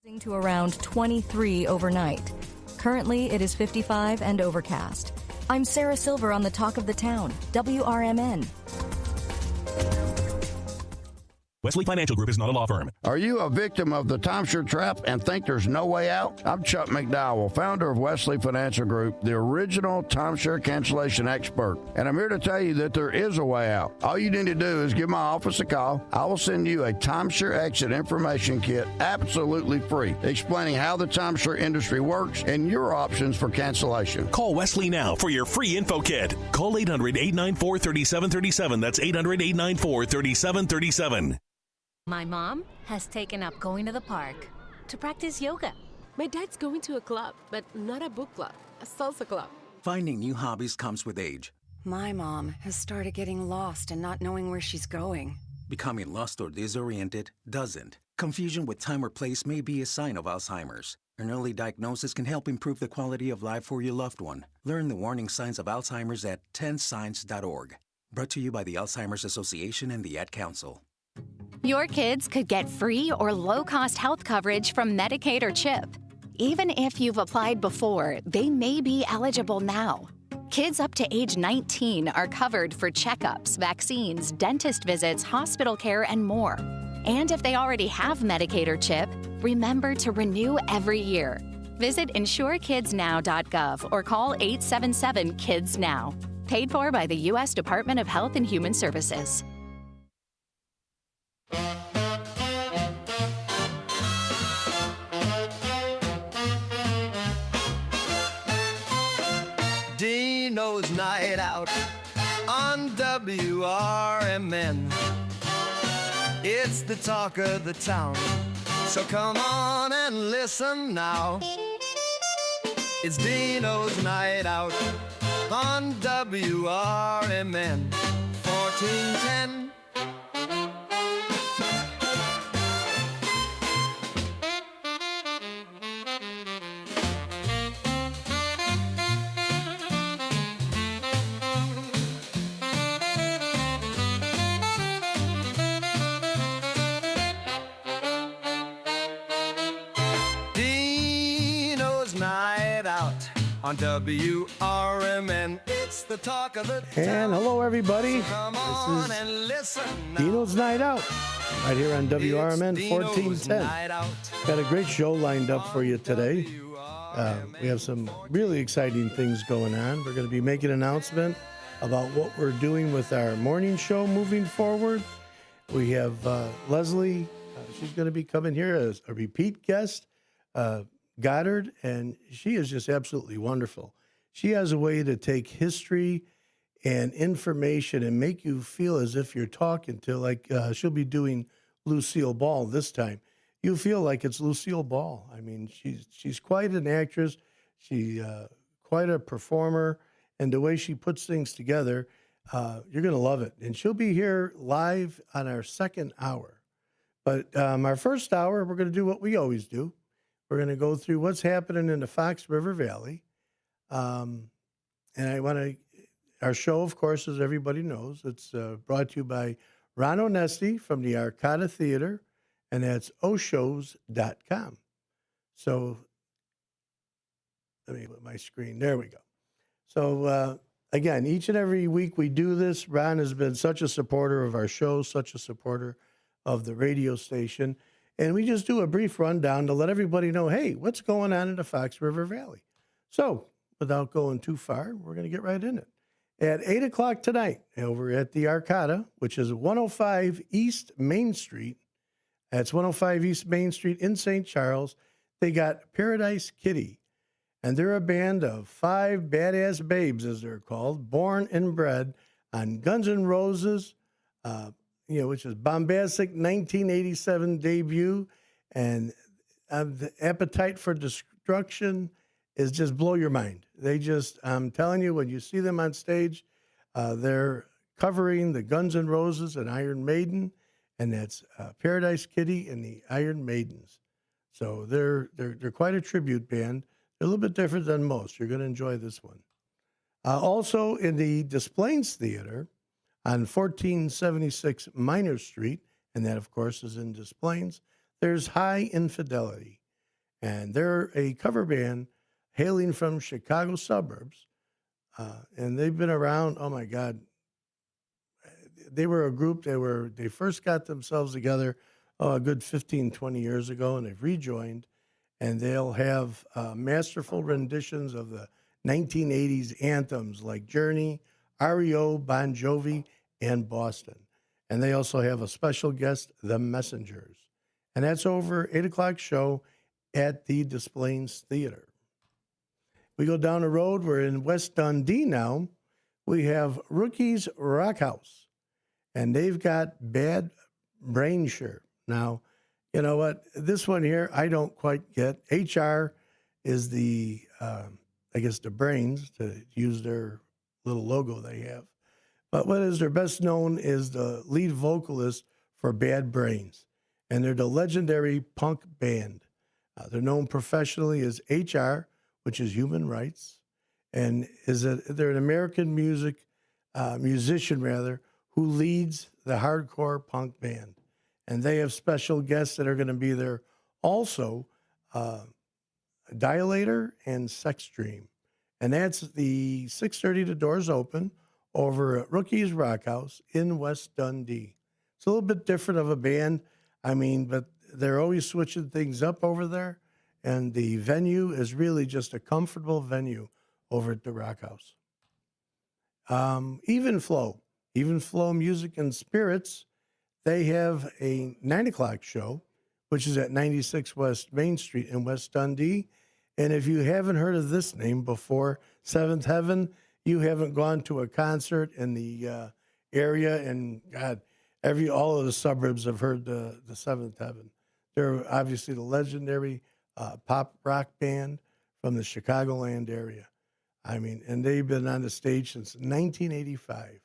To around 23 overnight. Currently, it is 55 and overcast. I'm Sarah Silver on the Talk of the Town, WRMN. Wesley Financial Group is not a law firm. Are you a victim of the timeshare trap and think there's no way out? I'm Chuck McDowell, founder of Wesley Financial Group, the original timeshare cancellation expert. And I'm here to tell you that there is a way out. All you need to do is give my office a call. I will send you a timeshare exit information kit absolutely free, explaining how the timeshare industry works and your options for cancellation. Call Wesley now for your free info kit. Call 800-894-3737. That's 800-894-3737. My mom has taken up going to the park to practice yoga. My dad's going to a club, but not a book club, a salsa club. Finding new hobbies comes with age. My mom has started getting lost and not knowing where she's going. Becoming lost or disoriented doesn't. Confusion with time or place may be a sign of Alzheimer's. An early diagnosis can help improve the quality of life for your loved one. Learn the warning signs of Alzheimer's at 10signs.org. Brought to you by the Alzheimer's Association and the Ad Council. Your kids could get free or low-cost health coverage from Medicaid or CHIP. Even if you've applied before, they may be eligible now. Kids up to age 19 are covered for checkups, vaccines, dentist visits, hospital care, and more. And if they already have Medicaid or CHIP, remember to renew every year. Visit insurekidsnow.gov or call 877-KIDS-NOW. Paid for by the U.S. Department of Health and Human Services. Dino's Night Out on WRMN. It's the talk of the town, so come on and listen now. It's Dino's Night Out on WRMN 1410. On WRMN, it's the talk of the town. And hello, everybody. This is Dino's Night Out, right here on WRMN 1410. Got a great show lined up for you today. We have some really exciting things going on. We're going to be making an announcement about what we're doing with our morning show moving forward. We have Leslie. She's going to be coming here as a repeat guest. Goddard, and she is just absolutely wonderful. She has a way to take history and information and make you feel as if you're talking to, like she'll be doing Lucille Ball this time. You feel like it's Lucille Ball. I mean, she's quite an actress. She's quite a performer, and the way she puts things together, you're going to love it. And she'll be here live on our second hour. But our first hour, we're going to do what we always do. We're going to go through what's happening in the Fox River Valley. And our show, of course, as everybody knows, it's brought to you by Ron Onesti from the Arcada Theater, and that's oshows.com. So let me put my screen. There we go. So, again, each and every week we do this. Ron has been such a supporter of our show, such a supporter of the radio station. And we just do a brief rundown to let everybody know, hey, what's going on in the Fox River Valley? So, without going too far, we're going to get right in it. At 8 o'clock tonight, over at the Arcada, which is 105 East Main Street, that's 105 East Main Street in St. Charles, they got Paradise Kitty. And they're a band of 5 badass babes, as they're called, born and bred on Guns N' Roses, which is bombastic 1987 debut, and the Appetite for Destruction is just blow your mind. They just, I'm telling you, when you see them on stage, they're covering the Guns N' Roses and Iron Maiden, and that's Paradise Kitty and the Iron Maidens. So they're quite a tribute band. They're a little bit different than most. You're going to enjoy this one. Also in the Des Plaines Theater, on 1476 Minor Street, and that, of course, is in Des Plaines, there's High Infidelity. And they're a cover band hailing from Chicago suburbs. And they've been around, oh my God. They were a group, they first got themselves together a good 15, 20 years ago, and they've rejoined. And they'll have masterful renditions of the 1980s anthems like Journey, REO, Bon Jovi, and Boston. And they also have a special guest, The Messengers. And that's over 8 o'clock show at the Des Plaines Theater. We go down the road. We're in West Dundee now. We have Rookies Rock House, and they've got Bad Brain Shirt. Now, you know what? This one here, I don't quite get. HR is the, I guess, the brains, to use their little logo they have. But what is their best known is the lead vocalist for Bad Brains, and they're the legendary punk band. They're known professionally as HR, which is Human Rights, and they're an American musician rather, who leads the hardcore punk band. And they have special guests that are going to be there also, Dilator and Sex Dream. And that's the 6:30, the doors open, over at Rookies Rock House in West Dundee. It's a little bit different of a band, but they're always switching things up over there. And the venue is really just a comfortable venue over at the Rock House. Even Flow Music and Spirits, they have a 9 o'clock show, which is at 96 West Main Street in West Dundee. And if you haven't heard of this name before, Seventh Heaven, you haven't gone to a concert in the area. And God, all of the suburbs have heard the Seventh Heaven. They're obviously the legendary pop rock band from the Chicagoland area. And they've been on the stage since 1985.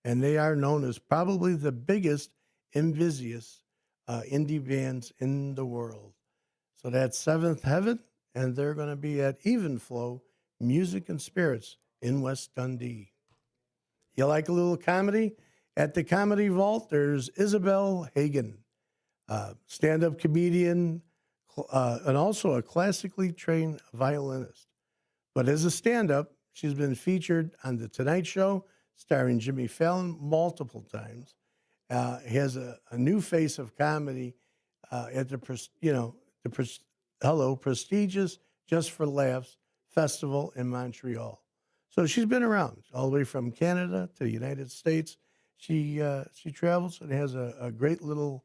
And they are known as probably the biggest and busiest indie bands in the world. So that's Seventh Heaven, and they're going to be at Even Flow Music and Spirits in West Dundee. You like a little comedy? At the Comedy Vault, there's Isabel Hagen, stand-up comedian, and also a classically trained violinist. But as a stand-up, she's been featured on The Tonight Show, starring Jimmy Fallon multiple times. He has a new face of comedy at the prestigious Just for Laughs Festival in Montreal. So she's been around all the way from Canada to the United States. She travels and has a great little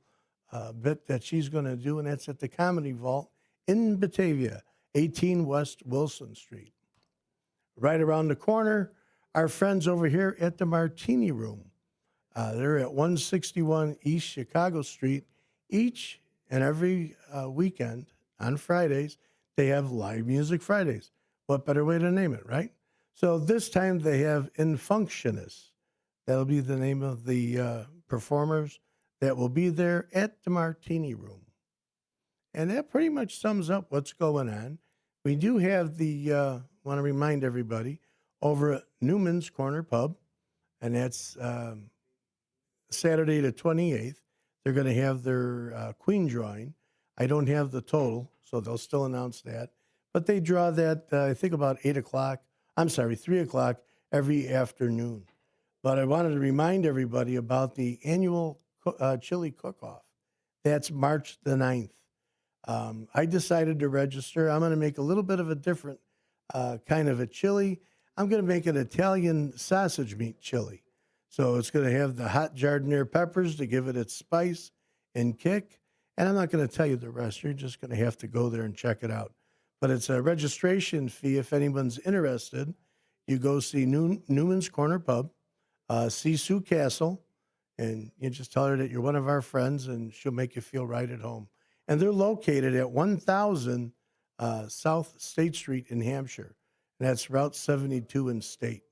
bit that she's going to do, and that's at the Comedy Vault in Batavia, 18 West Wilson Street. Right around the corner, our friends over here at the Martini Room. They're at 161 East Chicago Street. Each and every weekend on Fridays, they have Live Music Fridays. What better way to name it, right? So this time they have Infunctionists. That'll be the name of the performers that will be there at the Martini Room. And that pretty much sums up what's going on. We do have want to remind everybody, over at Newman's Corner Pub, and that's Saturday the 28th. They're going to have their Queen drawing. I don't have the total, so they'll still announce that. But they draw that, I think, about 3 o'clock every afternoon. But I wanted to remind everybody about the annual chili cook-off. That's March the 9th. I decided to register. I'm going to make a little bit of a different kind of a chili. I'm going to make an Italian sausage meat chili. So it's going to have the hot jardiniere peppers to give it its spice and kick. And I'm not going to tell you the rest. You're just going to have to go there and check it out. But it's a registration fee if anyone's interested. You go see Newman's Corner Pub, see Sue Castle, and you just tell her that you're one of our friends, and she'll make you feel right at home. And they're located at 1000 South State Street in Hampshire. And that's Route 72 in State.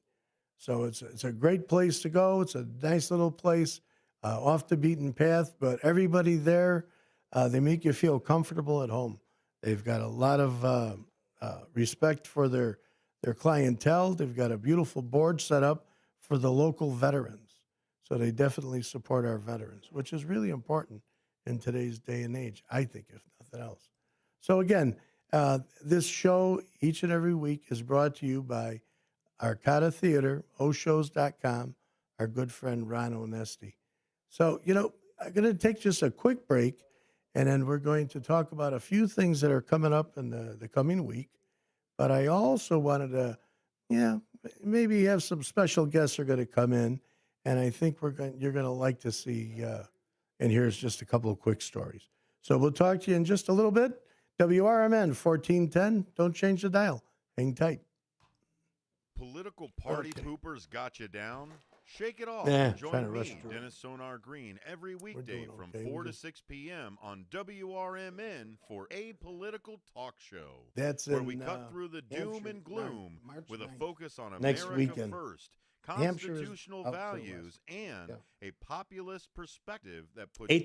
So it's a great place to go. It's a nice little place, off the beaten path, but everybody there, they make you feel comfortable at home. They've got a lot of respect for their clientele. They've got a beautiful board set up for the local veterans. So they definitely support our veterans, which is really important in today's day and age, I think, if nothing else. So again, this show each and every week is brought to you by Arcata Theater, oshows.com, our good friend Ron Onesti. So, I'm going to take just a quick break, and then we're going to talk about a few things that are coming up in the coming week. But I also wanted to, maybe have some special guests are going to come in, and I think you're going to like to see, and here's just a couple of quick stories. So we'll talk to you in just a little bit. WRMN 1410. Don't change the dial. Hang tight. Political party poopers got you down? Shake it off. Join me, Dennis Sonar Green, every weekday from 4 to 6 p.m. on WRMN for A Political Talk Show. That's where we cut through the doom and gloom with a focus on America weekend. First, constitutional values, and a populist perspective that puts the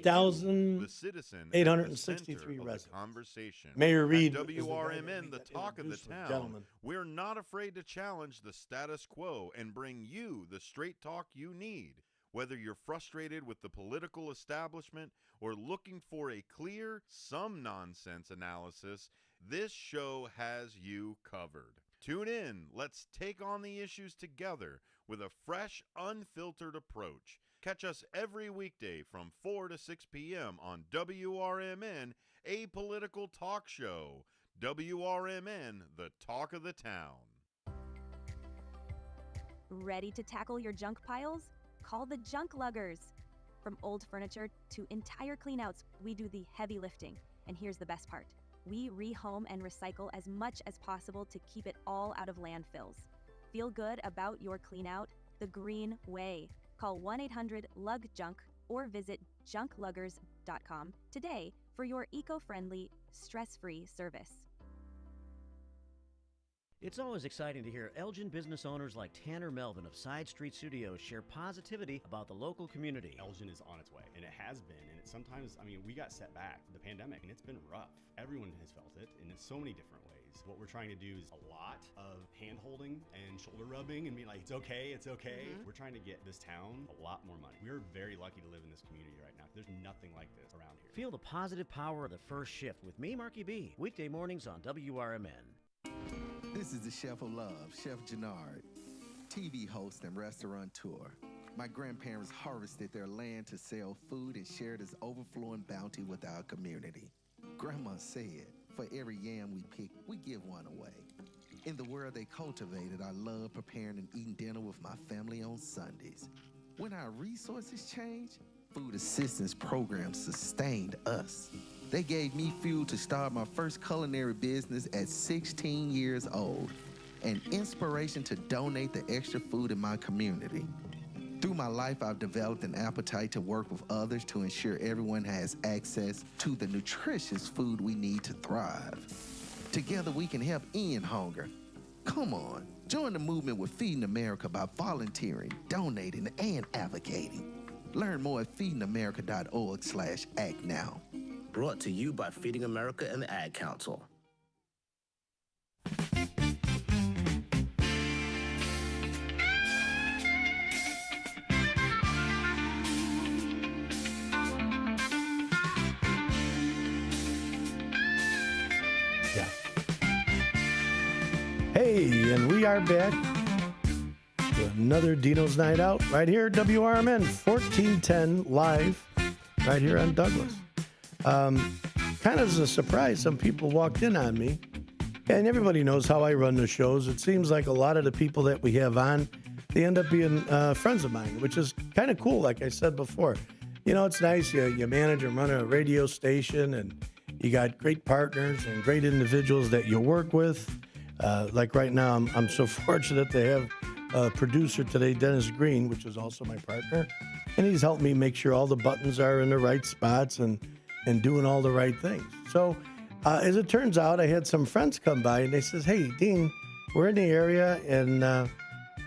citizen at the center of the conversation. Mayor Reed, at WRMN, the talk of the town, we're not afraid to challenge the status quo and bring you the straight talk you need. Whether you're frustrated with the political establishment or looking for a clear, some nonsense analysis, this show has you covered. Tune in. Let's take on the issues together with a fresh, unfiltered approach. Catch us every weekday from 4 to 6 p.m. on WRMN, A Political Talk Show. WRMN, the talk of the town. Ready to tackle your junk piles? Call the Junk Luggers. From old furniture to entire cleanouts, we do the heavy lifting. And here's the best part. We rehome and recycle as much as possible to keep it all out of landfills. Feel good about your cleanout the green way. Call 1-800-LUG-JUNK or visit junkluggers.com today for your eco-friendly, stress-free service. It's always exciting to hear Elgin business owners like Tanner Melvin of Side Street Studios share positivity about the local community. Elgin is on its way, and it has been. And sometimes, we got set back, the pandemic, and it's been rough. Everyone has felt it in so many different ways. What we're trying to do is a lot of hand-holding and shoulder rubbing and being like, it's okay, it's okay. We're trying to get this town a lot more money. We're very lucky to live in this community right now. There's nothing like this around here. Feel the positive power of the first shift with me, Marky B, weekday mornings on WRMN. This is the Chef of Love, Chef Jannard, TV host and restaurateur. My grandparents harvested their land to sell food and share this overflowing bounty with our community. Grandma said, for every yam we pick, we give one away. In the world they cultivated, I love preparing and eating dinner with my family on Sundays. When our resources changed, food assistance programs sustained us. They gave me fuel to start my first culinary business at 16 years old, and inspiration to donate the extra food in my community. Through my life, I've developed an appetite to work with others to ensure everyone has access to the nutritious food we need to thrive. Together, we can help end hunger. Come on, join the movement with Feeding America by volunteering, donating, and advocating. Learn more at feedingamerica.org/act now. Brought to you by Feeding America and the Ad Council. Hey, and we are back to another Dino's Night Out right here at WRMN 1410 live right here on Douglas. Kind of as a surprise, some people walked in on me, and everybody knows how I run the shows. It seems like a lot of the people that we have on, they end up being friends of mine, which is kind of cool, like I said before. It's nice. You manage and run a radio station, and you got great partners and great individuals that you work with. Like right now, I'm so fortunate to have a producer today, Dennis Green, which is also my partner, and he's helped me make sure all the buttons are in the right spots and doing all the right things. So as it turns out, I had some friends come by, and they says, hey, Dean, we're in the area, and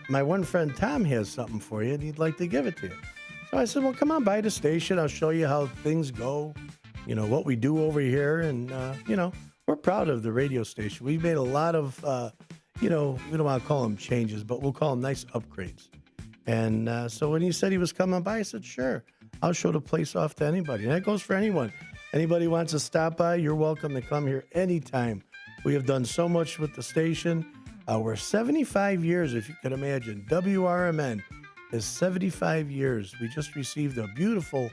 my one friend Tom has something for you, and he'd like to give it to you. So I said, well, come on by the station. I'll show you how things go, what we do over here, and, we're proud of the radio station. We've made a lot of, we don't want to call them changes, but we'll call them nice upgrades. And so when he said he was coming by, I said, sure, I'll show the place off to anybody. And that goes for anyone. Anybody wants to stop by, you're welcome to come here anytime. We have done so much with the station. We're 75 years, if you can imagine. WRMN is 75 years. We just received a beautiful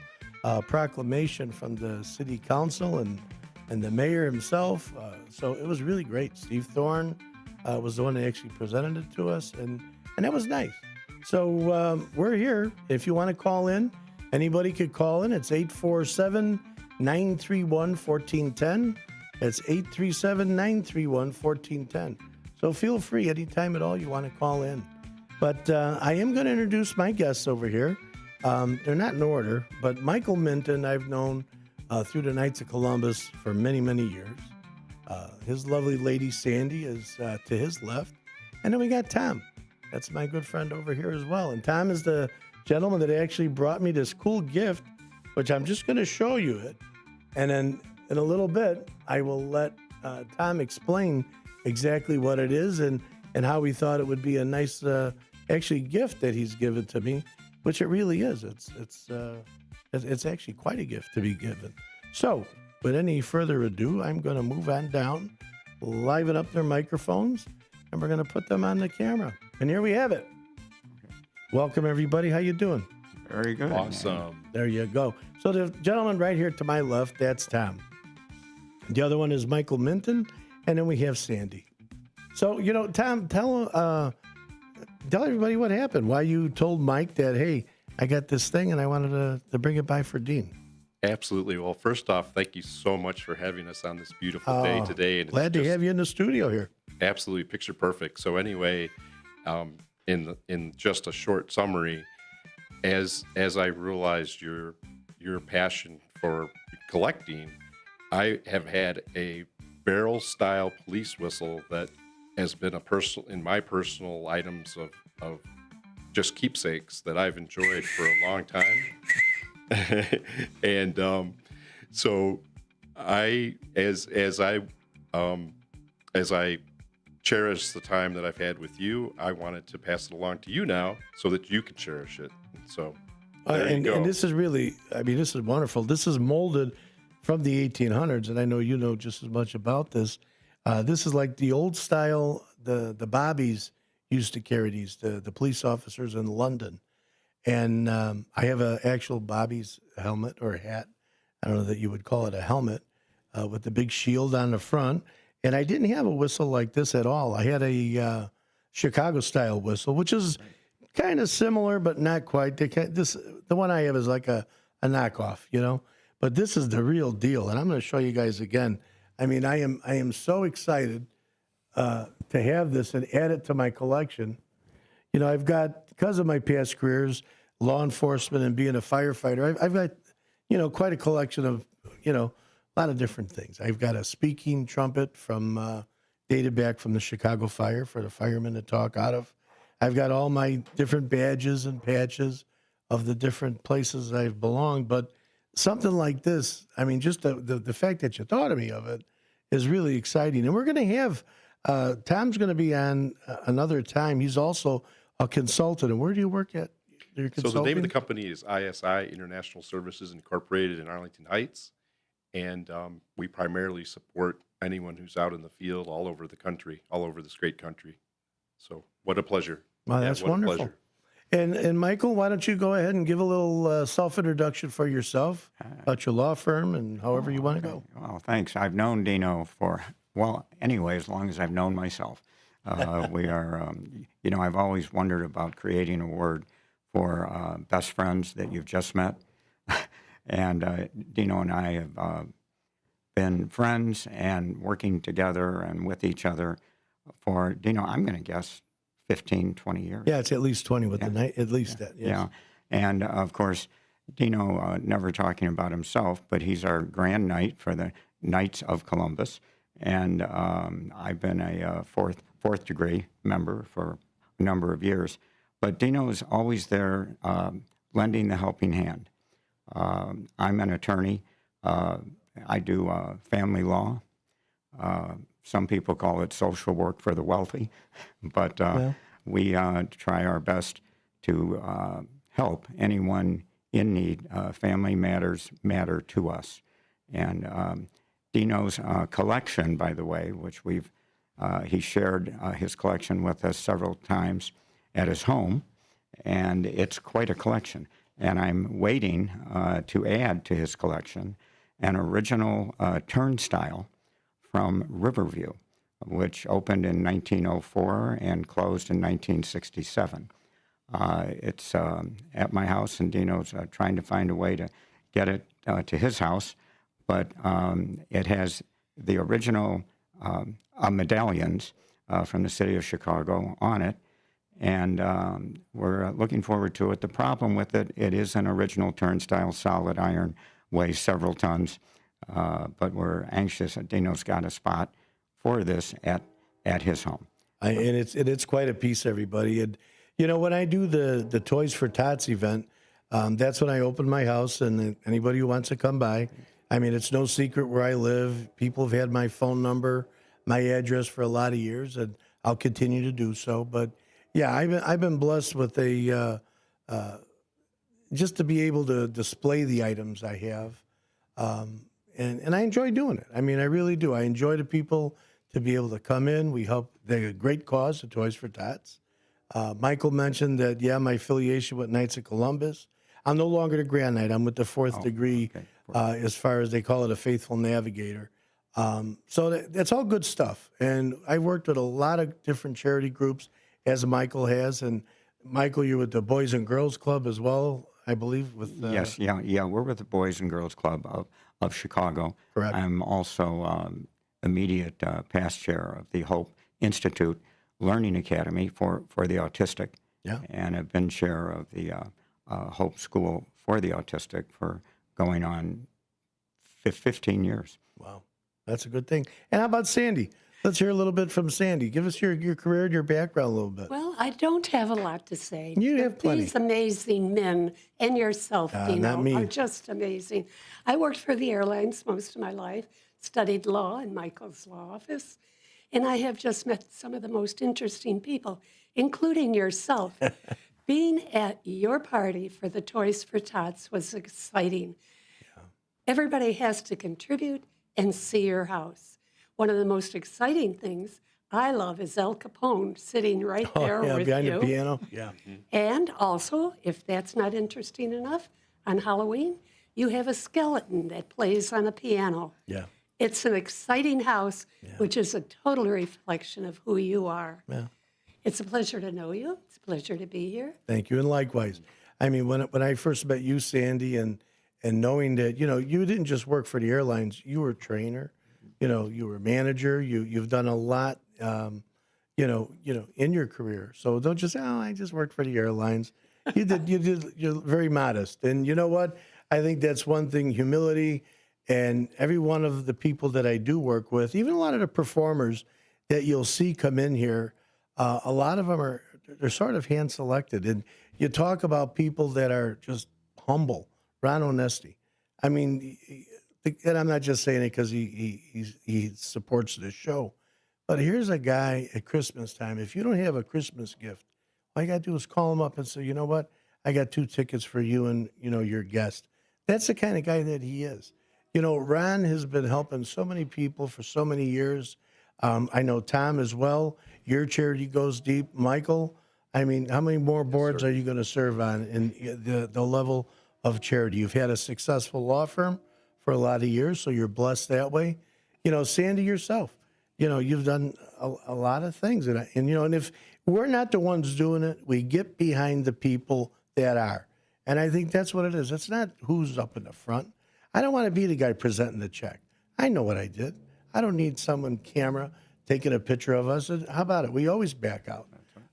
proclamation from the city council and the mayor himself. So it was really great. Steve Thorne was the one that actually presented it to us, and that was nice. So we're here. If you want to call in, anybody could call in. It's 847-931-1410. It's 837-931-1410. So feel free anytime at all you want to call in. But I am going to introduce my guests over here. They're not in order, but Michael Minton I've known through the Knights of Columbus for many, many years. His lovely lady Sandy is to his left. And then we got Tom. That's my good friend over here as well. And Tom is the gentleman that actually brought me this cool gift, which I'm just going to show you it. And then in a little bit, I will let Tom explain exactly what it is and how we thought it would be a nice actually gift that he's given to me, which it really is. It's actually quite a gift to be given. So, without any further ado, I'm going to move on down, liven up their microphones, and we're going to put them on the camera. And here we have it. Welcome, everybody. How you doing? Very good. Awesome. Man. There you go. So the gentleman right here to my left, that's Tom. The other one is Michael Minton, and then we have Sandy. So, Tom, tell everybody what happened, why you told Mike that, hey, I got this thing and I wanted to bring it by for Dean. Absolutely. Well, first off, thank you so much for having us on this beautiful day today. And glad to have you in the studio here. Absolutely, picture perfect. So anyway, in just a short summary, as I realized your passion for collecting, I have had a barrel-style police whistle that has been in my personal items of just keepsakes that I've enjoyed for a long time. And so as I cherish the time that I've had with you, I wanted to pass it along to you now so that you can cherish it. So there you go. And this is really, this is wonderful. This is molded from the 1800s, and I know you know just as much about this. This is like the old style, the bobbies used to carry these, the police officers in London. And I have an actual Bobby's helmet or hat. I don't know that you would call it a helmet, with the big shield on the front. And I didn't have a whistle like this at all. I had a Chicago-style whistle, which is kind of similar, but not quite. The one I have is like a knockoff, But this is the real deal, and I'm going to show you guys again. I am so excited to have this and add it to my collection. I've got, because of my past careers, law enforcement and being a firefighter, I've got, quite a collection of, a lot of different things. I've got a speaking trumpet from, dated back from the Chicago fire for the firemen to talk out of. I've got all my different badges and patches of the different places I've belonged. But something like this, just the fact that you thought of me of it is really exciting. And we're going to have, Tom's going to be on another time. He's also a consultant. And where do you work at? So the name of the company is ISI, International Services Incorporated in Arlington Heights. And we primarily support anyone who's out in the field all over the country, all over this great country. So what a pleasure. Well, that's wonderful. And Michael, why don't you go ahead and give a little self-introduction for yourself, about your law firm and however you want to go. Well, thanks. I've known Dino for, anyway, as long as I've known myself. We are, I've always wondered about creating a word for best friends that you've just met. And Dino and I have been friends and working together and with each other for, Dino, I'm going to guess 15, 20 years. Yeah, it's at least 20 with the night, at least that. Yes. Yeah. And of course, Dino, never talking about himself, but he's our Grand Knight for the Knights of Columbus. And I've been a fourth degree member for a number of years. But Dino is always there lending the helping hand. I'm an attorney. I do family law. Some people call it social work for the wealthy, but we try our best to help anyone in need. Family matters matter to us. And Dino's collection, by the way, which he shared his collection with us several times at his home, and it's quite a collection. And I'm waiting to add to his collection an original turnstile from Riverview, which opened in 1904 and closed in 1967. It's at my house, and Dino's trying to find a way to get it to his house, but it has the original medallions from the city of Chicago on it, and we're looking forward to it. The problem with it, it is an original turnstile, solid iron, weighs several tons, but we're anxious. Dino's got a spot for this at his home. And it's quite a piece, everybody. And when I do the Toys for Tots event, that's when I open my house, and anybody who wants to come by. I mean, it's no secret where I live. People have had my phone number, my address for a lot of years, and I'll continue to do so. But yeah, I've been blessed with just to be able to display the items I have, and I enjoy doing it. I mean, I really do. I enjoy the people to be able to come in. We help. They're a great cause, the Toys for Tots. Michael mentioned that, my affiliation with Knights of Columbus. I'm no longer the Grand Knight. I'm with the fourth degree, as far as they call it, a faithful navigator. So that's all good stuff. And I worked with a lot of different charity groups, as Michael has. And Michael, you're with the Boys and Girls Club as well, I believe. Yes, we're with the Boys and Girls Club of Chicago. Correct. I'm also immediate past chair of the Hope Institute Learning Academy for the Autistic. Yeah. And I've been chair of the Hope School for the Autistic for going on 15 years. Wow, that's a good thing. And how about Sandy? Let's hear a little bit from Sandy. Give us your career and your background a little bit. Well, I don't have a lot to say. You have plenty. These amazing men and yourself, Dino, not me. are just amazing. I worked for the airlines most of my life, studied law in Michael's law office, and I have just met some of the most interesting people, including yourself. Being at your party for the Toys for Tots was exciting. Yeah. Everybody has to contribute and see your house. One of the most exciting things I love is El Capone sitting right there with behind you. the piano. Yeah. And also, if that's not interesting enough, on Halloween, you have a skeleton that plays on a piano. Yeah. It's an exciting house, which is a total reflection of who you are. Yeah. It's a pleasure to know you. It's a pleasure to be here. Thank you, and likewise. I mean, when I first met you, Sandy, and knowing that, you didn't just work for the airlines, you were a trainer, you were a manager, you've done a lot, in your career. So don't just say, I just worked for the airlines. You're very modest. And you know what? I think that's one thing, humility, and every one of the people that I do work with, even a lot of the performers that you'll see come in here, a lot of them they're sort of hand-selected. And you talk about people that are just humble. Ron Onesti. I mean, and I'm not just saying it because he supports this show, but here's a guy at Christmas time. If you don't have a Christmas gift, all you got to do is call him up and say, you know what? I got 2 tickets for you and, your guest. That's the kind of guy that he is. Ron has been helping so many people for so many years. I know Tom as well. Your charity goes deep. Michael, I mean, how many more boards are you going to serve on in the level of charity? You've had a successful law firm for a lot of years, so you're blessed that way. Sandy, yourself, you've done a lot of things. And if we're not the ones doing it, we get behind the people that are. And I think that's what it is. It's not who's up in the front. I don't want to be the guy presenting the check. I know what I did. I don't need someone camera taking a picture of us. How about it? We always back out.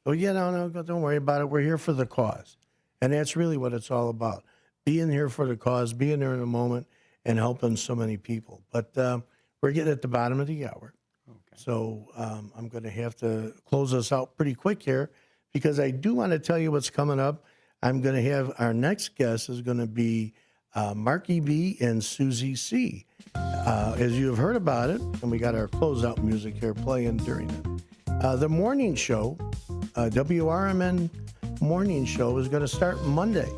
Oh, yeah, no, don't worry about it. We're here for the cause. And that's really what it's all about. Being here for the cause, being there in the moment, and helping so many people. But we're getting at the bottom of the hour. Okay. So I'm going to have to close us out pretty quick here because I do want to tell you what's coming up. I'm going to have our next guest is going to be Marky B and Susie C. As you have heard about it, and we got our closeout music here playing during it. The morning show, WRMN morning show, is going to start Monday,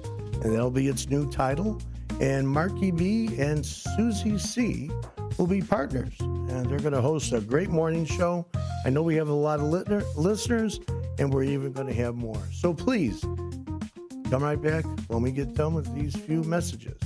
and that'll be its new title. And Marky B and Susie C will be partners. And they're going to host a great morning show. I know we have a lot of listeners, and we're even going to have more. So please, come right back when we get done with these few messages.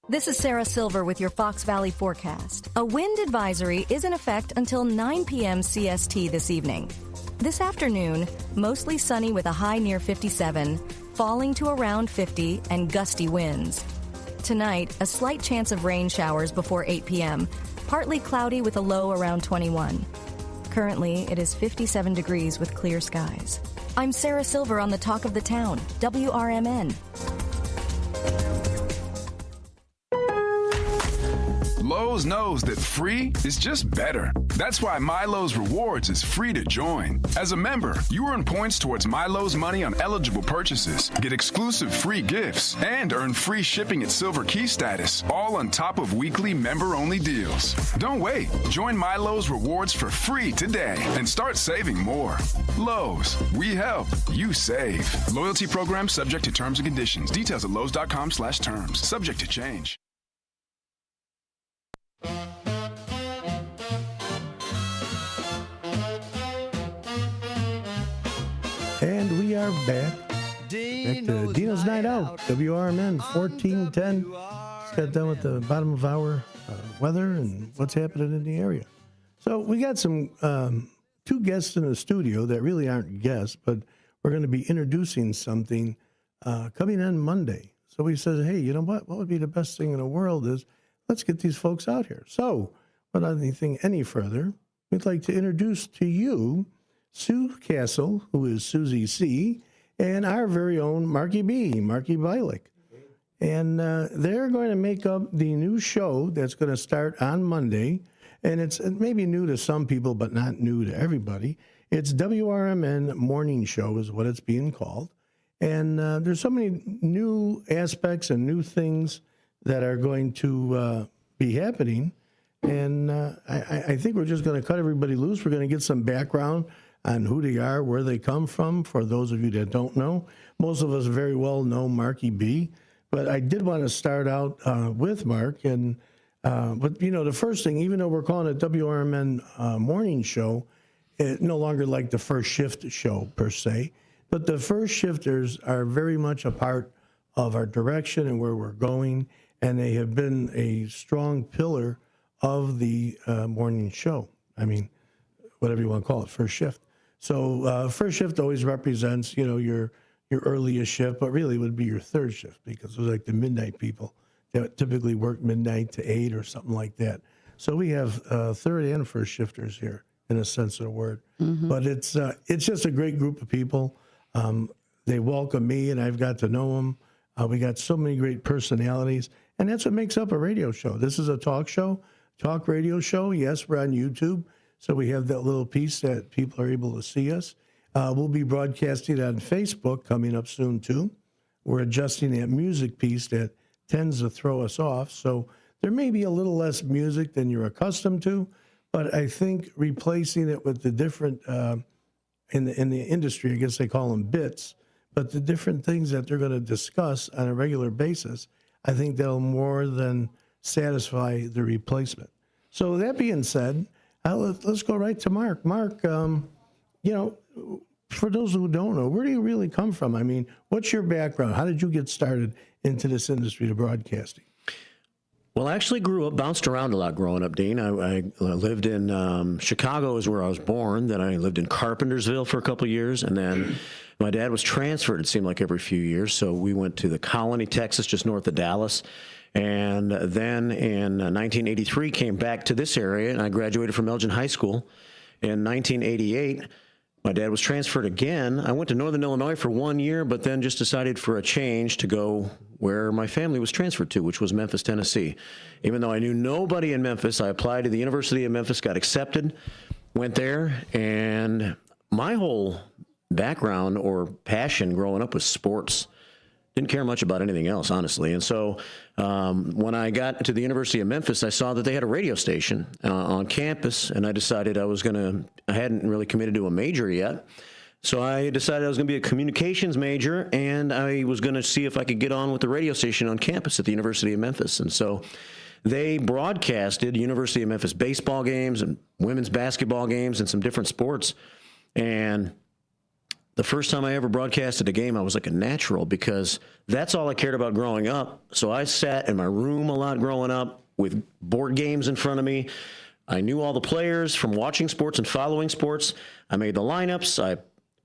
This is Sarah Silver with your Fox Valley forecast. A wind advisory is in effect until 9 p.m. CST this evening. This afternoon, mostly sunny with a high near 57, falling to around 50 and gusty winds. Tonight, a slight chance of rain showers before 8 p.m., partly cloudy with a low around 21. Currently, it is 57 degrees with clear skies. I'm Sarah Silver on the Talk of the Town, WRMN. Lowe's knows that free is just better. That's why MyLowe's Rewards is free to join. As a member, you earn points towards MyLowe's money on eligible purchases, get exclusive free gifts, and earn free shipping at Silver Key status, all on top of weekly member-only deals. Don't wait. Join MyLowe's Rewards for free today and start saving more. Lowe's, we help, you save. Loyalty program subject to terms and conditions. Details at lowes.com/terms. Subject to change. And we are back. Back to Dino's Night Out, WRMN 1410. Just got done with the bottom of our weather and what's happening in the area. So we got some two guests in the studio that really aren't guests, but we're going to be introducing something coming on Monday. So we said, hey, you know what? What would be the best thing in the world is let's get these folks out here. So without anything any further, we'd like to introduce to you Sue Castle, who is Susie C., and our very own Marky Bialik. And they're going to make up the new show that's going to start on Monday. And it may be new to some people, but not new to everybody. It's WRMN Morning Show is what it's being called. And there's so many new aspects and new things that are going to be happening. And I think we're just going to cut everybody loose. We're going to get some background on who they are, where they come from, for those of you that don't know. Most of us very well know Marky B, but I did want to start out with Mark. And but, you know, the first thing, even though we're calling it WRMN Morning Show, it's no longer like the First Shift show per se, but the First Shifters are very much a part of our direction and where we're going, and they have been a strong pillar of the morning show. I mean, whatever you want to call it, First Shift. So First Shift always represents, you know, your earliest shift, but really it would be your third shift because it was like the midnight people that typically work midnight to 8 or something like that. So we have third and first shifters here in a sense of the word. Mm-hmm. But it's just a great group of people. They welcome me and I've got to know them. We got so many great personalities, and that's what makes up a radio show. This is a talk show, talk radio show. Yes, we're on YouTube. So we have that little piece that people are able to see us. We'll be broadcasting on Facebook coming up soon, too. We're adjusting that music piece that tends to throw us off. So there may be a little less music than you're accustomed to, but I think replacing it with the different, in the industry, I guess they call them bits, but the different things that they're going to discuss on a regular basis, I think that'll more than satisfy the replacement. So that being said, let's go right to Mark. Mark, you know, for those who don't know, where do you really come from? I mean, what's your background? How did you get started into this industry of broadcasting? Well, I actually bounced around a lot growing up, Dean. I lived in Chicago is where I was born. Then I lived in Carpentersville for a couple of years. And then my dad was transferred, it seemed like every few years. So we went to the Colony, Texas, just north of Dallas. And then in 1983, came back to this area, and I graduated from Elgin High School. In 1988, my dad was transferred again. I went to Northern Illinois for 1 year, but then just decided for a change to go where my family was transferred to, which was Memphis, Tennessee. Even though I knew nobody in Memphis, I applied to the University of Memphis, got accepted, went there, and my whole background or passion growing up was sports. Didn't care much about anything else, honestly. And so when I got to the University of Memphis, I saw that they had a radio station on campus, and I decided I hadn't really committed to a major yet. So I decided I was going to be a communications major, and I was going to see if I could get on with the radio station on campus at the University of Memphis. And so they broadcasted University of Memphis baseball games and women's basketball games and some different sports. And the first time I ever broadcasted a game, I was like a natural because that's all I cared about growing up. So I sat in my room a lot growing up with board games in front of me. I knew all the players from watching sports and following sports. I made the lineups. I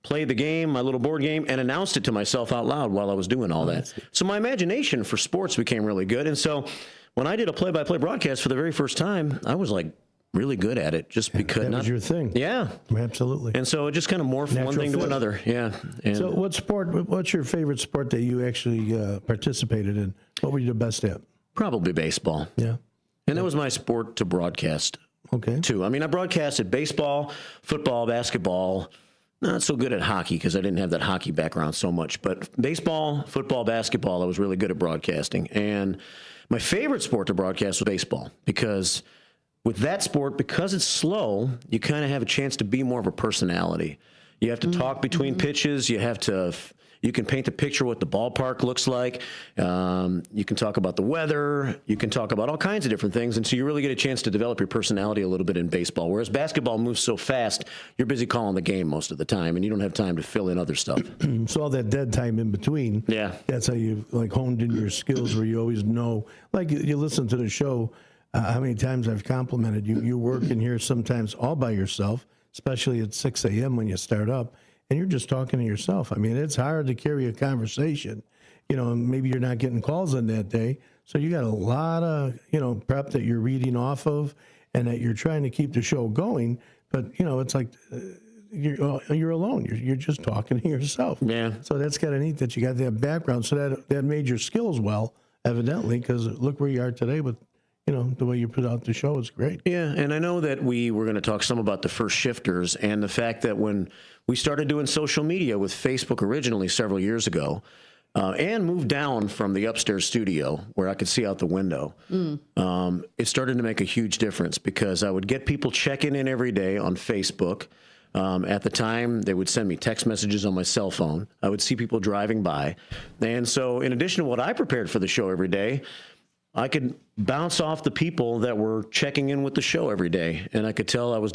played the game, my little board game, and announced it to myself out loud while I was doing all that. So my imagination for sports became really good. And so when I did a play-by-play broadcast for the very first time, I was like, really good at it just because that was your thing. Yeah, absolutely. And so it just kind of morphed natural one thing to another. Yeah. And so what's your favorite sport that you actually participated in? What were you the best at? Probably baseball. Yeah. And that was my sport to broadcast. Okay. Too. I mean, I broadcasted baseball, football, basketball. Not so good at hockey because I didn't have that hockey background so much. But baseball, football, basketball, I was really good at broadcasting. And my favorite sport to broadcast was baseball because with that sport, because it's slow, you kind of have a chance to be more of a personality. You have to talk between pitches. You have to You can paint the picture what the ballpark looks like. You can talk about the weather. You can talk about all kinds of different things. And so you really get a chance to develop your personality a little bit in baseball. Whereas basketball moves so fast, you're busy calling the game most of the time, and you don't have time to fill in other stuff. So all that dead time in between, that's how you like honed in your skills where you always know. Like you listen to the show, how many times I've complimented you. You work in here sometimes all by yourself, especially at 6 a.m. when you start up. And you're just talking to yourself. I mean, it's hard to carry a conversation, and maybe you're not getting calls on that day. So you got a lot of, prep that you're reading off of and that you're trying to keep the show going. But, it's like you're alone. You're just talking to yourself. Yeah. So that's kind of neat that you got that background. So that made your skills well, evidently, because look where you are today with, the way you put out the show is great. Yeah, and I know that we were going to talk some about the first shifters and the fact that when we started doing social media with Facebook originally several years ago, and moved down from the upstairs studio where I could see out the window, it started to make a huge difference because I would get people checking in every day on Facebook. At the time, they would send me text messages on my cell phone. I would see people driving by. And so in addition to what I prepared for the show every day, I could bounce off the people that were checking in with the show every day. And I could tell I was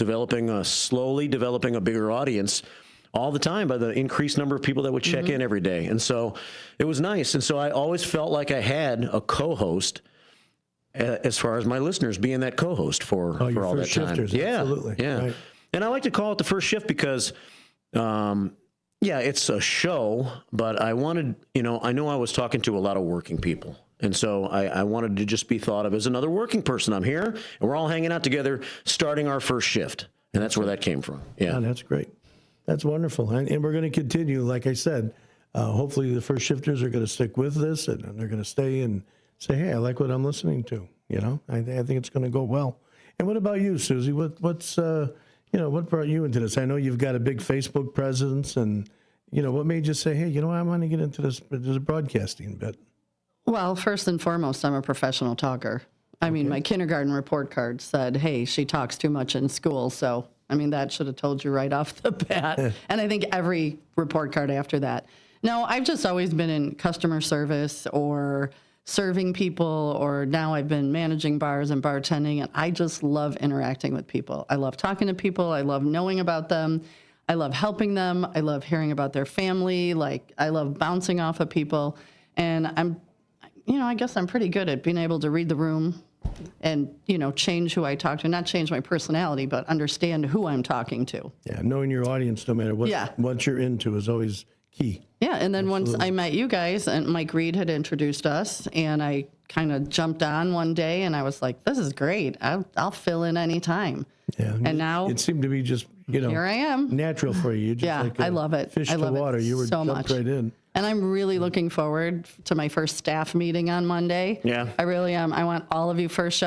slowly developing a bigger audience all the time by the increased number of people that would check in every day. And so it was nice. And so I always felt like I had a co-host as far as my listeners being that co-host for all that time. Shifters, absolutely. Yeah. Right. And I like to call it the first shift because, it's a show, but I wanted, I know I was talking to a lot of working people. And so I wanted to just be thought of as another working person. I'm here, and we're all hanging out together, starting our first shift. And that's where that came from. Yeah, that's great. That's wonderful. And we're going to continue, like I said, hopefully the first shifters are going to stick with this, and they're going to stay and say, hey, I like what I'm listening to. I think it's going to go well. And what about you, Susie? What brought you into this? I know you've got a big Facebook presence, and, what made you say, hey, I want to get into this broadcasting bit? Well, first and foremost, I'm a professional talker. I mean, my kindergarten report card said, hey, she talks too much in school. So, that should have told you right off the bat. And I think every report card after that. No, I've just always been in customer service or serving people, or now I've been managing bars and bartending. And I just love interacting with people. I love talking to people. I love knowing about them. I love helping them. I love hearing about their family. I love bouncing off of people. And I guess I'm pretty good at being able to read the room and, change who I talk to. Not change my personality, but understand who I'm talking to. Yeah, knowing your audience, no matter what you're into, is always key. Yeah, and then once I met you guys, and Mike Reed had introduced us, and I kind of jumped on one day, and I was like, this is great. I'll fill in any time. Yeah, and now it seemed to be just, here I am. Natural for you. Just I love it. Fish I love to water. it You were so jumped much. right in. And I'm really looking forward to my first staff meeting on Monday. Yeah. I really am. I want all of you first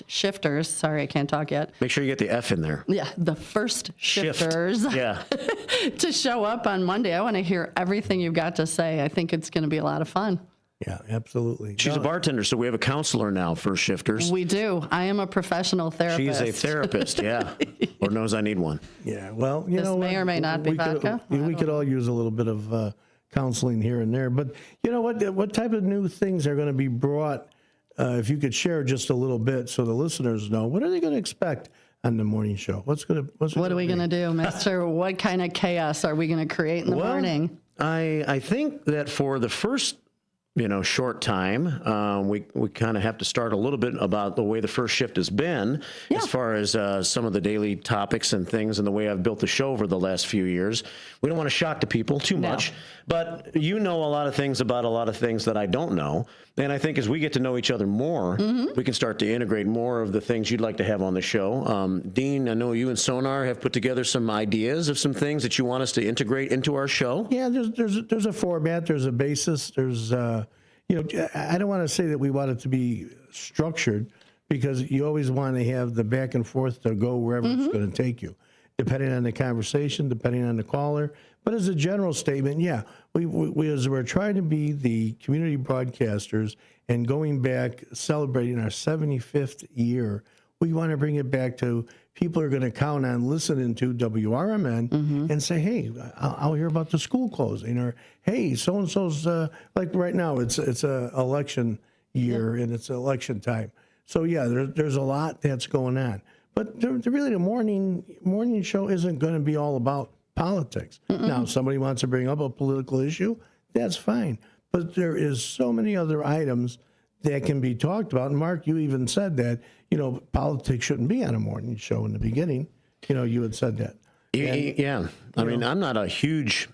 shifters. Sorry, I can't talk yet. Make sure you get the F in there. Yeah, the first shifters. Yeah. To show up on Monday. I want to hear everything you've got to say. I think it's going to be a lot of fun. Yeah, absolutely. She's a bartender, so we have a counselor now for shifters. We do. I am a professional therapist. She's a therapist, yeah. Lord knows I need one. Yeah, well, this may or may not be vodka. We could all use a little bit of counseling here and there. But you know what type of new things are going to be brought, if you could share just a little bit so the listeners know, what are they going to expect on the morning show? What are we going to do, mister? What kind of chaos are we going to create in the morning? I think that for the first short time, we kind of have to start a little bit about the way the first shift has been as far as some of the daily topics and things and the way I've built the show over the last few years. We don't want to shock the people too much, but you know a lot of things about a lot of things that I don't know. And I think as we get to know each other more, we can start to integrate more of the things you'd like to have on the show. Dean, I know you and Sonar have put together some ideas of some things that you want us to integrate into our show. Yeah, there's a format, there's a basis, there's I don't want to say that we want it to be structured, because you always want to have the back and forth to go wherever it's going to take you, depending on the conversation, depending on the caller. But as a general statement, we're trying to be the community broadcasters, and going back, celebrating our 75th year we want to bring it back to people are going to count on listening to WRMN and say, hey, I'll hear about the school closing, or hey, so-and-so's, like right now, it's a election year and it's election time. So, yeah, there's a lot that's going on. But really, the morning show isn't going to be all about politics. Now, if somebody wants to bring up a political issue, that's fine. But there is so many other items that can be talked about. And Mark, you even said that, politics shouldn't be on a morning show in the beginning. You had said that. Yeah. I mean, I'm not a huge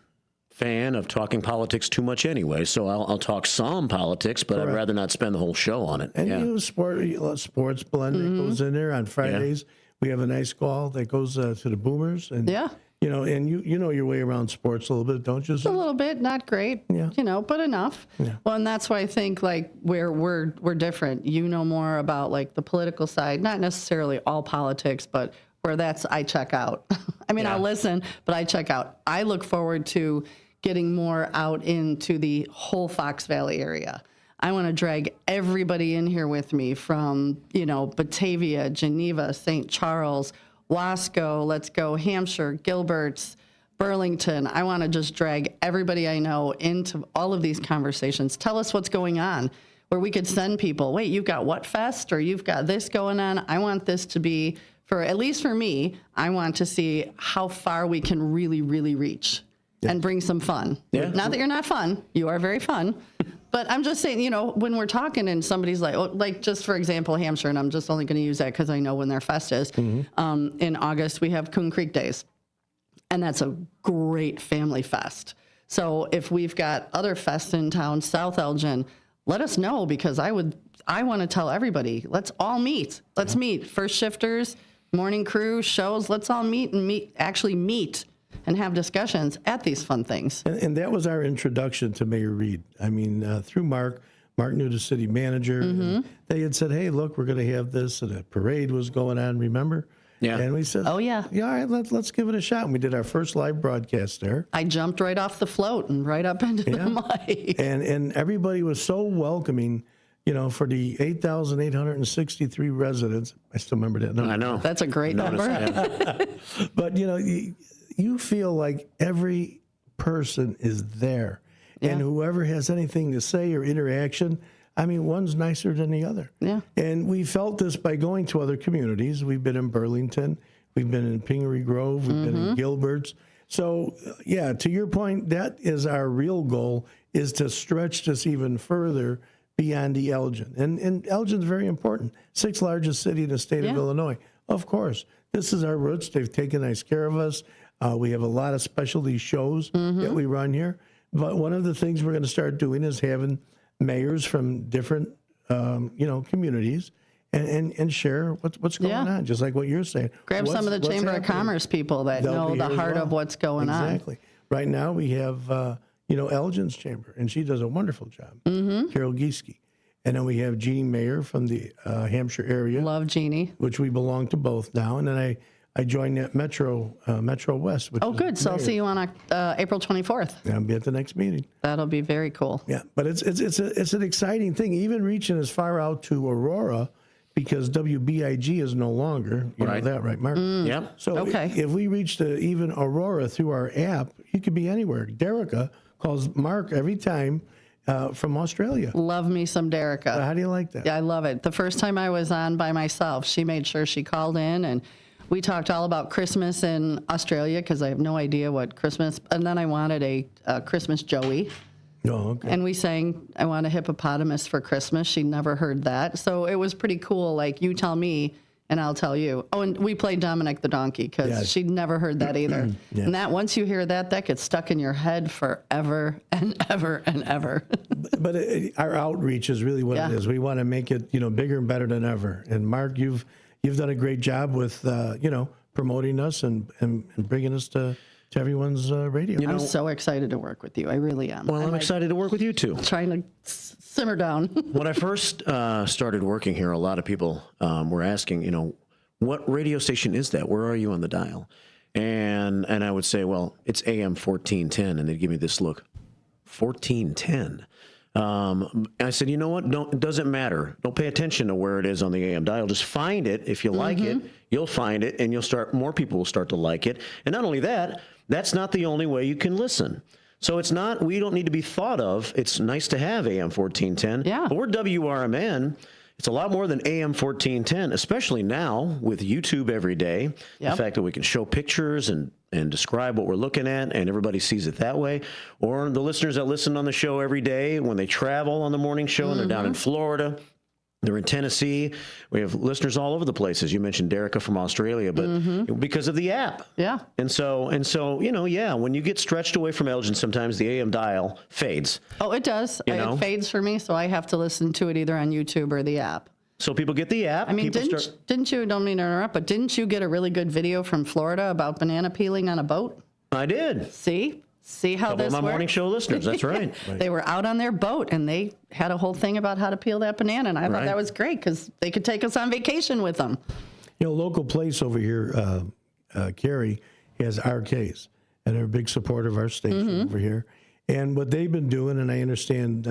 fan of talking politics too much anyway, so I'll talk some politics, but I'd rather not spend the whole show on it. And sports blend that goes in there on Fridays. Yeah. We have a nice call that goes to the Boomers. And, and you know your way around sports a little bit, don't you? A little bit, not great, but enough. Yeah. Well, and that's why I think like we're different. You know more about like the political side, not necessarily all politics, but where I check out. I mean, I'll listen, but I check out. I look forward to getting more out into the whole Fox Valley area. I want to drag everybody in here with me from, Batavia, Geneva, St. Charles, Wasco, let's go, Hampshire, Gilbert's, Burlington. I want to just drag everybody I know into all of these conversations. Tell us what's going on, where we could send people, wait, you've got what fest, or you've got this going on. I want this to be, at least for me, I want to see how far we can really, really reach. And bring some fun. Yeah. Not that you're not fun. You are very fun. But I'm just saying, when we're talking and somebody's like just for example, Hampshire, and I'm just only going to use that because I know when their fest is. In August, we have Coon Creek Days. And that's a great family fest. So if we've got other fests in town, South Elgin, let us know, because I want to tell everybody, let's all meet. Let's meet. First shifters, morning crew, shows, let's all meet and have discussions at these fun things. And that was our introduction to Mayor Reed. I mean, through Mark knew the city manager. And they had said, hey, look, we're going to have this. And a parade was going on, remember? Yeah. And we said, oh, yeah. Yeah, all right, let's give it a shot. And we did our first live broadcast there. I jumped right off the float and right up into the mic. And everybody was so welcoming. For the 8,863 residents. I still remember that number. I know. That's a great number. But, you feel like every person is there. Yeah. And whoever has anything to say or interaction, I mean, one's nicer than the other. Yeah. And we felt this by going to other communities. We've been in Burlington. We've been in Pingree Grove. We've been in Gilbert's. So, to your point, that is our real goal, is to stretch this even further beyond the Elgin. And Elgin's very important. 6th largest city in the state of Illinois. Of course. This is our roots. They've taken nice care of us. We have a lot of specialty shows that we run here. But one of the things we're going to start doing is having mayors from different, communities and share what's going on, just like what you're saying. Grab some of the Chamber of Commerce people that know the heart of what's going on. Exactly. Right now we have, Elgin's Chamber, and she does a wonderful job, Carol Gieske. And then we have Jeannie Mayer from the Hampshire area. Love Jeannie. Which we belong to both now. And then I joined that Metro West. Which good. So I'll see you on April 24th. Yeah, I'll be at the next meeting. That'll be very cool. Yeah, but it's an exciting thing, even reaching as far out to Aurora, because WBIG is no longer. You know that, right, Mark? Yeah. So if we reach even Aurora through our app, you could be anywhere. Derica calls Mark every time. From Australia. Love me some Derica. How do you like that? Yeah, I love it. The first time I was on by myself, she made sure she called in, and we talked all about Christmas in Australia, because I have no idea what Christmas, and then I wanted a Christmas Joey. Oh, okay. And we sang, I Want a Hippopotamus for Christmas. She never heard that. So it was pretty cool. Like, you tell me, and I'll tell you. Oh, and we played Dominic the Donkey, because she'd never heard that either. And that, once you hear that gets stuck in your head forever and ever and ever. But our outreach is really what it is. We want to make it, bigger and better than ever. And Mark, you've done a great job with, promoting us and bringing us to everyone's radio. I'm so excited to work with you. I really am. Well, I'm excited to work with you too. Trying to simmer down. When I first started working here, a lot of people were asking, what radio station is that? Where are you on the dial? And I would say, well, it's AM 1410, and they'd give me this look. 1410. I said, you know what? It doesn't matter. Don't pay attention to where it is on the AM dial. Just find it. If you like it, you'll find it, and more people will start to like it. And not only that, that's not the only way you can listen. So we don't need to be thought of. It's nice to have AM 1410. Yeah. But we're WRMN. It's a lot more than AM 1410, especially now with YouTube every day. Yep. The fact that we can show pictures and describe what we're looking at, and everybody sees it that way. Or the listeners that listen on the show every day when they travel on the morning show and they're down in Florida, they're in Tennessee. We have listeners all over the place, as you mentioned, Derica from Australia, but because of the app. Yeah. And so, when you get stretched away from Elgin, sometimes the AM dial fades. Oh, it does. It fades for me, so I have to listen to it either on YouTube or the app. So people get the app. I mean, didn't you, don't mean to interrupt, but didn't you get a really good video from Florida about banana peeling on a boat? I did. See how this works? My morning show listeners, that's right. They were out on their boat, and they had a whole thing about how to peel that banana, and I thought that was great because they could take us on vacation with them. Local place over here, Carrie, has RKs, and they're a big supporter of our station over here. And what they've been doing, and I understand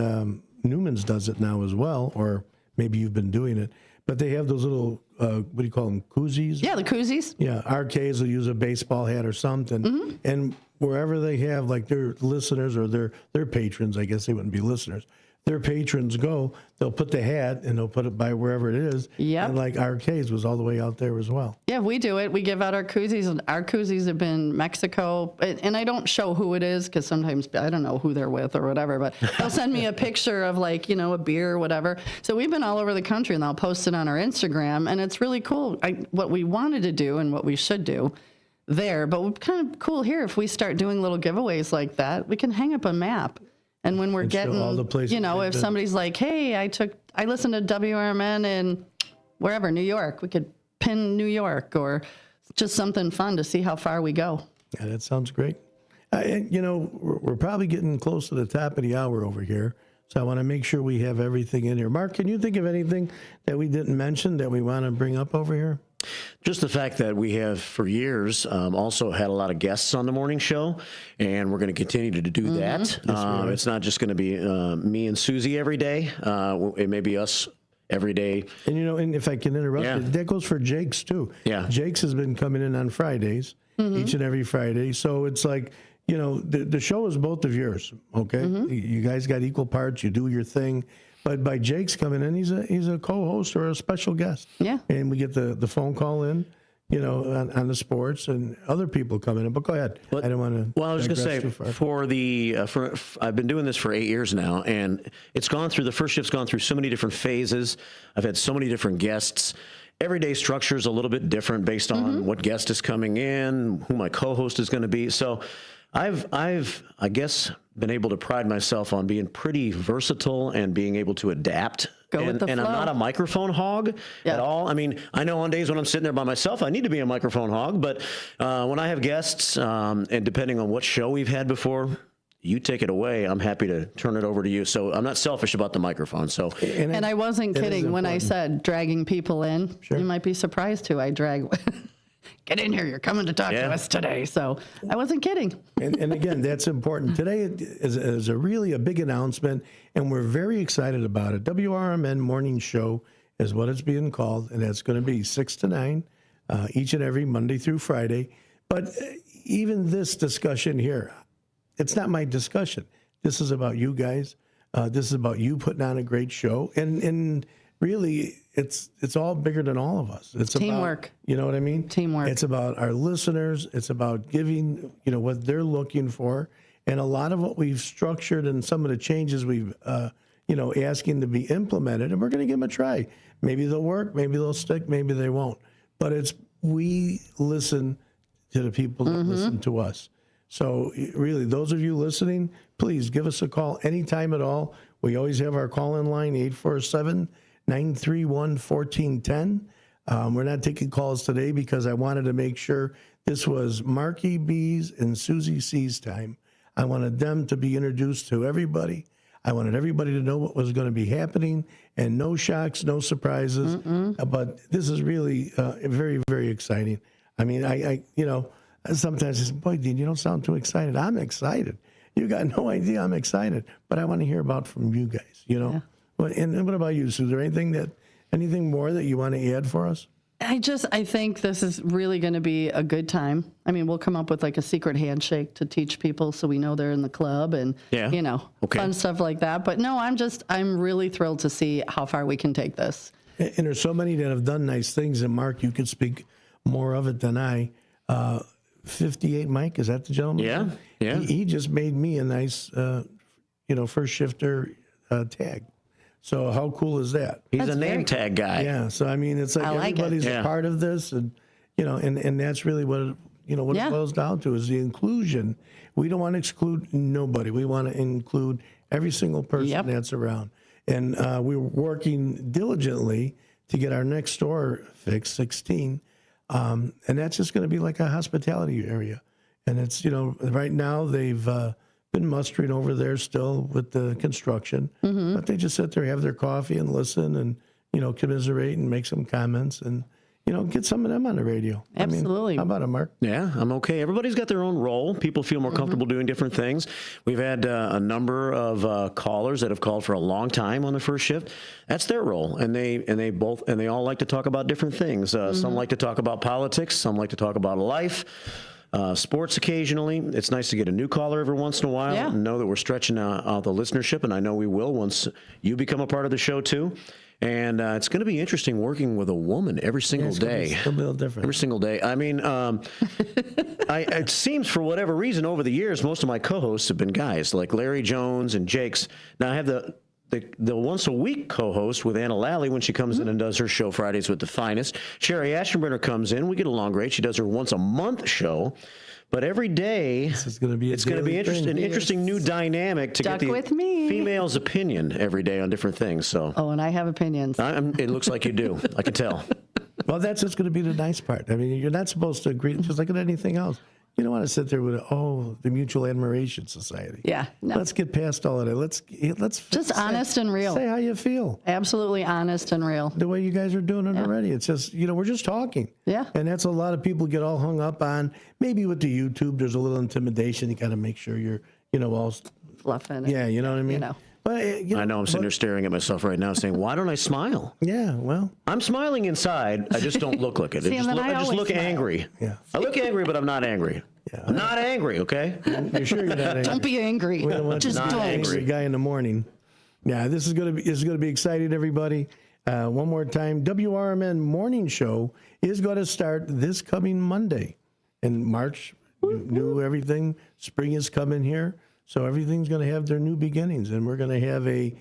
Newman's does it now as well, or maybe you've been doing it, but they have those little, what do you call them, koozies? Yeah, the koozies. Yeah, RKs will use a baseball hat or something. And wherever they have, like, their listeners or their patrons, I guess they wouldn't be listeners, their patrons go, they'll put the hat and they'll put it by wherever it is. Yeah. And like RKs was all the way out there as well. Yeah, we do it. We give out our koozies, and our koozies have been Mexico. And I don't show who it is because sometimes I don't know who they're with or whatever, but they'll send me a picture of, like, a beer or whatever. So we've been all over the country, and they'll post it on our Instagram, and it's really cool. What we wanted to do and what we should do there, but it's kind of cool here if we start doing little giveaways like that, we can hang up a map. And when we're getting, all the places if somebody's like, hey, I listened to WRMN in wherever, New York, we could pin New York, or just something fun to see how far we go. Yeah, that sounds great. We're probably getting close to the top of the hour over here. So I want to make sure we have everything in here. Mark, can you think of anything that we didn't mention that we want to bring up over here? Just the fact that we have, for years, also had a lot of guests on the morning show, and we're going to continue to do that. It's not just going to be me and Susie every day. It may be us every day. And, and if I can interrupt, that goes for Jake's, too. Yeah. Jake's has been coming in on Fridays, each and every Friday. So it's like, the show is both of yours, okay? You guys got equal parts. You do your thing. But by Jake's coming in, he's a co-host or a special guest. Yeah. And we get the phone call in, on the sports, and other people coming in. But go ahead. I don't want to. Well, I was going to say, I've been doing this for 8 years now, and the first shift's gone through so many different phases. I've had so many different guests. Every day structure is a little bit different based on what guest is coming in, who my co-host is going to be. So I've I guess, been able to pride myself on being pretty versatile and being able to adapt. And I'm not a microphone hog at all. I mean, I know on days when I'm sitting there by myself, I need to be a microphone hog. But when I have guests, and depending on what show we've had before, you take it away, I'm happy to turn it over to you. So I'm not selfish about the microphone. So, and I wasn't kidding when I said dragging people in. Sure. You might be surprised who I drag. Get in here, you're coming to talk to us today. So I wasn't kidding. And again, that's important. Today is a really a big announcement, and we're very excited about it. WRMN Morning Show is what it's being called, and it's going to be 6 to 9 each and every Monday through Friday. But even this discussion here, it's not my discussion. This is about you guys. This is about you putting on a great show. And really, it's all bigger than all of us. It's teamwork. You know what I mean? Teamwork. It's about our listeners. It's about giving, what they're looking for. And a lot of what we've structured and some of the changes we've, asking to be implemented, and we're going to give them a try. Maybe they'll work, maybe they'll stick, maybe they won't. But we listen to the people that listen to us. So really, those of you listening, please give us a call anytime at all. We always have our call-in line, 847-931-1410. We're not taking calls today because I wanted to make sure this was Marky B's and Susie C's time. I wanted them to be introduced to everybody. I wanted everybody to know what was going to be happening, and no shocks, no surprises. But this is really very, very exciting. I mean, I sometimes I say, boy, Dean, you don't sound too excited. I'm excited. You got no idea. I'm excited, but I want to hear about from you guys. You know, and what about you? So is there anything more that you want to add for us? I think this is really going to be a good time. I mean, we'll come up with like a secret handshake to teach people so we know they're in the club and, fun stuff like that. But no, I'm really thrilled to see how far we can take this. And there's so many that have done nice things. And Mark, you could speak more of it than I. 58 Mike, is that the gentleman? Yeah. He just made me a nice, first shifter tag. So how cool is that? He's a name tag guy. Yeah. So I mean, it's like everybody's a part of this, and and that's really what it boils down to is the inclusion. We don't want to exclude nobody. We want to include every single person that's around, and we're working diligently to get our next store fixed, 16, and that's just going to be like a hospitality area, and it's right now they've been mustering over there still with the construction, but they just sit there, have their coffee and listen and, commiserate and make some comments and, get some of them on the radio. Absolutely. I mean, how about it, Mark? Yeah, I'm okay. Everybody's got their own role. People feel more comfortable doing different things. We've had a number of callers that have called for a long time on the first shift. That's their role, and they all like to talk about different things. Some like to talk about politics. Some like to talk about life. Sports occasionally. It's nice to get a new caller every once in a while and know that we're stretching out the listenership, and I know we will once you become a part of the show too. And it's going to be interesting working with a woman every single day. It's a little different. Every single day. I mean, it seems for whatever reason over the years, most of my co-hosts have been guys like Larry Jones and Jakes. Now I have the once a week co-host with Anna Lally when she comes in and does her show Fridays with the Finest. Sherry Ashenbrenner comes in. We get along great. She does her once a month show. But every day, it's going to be an interesting new dynamic to get the female's opinion every day on different things. So. Oh, and I have opinions. It looks like you do. I can tell. Well, that's just going to be the nice part. I mean, you're not supposed to agree, just like in anything else. You don't want to sit there with, the Mutual Admiration Society. Yeah. No. Let's get past all of that. Let's just honest and real. Say how you feel. Absolutely honest and real. The way you guys are doing it already. It's just, we're just talking. Yeah. And that's a lot of people get all hung up on. Maybe with the YouTube, there's a little intimidation. You got to make sure you're, all fluffing. Yeah, you know what I mean? But, I know I'm sitting there staring at myself right now saying, why don't I smile? Yeah, well. I'm smiling inside. I just don't look like it. See, I just look angry. Yeah. I look angry, but I'm not angry. Yeah. I'm not angry, okay? You're sure you're not angry? Don't be angry. Just not don't. Angry guy in the morning. Yeah, this is gonna be exciting, everybody. One more time, WRMN Morning Show is going to start this coming Monday. In March, new everything. Spring is coming here. So everything's going to have their new beginnings, and we're going to have a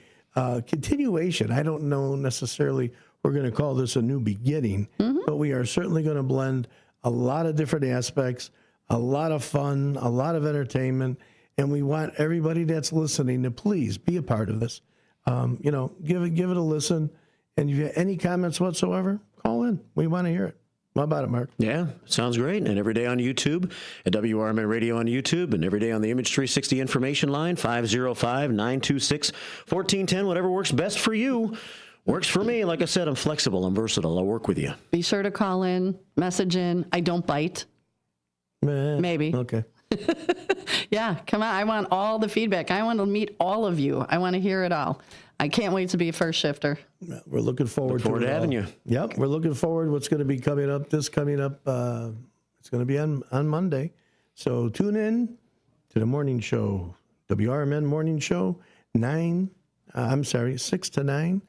continuation. I don't know necessarily we're going to call this a new beginning, but we are certainly going to blend a lot of different aspects, a lot of fun, a lot of entertainment, and we want everybody that's listening to please be a part of this. Give it a listen, and if you have any comments whatsoever, call in. We want to hear it. How about it, Mark? Yeah, sounds great. And every day on YouTube, at WRMN Radio on YouTube, and every day on the Image 360 information line, 505-926-1410, whatever works best for you. Works for me. Like I said, I'm flexible. I'm versatile. I'll work with you. Be sure to call in, message in. I don't bite. Maybe. Okay. Yeah, come on. I want all the feedback. I want to meet all of you. I want to hear it all. I can't wait to be a first shifter. We're looking forward to having you. Yep, we're looking forward. What's going to be coming up? It's going to be on Monday. So tune in to the morning show, WRMN Morning Show, 6 to 9.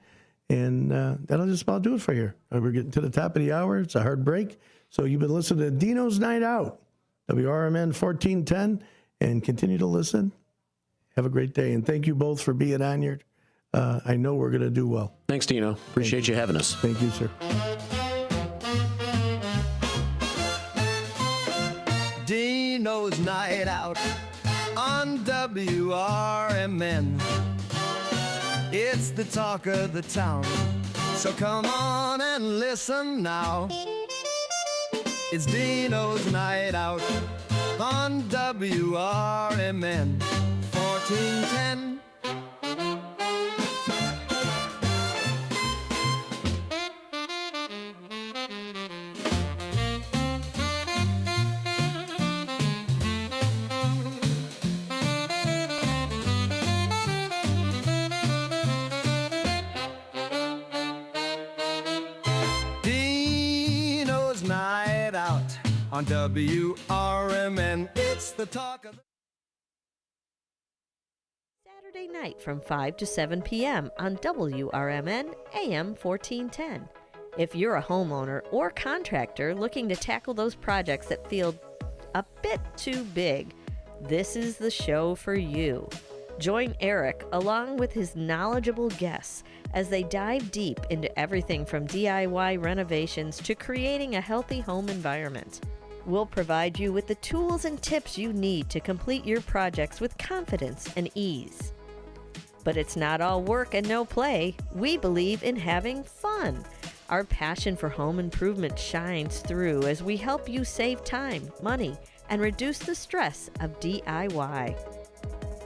And that'll just about do it for you. We're getting to the top of the hour. It's a hard break. So you've been listening to Dino's Night Out, WRMN 1410, and continue to listen. Have a great day. And thank you both for being on here. I know we're going to do well. Thanks, Dino. Appreciate you having us. Thank you, sir. Dino's Night Out on WRMN. It's the talk of the town. So come on and listen now. It's Dino's Night Out on WRMN 1410. Night Out on WRMN. It's the talk of the... Saturday night from 5 to 7 p.m. on WRMN AM 1410. If you're a homeowner or contractor looking to tackle those projects that feel a bit too big, this is the show for you. Join Eric along with his knowledgeable guests as they dive deep into everything from DIY renovations to creating a healthy home environment. We'll provide you with the tools and tips you need to complete your projects with confidence and ease. But it's not all work and no play. We believe in having fun. Our passion for home improvement shines through as we help you save time, money, and reduce the stress of DIY.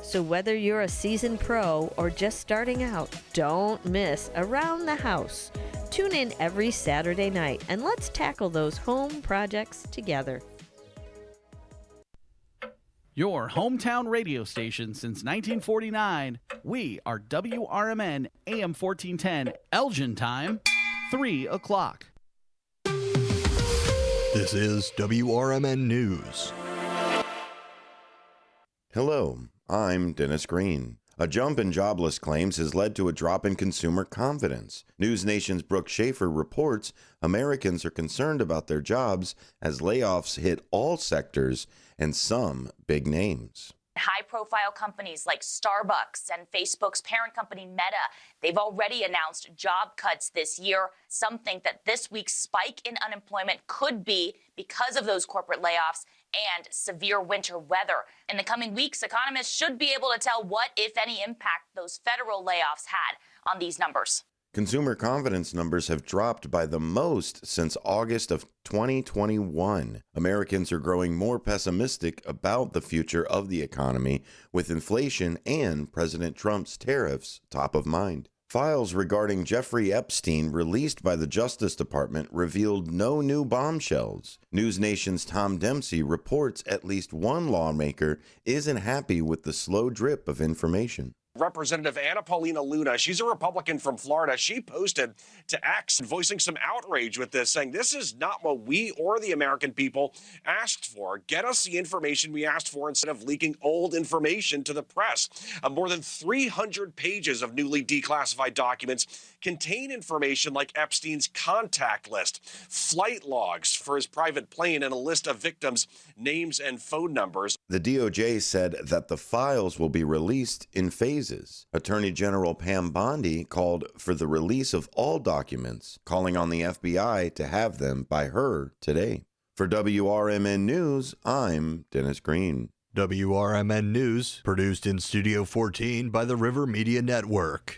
So whether you're a seasoned pro or just starting out, don't miss Around the House. Tune in every Saturday night and let's tackle those home projects together. Your hometown radio station since 1949. We are WRMN AM 1410, Elgin time, 3 o'clock. This is WRMN News. Hello, I'm Dennis Green. A jump in jobless claims has led to a drop in consumer confidence. News Nation's Brooke Schaefer reports Americans are concerned about their jobs as layoffs hit all sectors and some big names. High-profile companies like Starbucks and Facebook's parent company Meta, they've already announced job cuts this year. Some think that this week's spike in unemployment could be because of those corporate layoffs and severe winter weather. In the coming weeks, economists should be able to tell what, if any, impact those federal layoffs had on these numbers. Consumer confidence numbers have dropped by the most since August of 2021. Americans are growing more pessimistic about the future of the economy, with inflation and President Trump's tariffs top of mind. Files regarding Jeffrey Epstein released by the Justice Department revealed no new bombshells. News Nation's Tom Dempsey reports at least one lawmaker isn't happy with the slow drip of information. Representative Anna Paulina Luna, she's a Republican from Florida. She posted to X voicing some outrage with this, saying this is not what we or the American people asked for. Get us the information we asked for instead of leaking old information to the press. More than 300 pages of newly declassified documents contain information like Epstein's contact list, flight logs for his private plane, and a list of victims' names and phone numbers. The DOJ said that the files will be released in phases. Attorney General Pam Bondi called for the release of all documents, calling on the FBI to have them by her today. For WRMN News, I'm Dennis Green. WRMN News, produced in Studio 14 by the River Media Network.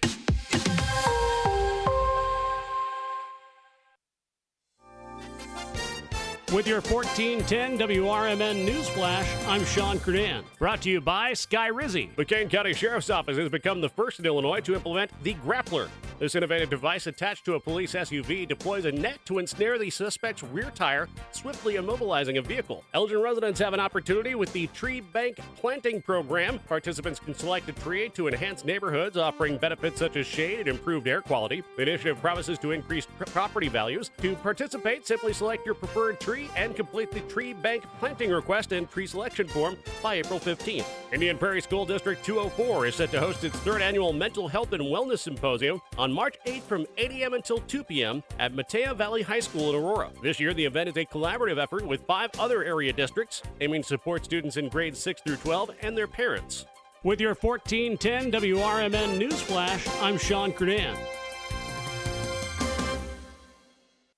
With your 1410 WRMN News Flash, I'm Sean Kernan. Brought to you by Sky Rizzy. The Kane County Sheriff's Office has become the first in Illinois to implement the Grappler. This innovative device attached to a police SUV deploys a net to ensnare the suspect's rear tire, swiftly immobilizing a vehicle. Elgin residents have an opportunity with the Tree Bank Planting Program. Participants can select a tree to enhance neighborhoods, offering benefits such as shade and improved air quality. The initiative promises to increase property values. To participate, simply select your preferred tree and complete the Tree Bank Planting Request and Tree Selection Form by April 15th. Indian Prairie School District 204 is set to host its third annual Mental Health and Wellness Symposium on March 8th from 8 a.m. until 2 p.m. at Matea Valley High School in Aurora. This year, the event is a collaborative effort with 5 other area districts, aiming to support students in grades 6 through 12 and their parents. With your 1410 WRMN News Flash, I'm Sean Kernan.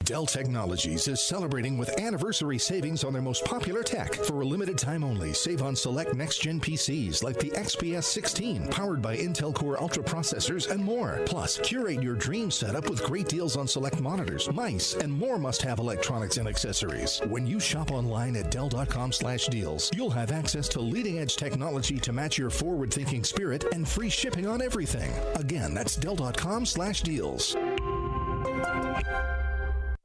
Dell Technologies is celebrating with anniversary savings on their most popular tech. For a limited time only, save on select next-gen PCs like the XPS 16, powered by Intel Core Ultra processors and more. Plus, curate your dream setup with great deals on select monitors, mice, and more must-have electronics and accessories. When you shop online at Dell.com/deals, you'll have access to leading-edge technology to match your forward-thinking spirit and free shipping on everything. Again, that's Dell.com/deals.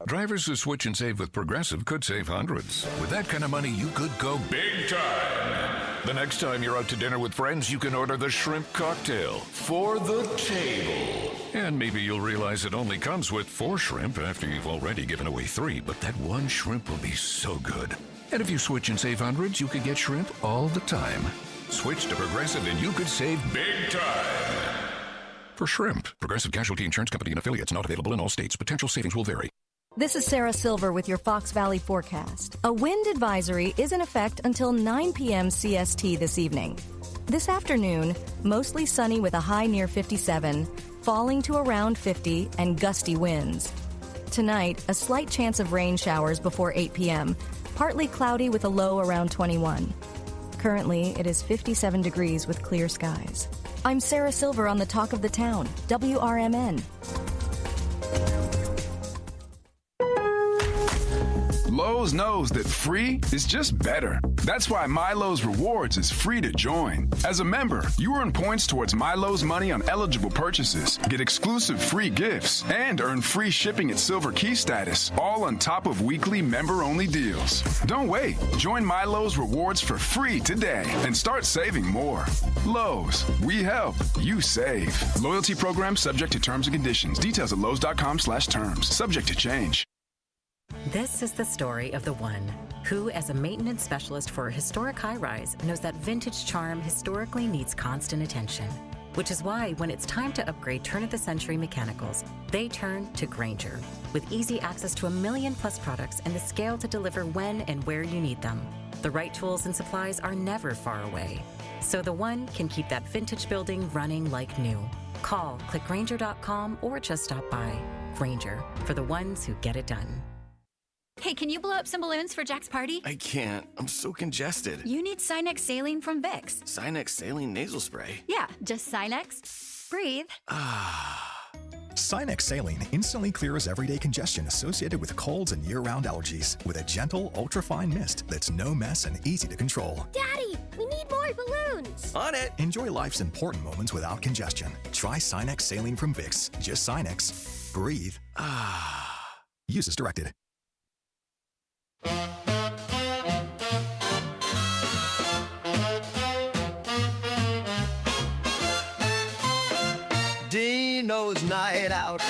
Drivers who switch and save with Progressive could save hundreds. With that kind of money, you could go big time. The next time you're out to dinner with friends, you can order the shrimp cocktail for the table. And maybe you'll realize it only comes with 4 shrimp after you've already given away 3, but that one shrimp will be so good. And if you switch and save hundreds, you could get shrimp all the time. Switch to Progressive and you could save big time. For shrimp, Progressive Casualty Insurance Company and affiliates, not available in all states. Potential savings will vary. This is Sarah Silver with your Fox Valley forecast. A wind advisory is in effect until 9 p.m. CST this evening. This afternoon, mostly sunny with a high near 57, falling to around 50, and gusty winds. Tonight, a slight chance of rain showers before 8 p.m., partly cloudy with a low around 21. Currently, it is 57 degrees with clear skies. I'm Sarah Silver on the Talk of the Town, WRMN. Lowe's knows that free is just better. That's why MyLowe's Rewards is free to join. As a member, you earn points towards MyLowe's money on eligible purchases, get exclusive free gifts, and earn free shipping at Silver Key status, all on top of weekly member-only deals. Don't wait. Join MyLowe's Rewards for free today and start saving more. Lowe's, we help, you save. Loyalty program subject to terms and conditions. Details at lowes.com/terms. Subject to change. This is the story of the one who, as a maintenance specialist for a historic high-rise, knows that vintage charm historically needs constant attention. Which is why, when it's time to upgrade turn-of-the-century mechanicals, they turn to Grainger. With easy access to 1 million-plus products and the scale to deliver when and where you need them, the right tools and supplies are never far away. So the one can keep that vintage building running like new. Call, click Grainger.com, or just stop by. Grainger, for the ones who get it done. Hey, can you blow up some balloons for Jack's party? I can't. I'm so congested. You need Sinex Saline from Vicks. Sinex Saline Nasal Spray? Yeah, just Sinex. Breathe. Sinex Saline instantly clears everyday congestion associated with colds and year-round allergies with a gentle, ultra-fine mist that's no mess and easy to control. Daddy, we need more balloons. On it. Enjoy life's important moments without congestion. Try Sinex Saline from Vicks. Just Sinex. Breathe. Use as directed. Dino's Night Out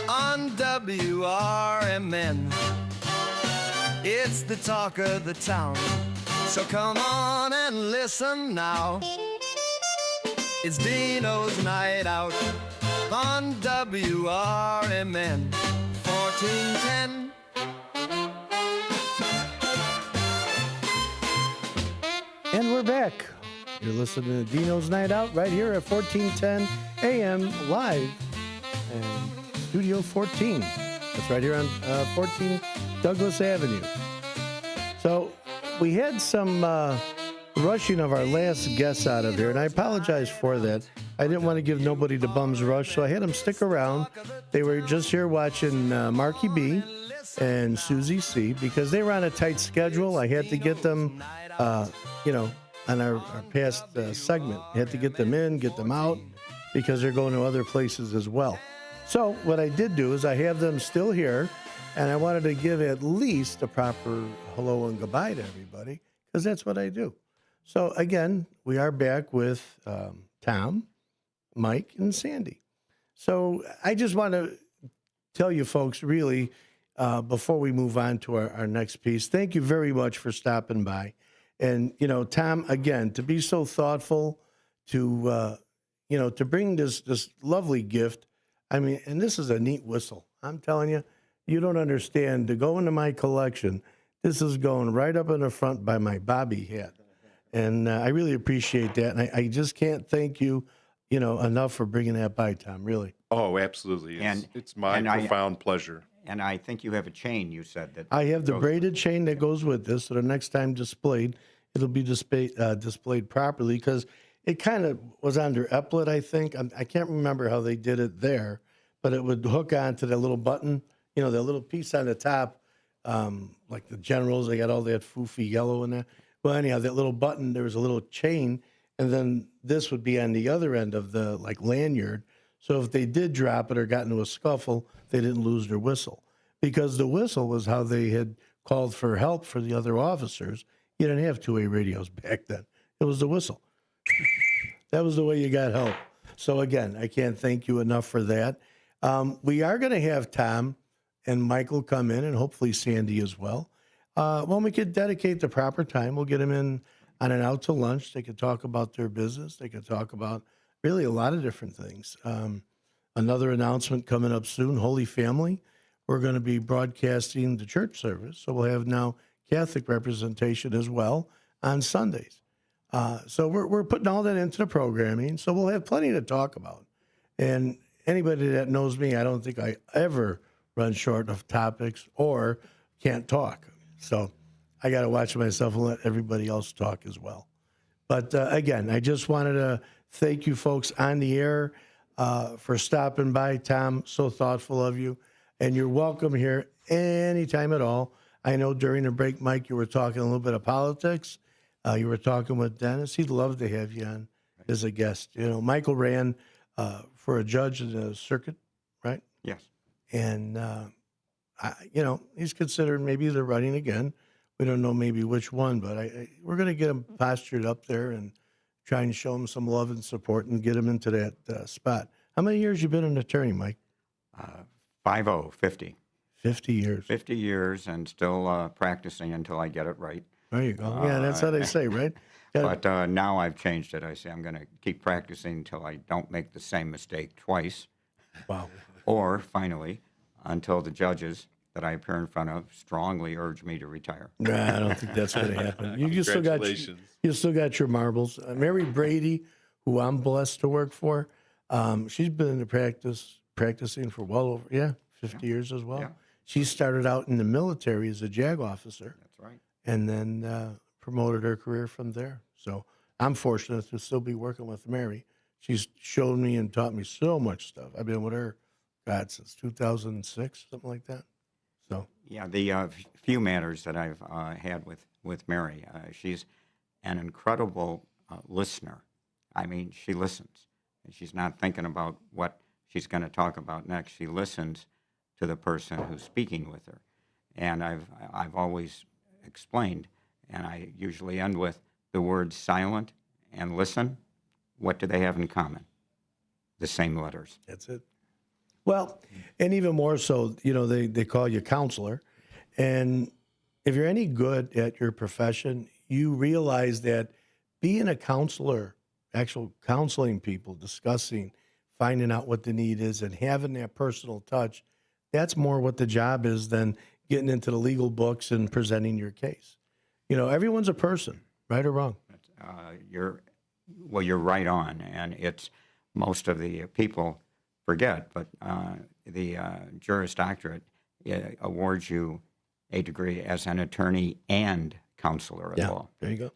on WRMN. It's the talk of the town, so come on and listen now. It's Dino's Night Out on WRMN 1410. And we're back. You're listening to Dino's Night Out right here at 1410 AM live and Studio 14. That's right here on 14 Douglas Avenue. So we had some rushing of our last guests out of here, and I apologize for that. I didn't want to give nobody the bum's rush, so I had them stick around. They were just here watching Marky B and Susie C because they were on a tight schedule. I had to get them on our past segment. I had to get them in, get them out, because they're going to other places as well. So what I did do is I have them still here, and I wanted to give at least a proper hello and goodbye to everybody, because that's what I do. So again, we are back with Tom, Mike, and Sandy. So I just want to tell you folks, really, before we move on to our next piece, thank you very much for stopping by. And, Tom, again, to be so thoughtful, to bring this lovely gift. I mean, and this is a neat whistle. I'm telling you, you don't understand. To go into my collection, this is going right up in the front by my Bobby hat. And I really appreciate that. And I just can't thank you, enough for bringing that by, Tom, really. Oh, absolutely. It's my profound pleasure. And I think you have a chain, you said. That I have the braided chain that goes with this, so the next time displayed, it'll be displayed properly, because it kind of was under epaulet, I think. I can't remember how they did it there, but it would hook onto the little button, that little piece on the top, like the Generals, they got all that foofy yellow in there. Well, anyhow, that little button, there was a little chain, and then this would be on the other end of the lanyard. So if they did drop it or got into a scuffle, they didn't lose their whistle. Because the whistle was how they had called for help for the other officers. You didn't have two-way radios back then. It was the whistle. That was the way you got help. So again, I can't thank you enough for that. We are going to have Tom and Michael come in, and hopefully Sandy as well. When we could dedicate the proper time, we'll get them in on an out to lunch. They could talk about their business. They could talk about really a lot of different things. Another announcement coming up soon, Holy Family. We're going to be broadcasting the church service. So we'll have now Catholic representation as well on Sundays. So we're putting all that into the programming. So we'll have plenty to talk about. And anybody that knows me, I don't think I ever run short of topics or can't talk. So I got to watch myself and let everybody else talk as well. But again, I just wanted to thank you folks on the air for stopping by. Tom, so thoughtful of you. And you're welcome here anytime at all. I know during the break, Mike, you were talking a little bit of politics. You were talking with Dennis. He'd love to have you on as a guest. You know, Michael ran for a judge in the circuit, right? Yes. And, he's considered maybe they're running again. We don't know maybe which one, but we're going to get him postured up there and try and show him some love and support and get him into that spot. How many years you been an attorney, Mike? 50. 50 years. 50 years and still practicing until I get it right. There you go. Yeah, that's how they say, right? But now I've changed it. I say I'm going to keep practicing until I don't make the same mistake twice. Wow. Or, finally, until the judges that I appear in front of strongly urge me to retire. Nah, I don't think that's going to happen. You still got your marbles. Mary Brady, who I'm blessed to work for, she's been in practicing for well over 50 years as well. Yeah. She started out in the military as a JAG officer. That's right. And then promoted her career from there. So I'm fortunate to still be working with Mary. She's showed me and taught me so much stuff. I've been with her, God, since 2006, something like that. So yeah, the few matters that I've had with Mary, she's an incredible listener. I mean, she listens. She's not thinking about what she's going to talk about next. She listens to the person who's speaking with her. And I've always explained, and I usually end with the words silent and listen. What do they have in common? The same letters. That's it. Well, and even more so, they call you counselor. And if you're any good at your profession, you realize that being a counselor, actual counseling people, discussing, finding out what the need is, and having that personal touch, that's more what the job is than getting into the legal books and presenting your case. Everyone's a person, right or wrong. You're right on, and it's most of the people forget, but the Juris Doctorate awards you a degree as an attorney and counselor at law. There you go.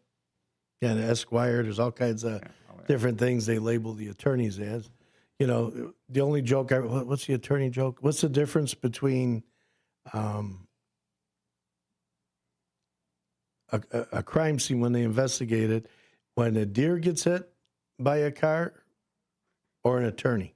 Yeah, the Esquire, there's all kinds of different things they label the attorneys as. The only joke, what's the attorney joke? What's the difference between a crime scene when they investigate it, when a deer gets hit by a car, or an attorney?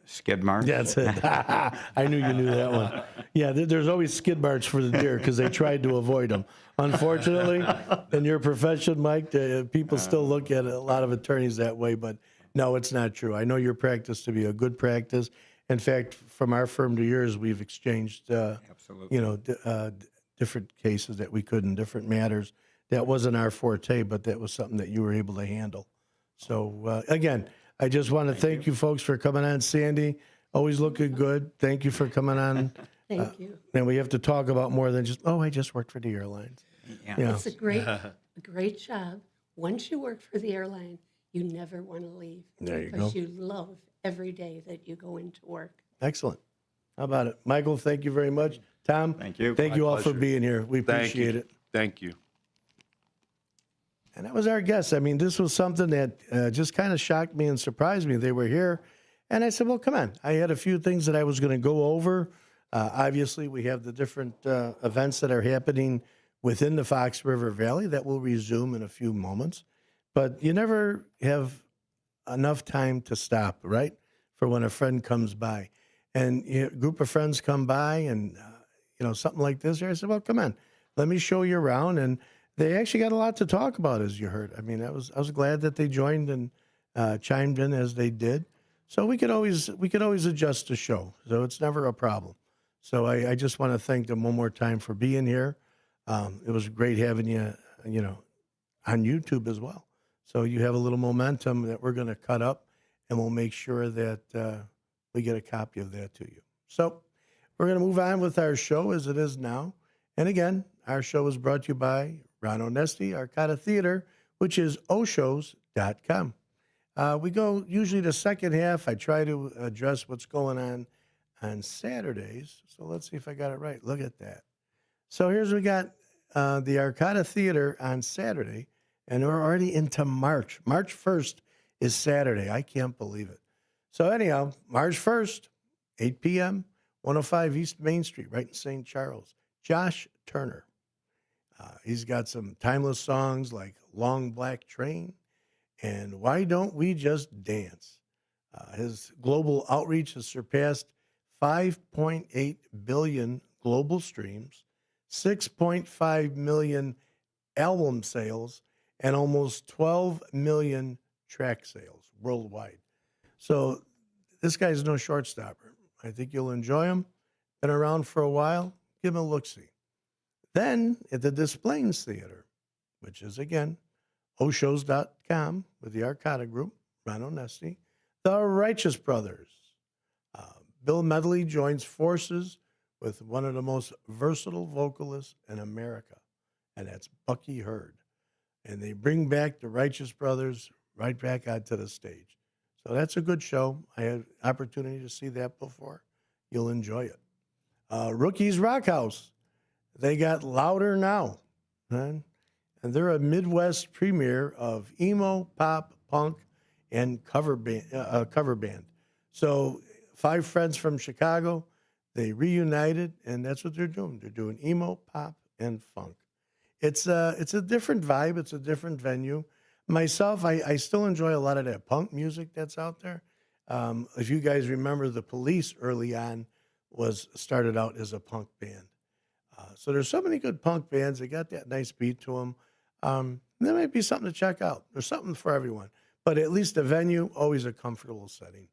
Skid marks. That's it. I knew you knew that one. Yeah, there's always skid marks for the deer because they tried to avoid them. Unfortunately, in your profession, Mike, people still look at a lot of attorneys that way, but no, it's not true. I know your practice to be a good practice. In fact, from our firm to yours, we've exchanged, different cases that we could in different matters. That wasn't our forte, but that was something that you were able to handle. So, again, I just want to thank you folks for coming on. Sandy, always looking good. Thank you for coming on. Thank you. And we have to talk about more than just, I just worked for the airlines. Yeah. It's a great job. Once you work for the airline, you never want to leave. There you go. Because you love every day that you go into work. Excellent. How about it? Michael, thank you very much. Tom, thank you. Thank you all for being here. We appreciate it. Thank you. And that was our guest. I mean, this was something that just kind of shocked me and surprised me. They were here. And I said, well, come on. I had a few things that I was going to go over. Obviously, we have the different events that are happening within the Fox River Valley that will resume in a few moments. But you never have enough time to stop, right, for when a friend comes by. And a group of friends come by and, something like this. I said, well, come on. Let me show you around. And They actually got a lot to talk about, as you heard. I mean, I was glad that they joined and chimed in as they did. So we could always adjust the show. So it's never a problem. So I just want to thank them one more time for being here. It was great having you, on YouTube as well. So you have a little momentum that we're going to cut up, and we'll make sure that we get a copy of that to you. So we're going to move on with our show as it is now. And again, our show is brought to you by Ron Onesti, Arcata Theater, which is oshows.com. We go usually the second half. I try to address what's going on Saturdays. So let's see if I got it right. Look at that. So here's we got the Arcata Theater on Saturday, and we're already into March. March 1st is Saturday. I can't believe it. So anyhow, March 1st, 8 p.m., 105 East Main Street, right in St. Charles. Josh Turner. He's got some timeless songs like Long Black Train and Why Don't We Just Dance. His global outreach has surpassed 5.8 billion global streams, 6.5 million album sales, and almost 12 million track sales worldwide. So this guy's no shortstopper. I think you'll enjoy him. Been around for a while. Give him a look-see. Then at the Des Plaines Theater, which is, again, oshows.com with the Arcata Group, Ron Onesti, the Righteous Brothers. Bill Medley joins forces with one of the most versatile vocalists in America, and that's Bucky Hurd. And they bring back the Righteous Brothers right back onto the stage. So that's a good show. I had opportunity to see that before. You'll enjoy it. Rookies Rock House. They got Louder Now. And they're a Midwest premiere of emo, pop, punk, and cover band. So 5 friends from Chicago, they reunited, and that's what they're doing. They're doing emo, pop, and funk. It's a different vibe. It's a different venue. Myself, I still enjoy a lot of that punk music that's out there. If you guys remember, The Police early on started out as a punk band. So there's so many good punk bands. They got that nice beat to them. There might be something to check out. There's something for everyone. But at least the venue, always a comfortable setting.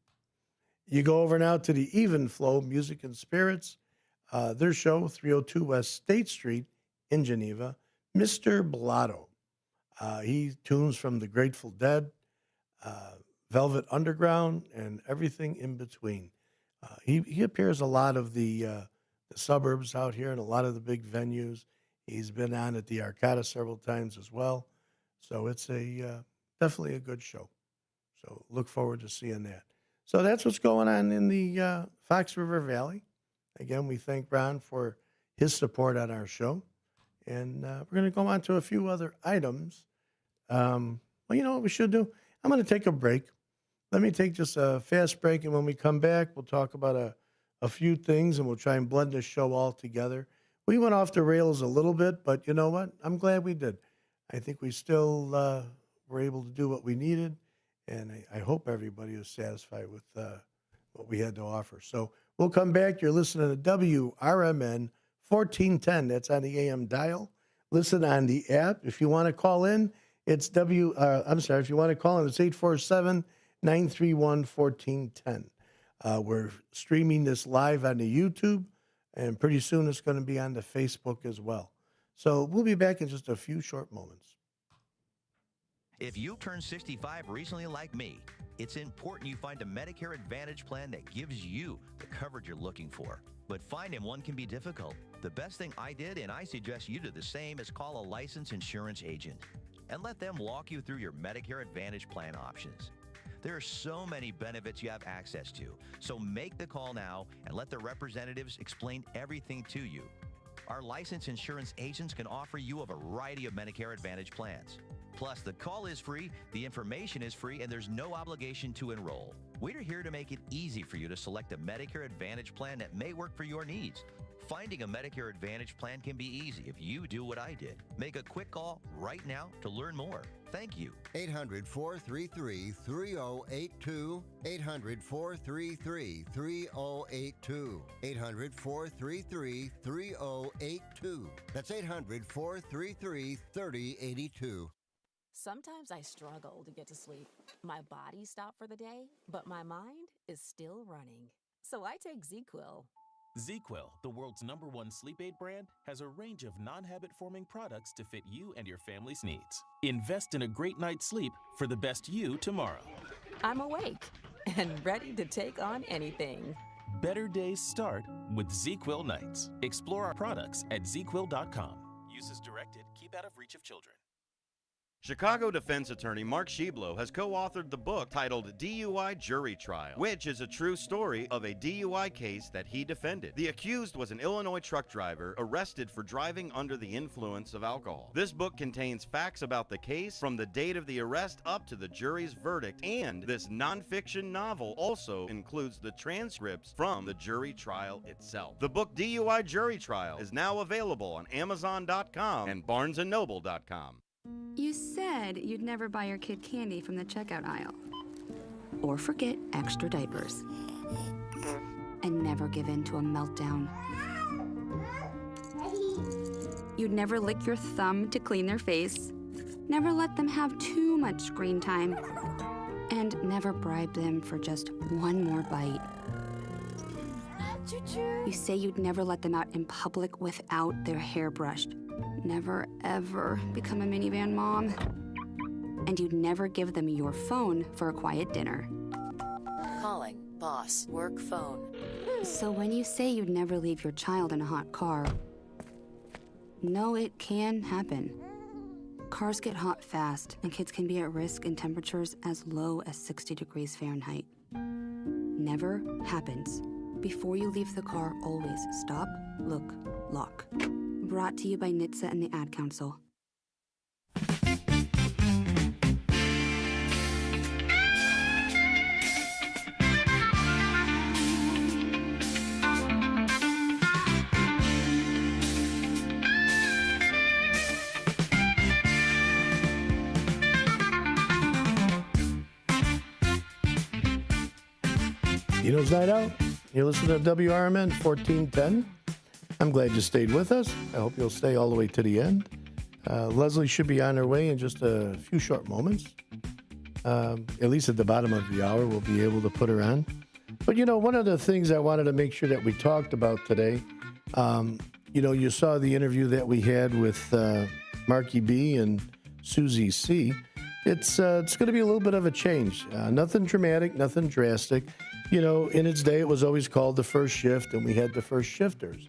You go over now to the Even Flow Music and Spirits. Their show, 302 West State Street in Geneva. Mr. Blotto. He tunes from the Grateful Dead, Velvet Underground, and everything in between. He appears a lot of the suburbs out here and a lot of the big venues. He's been on at the Arcata several times as well. So it's definitely a good show. So look forward to seeing that. So that's what's going on in the Fox River Valley. Again, we thank Ron for his support on our show. And we're going to go on to a few other items. Well, you know what we should do? I'm going to take a break. Let me take just a fast break, and when we come back, we'll talk about a few things, and we'll try and blend this show all together. We went off the rails a little bit, but you know what? I'm glad we did. I think we still were able to do what we needed, and I hope everybody is satisfied with what we had to offer. So we'll come back. You're listening to WRMN 1410. That's on the AM dial. Listen on the app. If you want to call in, it's if you want to call in, it's 847-931-1410. We're streaming this live on the YouTube, and pretty soon it's going to be on the Facebook as well. So we'll be back in just a few short moments. If you turned 65 recently like me, it's important you find a Medicare Advantage plan that gives you the coverage you're looking for. But finding one can be difficult. The best thing I did, and I suggest you do the same, is call a licensed insurance agent and let them walk you through your Medicare Advantage plan options. There are so many benefits you have access to, so make the call now and let the representatives explain everything to you. Our licensed insurance agents can offer you a variety of Medicare Advantage plans. Plus, the call is free, the information is free, and there's no obligation to enroll. We're here to make it easy for you to select a Medicare Advantage plan that may work for your needs. Finding a Medicare Advantage plan can be easy if you do what I did. Make a quick call right now to learn more. Thank you. 800-433-3082. 800-433-3082. 800-433-3082. That's 800-433-3082. Sometimes I struggle to get to sleep. My body stopped for the day, but my mind is still running. So I take ZQuil. ZQuil, the world's #1 sleep aid brand, has a range of non-habit-forming products to fit you and your family's needs. Invest in a great night's sleep for the best you tomorrow. I'm awake and ready to take on anything. Better days start with ZQuil nights. Explore our products at ZQuil.com. Use as directed. Keep out of reach of children. Chicago defense attorney Mark Schieblo has co-authored the book titled DUI Jury Trial, which is a true story of a DUI case that he defended. The accused was an Illinois truck driver arrested for driving under the influence of alcohol. This book contains facts about the case from the date of the arrest up to the jury's verdict, and this nonfiction novel also includes the transcripts from the jury trial itself. The book DUI Jury Trial is now available on Amazon.com and BarnesandNoble.com. You said you'd never buy your kid candy from the checkout aisle. Or forget extra diapers. And never give in to a meltdown. You'd never lick your thumb to clean their face. Never let them have too much screen time. And never bribe them for just one more bite. You say you'd never let them out in public without their hair brushed. Never, ever become a minivan mom. And you'd never give them your phone for a quiet dinner. Calling boss work phone. So when you say you'd never leave your child in a hot car, no, it can happen. Cars get hot fast, and kids can be at risk in temperatures as low as 60 degrees Fahrenheit. Never happens. Before you leave the car, always stop, look, lock. Brought to you by NHTSA and the Ad Council. Dino's Night Out. You listen to WRMN 1410. I'm glad you stayed with us. I hope you'll stay all the way to the end. Leslie should be on her way in just a few short moments. At least at the bottom of the hour, we'll be able to put her on. But, you know, one of the things I wanted to make sure that we talked about today, you know, you saw the interview that we had with Marky B and Susie C. It's going to be a little bit of a change. Nothing dramatic, nothing drastic. You know, in its day, it was always called the first shift, and we had the first shifters.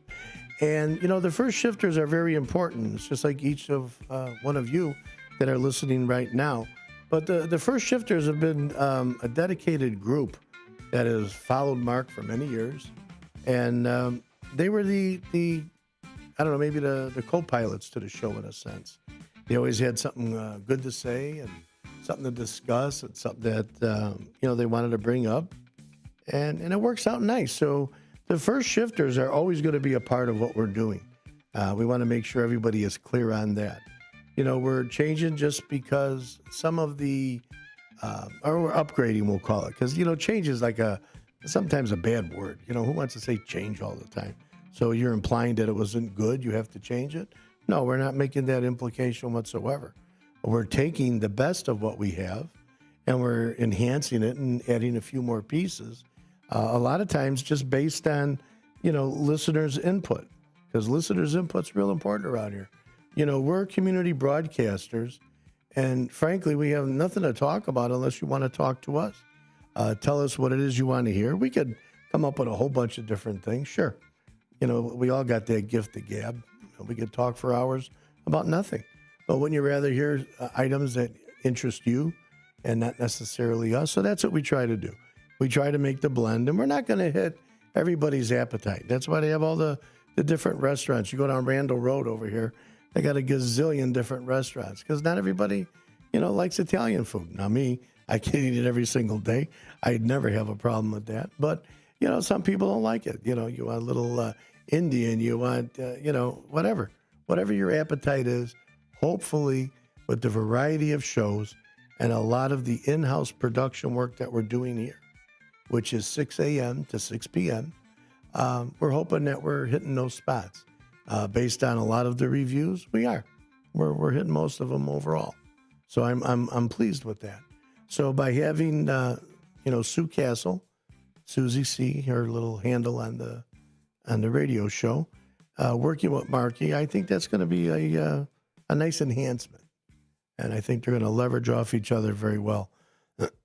And, you know, the first shifters are very important. It's just like each of one of you that are listening right now. But the first shifters have been a dedicated group that has followed Mark for many years. And they were the I don't know, maybe the co-pilots to the show in a sense. They always had something good to say and something to discuss and something that, you know, they wanted to bring up. And it works out nice. So the first shifters are always going to be a part of what we're doing. We want to make sure everybody is clear on that. You know, we're changing just because some of the, or we're upgrading, we'll call it. Because, you know, change is like sometimes a bad word. You know, who wants to say change all the time? So you're implying that it wasn't good, you have to change it? No, we're not making that implication whatsoever. We're taking the best of what we have and we're enhancing it and adding a few more pieces. A lot of times just based on, you know, listeners' input, because listeners' input's real important around here. You know, we're community broadcasters, and frankly, we have nothing to talk about unless you want to talk to us. Tell us what it is you want to hear. We could come up with a whole bunch of different things, sure. You know, we all got that gift of gab. We could talk for hours about nothing. But wouldn't you rather hear items that interest you and not necessarily us? So that's what we try to do. We try to make the blend, and we're not going to hit everybody's appetite. That's why they have all the different restaurants. You go down Randall Road over here, they got a gazillion different restaurants because not everybody, you know, likes Italian food. Now me, I can eat it every single day. I'd never have a problem with that. But, you know, some people don't like it. You know, you want a little Indian, you want, whatever your appetite is. Hopefully, with the variety of shows and a lot of the in-house production work that we're doing here, which is 6 a.m. to 6 p.m., we're hoping that we're hitting those spots. Based on a lot of the reviews, we are. We're hitting most of them overall. So I'm pleased with that. So by having Sue Castle, Susie C, her little handle on the radio show, working with Marky, I think that's going to be a nice enhancement. And I think they're going to leverage off each other very well.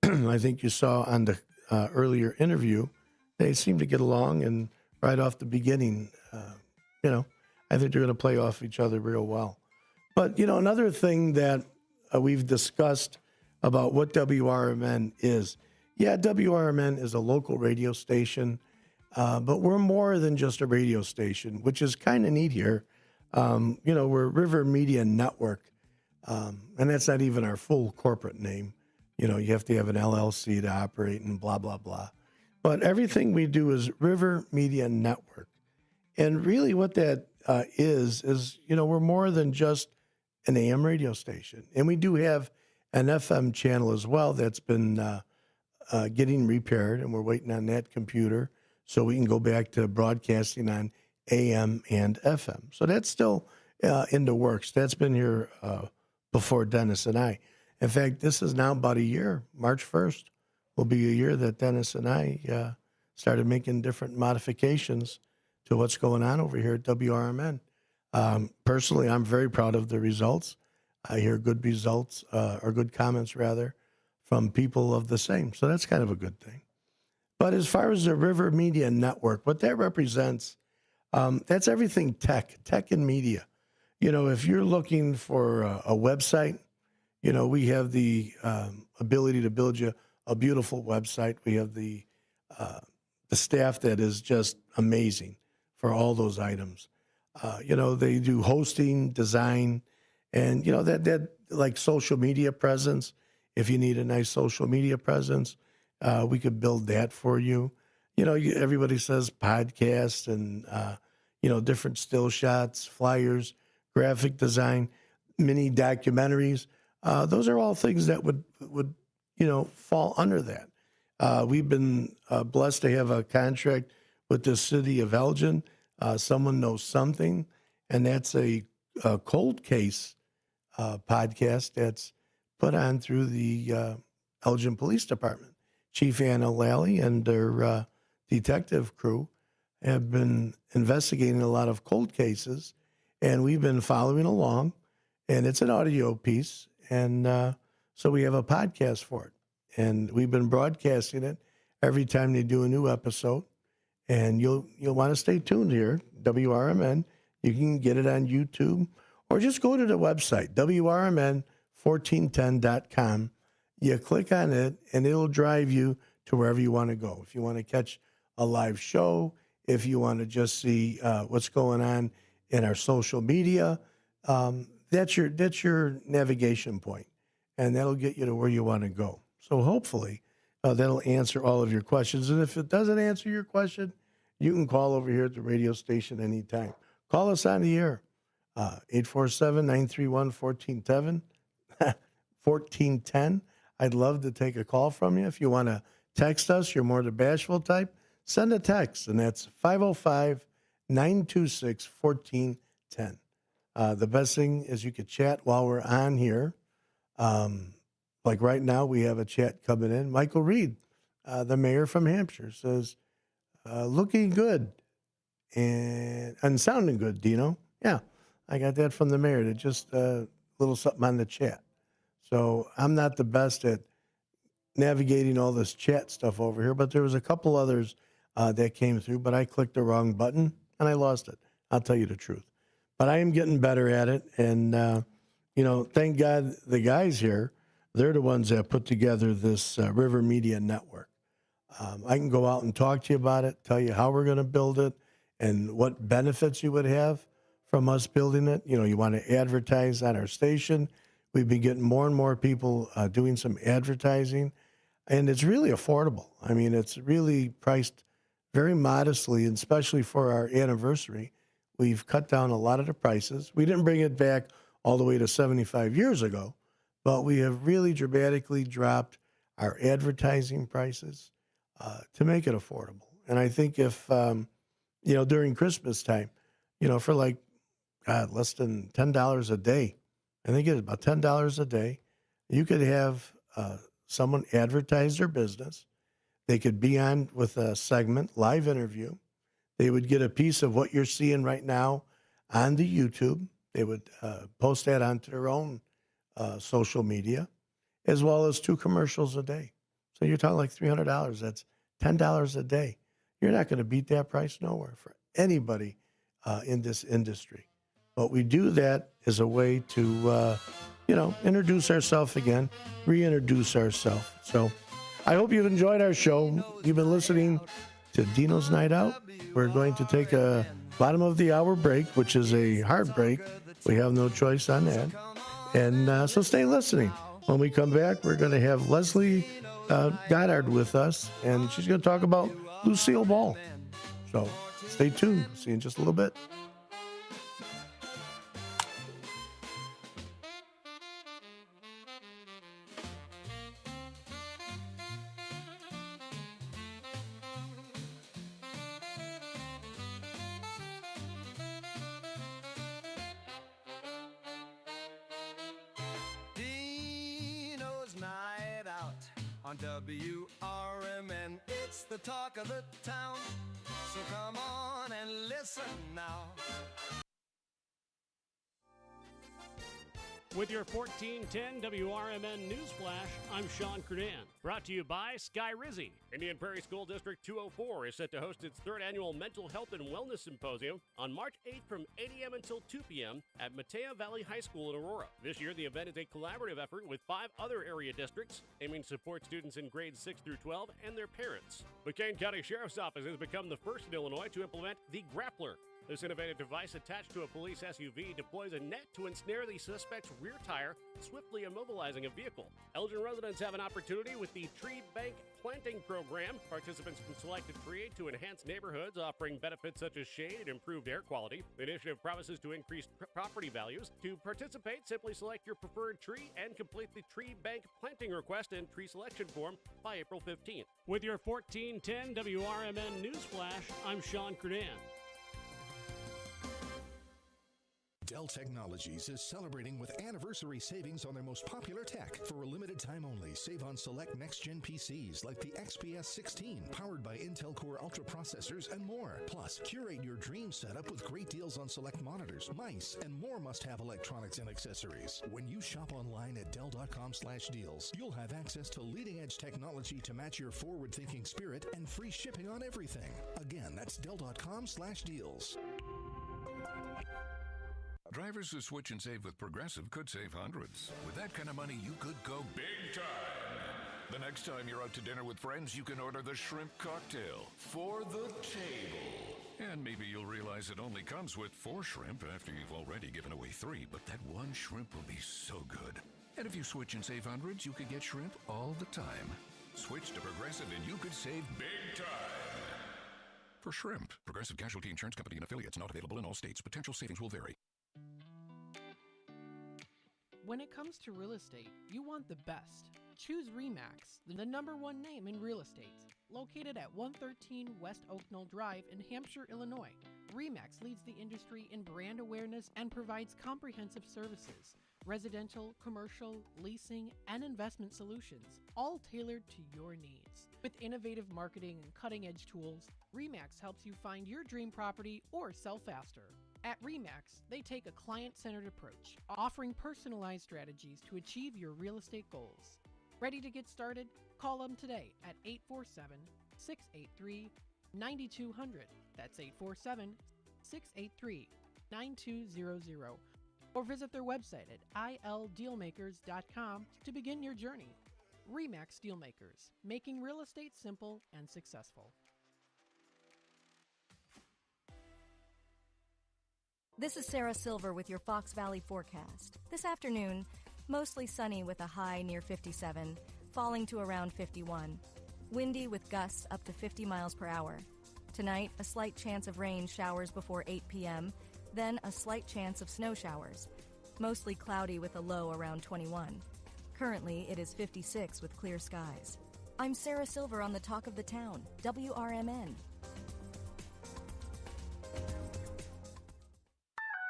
I think you saw on the earlier interview, they seem to get along, and right off the beginning, I think they're going to play off each other real well. But, another thing that we've discussed about what WRMN is, WRMN is a local radio station, but we're more than just a radio station, which is kind of neat here. We're River Media Network, and that's not even our full corporate name. You have to have an LLC to operate and blah, blah, blah. But everything we do is River Media Network. And really what that is, we're more than just an AM radio station. And we do have an FM channel as well that's been getting repaired, and we're waiting on that computer so we can go back to broadcasting on AM and FM. So that's still in the works. That's been here before Dennis and I. In fact, this is now about a year. March 1st will be a year that Dennis and I started making different modifications to what's going on over here at WRMN. Personally, I'm very proud of the results. I hear good results, or good comments, rather, from people of the same. So that's kind of a good thing. But as far as the River Media Network, what that represents, that's everything tech and media. If you're looking for a website, we have the ability to build you a beautiful website. We have the staff that is just amazing for all those items. They do hosting, design, and that like social media presence. If you need a nice social media presence, we could build that for you. Everybody says podcasts and different still shots, flyers, graphic design, mini documentaries. Those are all things that would fall under that. We've been blessed to have a contract with the city of Elgin. Someone Knows Something, and that's a cold case podcast that's put on through the Elgin Police Department. Chief Anna Lally and their detective crew have been investigating a lot of cold cases, and we've been following along, and it's an audio piece, and so we have a podcast for it, and we've been broadcasting it every time they do a new episode, and you'll want to stay tuned here, WRMN. You can get it on YouTube, or just go to the website, WRMN1410.com. You click on it, and it'll drive you to wherever you want to go. If you want to catch a live show, if you want to just see what's going on in our social media, that's your navigation point, and that'll get you to where you want to go. So hopefully that'll answer all of your questions. And if it doesn't answer your question, you can call over here at the radio station anytime. Call us on the air, 847-931-1410. 1410. I'd love to take a call from you. If you want to text us, you're more the bashful type, send a text, and that's 505-926-1410. The best thing is you could chat while we're on here. Like right now, we have a chat coming in. Michael Reed, the mayor from Hampshire, says, looking good and sounding good, Dino. Yeah, I got that from the mayor. That just a little something on the chat. So I'm not the best at navigating all this chat stuff over here, but there was a couple others that came through, but I clicked the wrong button and I lost it. I'll tell you the truth. But I am getting better at it. And, thank God the guys here, they're the ones that put together this River Media Network. I can go out and talk to you about it, tell you how we're going to build it and what benefits you would have from us building it. You want to advertise on our station. We've been getting more and more people doing some advertising, and it's really affordable. I mean, it's really priced very modestly, and especially for our anniversary, we've cut down a lot of the prices. We didn't bring it back all the way to 75 years ago, but we have really dramatically dropped our advertising prices to make it affordable. And I think if, during Christmas time, for less than $10 a day, I think it's about $10 a day, you could have someone advertise their business. They could be on with a segment, live interview. They would get a piece of what you're seeing right now on the YouTube. They would post that onto their own social media, as well as 2 commercials a day. So you're talking like $300. That's $10 a day. You're not going to beat that price nowhere for anybody in this industry. But we do that as a way to, introduce ourselves again, reintroduce ourselves. So I hope you've enjoyed our show. You've been listening to Dino's Night Out. We're going to take a bottom of the hour break, which is a hard break. We have no choice on that. And so stay listening. When we come back, we're going to have Leslie Goddard with us, and she's going to talk about Lucille Ball. So stay tuned. See you in just a little bit. On WRMN, it's the talk of the town. So come on and listen now. With your 1410 WRMN News Flash, I'm Sean Curdan. Brought to you by Sky Rizzy. Indian Prairie School District 204 is set to host its 3rd annual Mental Health and Wellness Symposium on March 8th from 8 a.m. until 2 p.m. at Matea Valley High School in Aurora. This year, the event is a collaborative effort with 5 other area districts, aiming to support students in grades 6 through 12 and their parents. McCain County Sheriff's Office has become the first in Illinois to implement the Grappler. This innovative device attached to a police SUV deploys a net to ensnare the suspect's rear tire, swiftly immobilizing a vehicle. Elgin residents have an opportunity with the Tree Bank Planting Program. Participants can select a tree to enhance neighborhoods, offering benefits such as shade and improved air quality. The initiative promises to increase property values. To participate, simply select your preferred tree and complete the Tree Bank Planting request and tree selection form by April 15th. With your 1410 WRMN News Flash, I'm Sean Curdan. Dell Technologies is celebrating with anniversary savings on their most popular tech. For a limited time only, save on select next-gen PCs like the XPS 16, powered by Intel Core Ultra processors and more. Plus, curate your dream setup with great deals on select monitors, mice, and more must-have electronics and accessories. When you shop online at Dell.com/deals, you'll have access to leading-edge technology to match your forward-thinking spirit and free shipping on everything. Again, that's Dell.com/deals. Drivers who switch and save with Progressive could save hundreds. With that kind of money, you could go big time. The next time you're out to dinner with friends, you can order the shrimp cocktail for the table. And maybe you'll realize it only comes with 4 shrimp after you've already given away 3, but that one shrimp will be so good. And if you switch and save hundreds, you could get shrimp all the time. Switch to Progressive and you could save big time. For shrimp, Progressive Casualty Insurance Company and affiliates, not available in all states. Potential savings will vary. When it comes to real estate, you want the best. Choose RE/MAX, the #1 name in real estate. Located at 113 West Oak Knoll Drive in Hampshire, Illinois, RE/MAX leads the industry in brand awareness and provides comprehensive services, residential, commercial, leasing, and investment solutions, all tailored to your needs. With innovative marketing and cutting-edge tools, RE/MAX helps you find your dream property or sell faster. At RE/MAX, they take a client-centered approach, offering personalized strategies to achieve your real estate goals. Ready to get started? Call them today at 847-683-9200. That's 847-683-9200. Or visit their website at ildealmakers.com to begin your journey. RE/MAX Dealmakers, making real estate simple and successful. This is Sarah Silver with your Fox Valley forecast. This afternoon, mostly sunny with a high near 57, falling to around 51. Windy with gusts up to 50 miles per hour. Tonight, a slight chance of rain showers before 8 p.m., then a slight chance of snow showers. Mostly cloudy with a low around 21. Currently, it is 56 with clear skies. I'm Sarah Silver on the Talk of the Town, WRMN.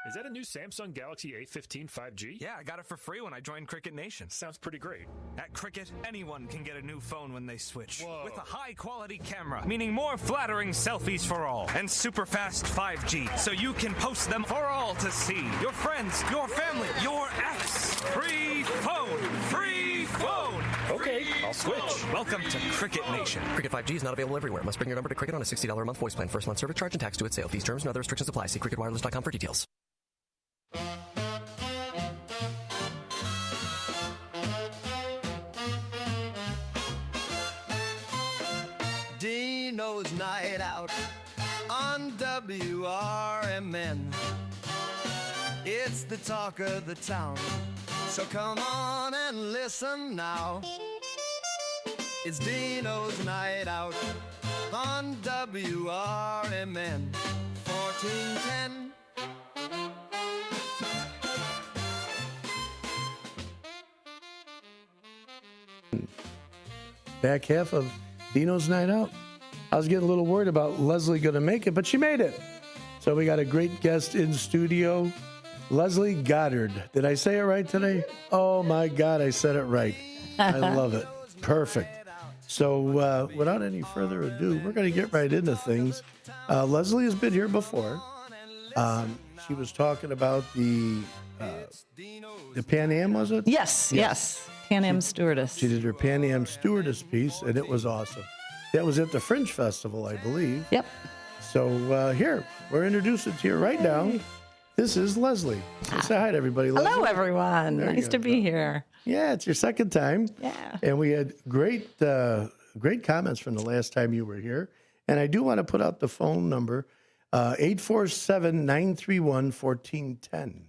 Is that a new Samsung Galaxy A15 5G? Yeah, I got it for free when I joined Cricket Nation. Sounds pretty great. At Cricket, anyone can get a new phone when they switch. Whoa. With a high-quality camera, meaning more flattering selfies for all. And super fast 5G, so you can post them for all to see. Your friends, your family, your ex. Free phone! Free phone! Okay, I'll switch. Welcome to Cricket Nation. Cricket 5G is not available everywhere. Must bring your number to Cricket on a $60 a month voice plan. First month service charge and tax due at sale. Fees, terms, and other restrictions apply. See cricketwireless.com for details. Dino's Night Out on WRMN. It's the talk of the town, so come on and listen now. It's Dino's Night Out on WRMN 1410. Back half of Dino's Night Out. I was getting a little worried about Leslie going to make it, but she made it. So we got a great guest in studio, Leslie Goddard. Did I say it right today? Oh my God, I said it right. I love it. Perfect. So without any further ado, we're going to get right into things. Leslie has been here before. She was talking about the Pan Am, was it? Yes. Pan Am Stewardess. She did her Pan Am Stewardess piece, and it was awesome. That was at the Fringe Festival, I believe. Yep. So here, we're introducing to you right now. This is Leslie. Say hi to everybody, Leslie. Hello, everyone. Nice to be here. Yeah, it's your second time. Yeah. And we had great comments from the last time you were here. And I do want to put out the phone number, 847-931-1410.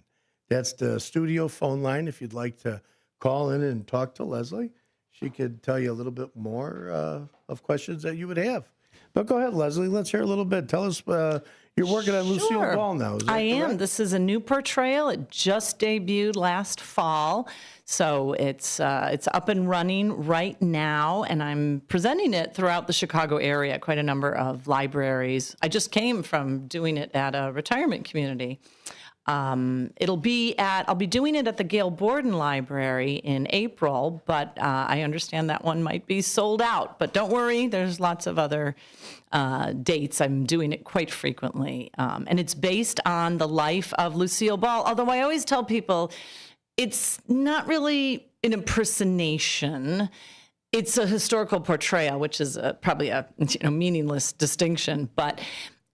That's the studio phone line if you'd like to call in and talk to Leslie. She could tell you a little bit more of questions that you would have. But go ahead, Leslie. Let's hear a little bit. Tell us, you're working on Lucille Ball now. Is that I correct? am. This is a new portrayal. It just debuted last fall. So it's up and running right now, and I'm presenting it throughout the Chicago area, quite a number of libraries. I just came from doing it at a retirement community. I'll be doing it at the Gail Borden Library in April, but I understand that one might be sold out. But don't worry, there's lots of other dates. I'm doing it quite frequently. And it's based on the life of Lucille Ball, although I always tell people it's not really an impersonation. It's a historical portrayal, which is probably a meaningless distinction, but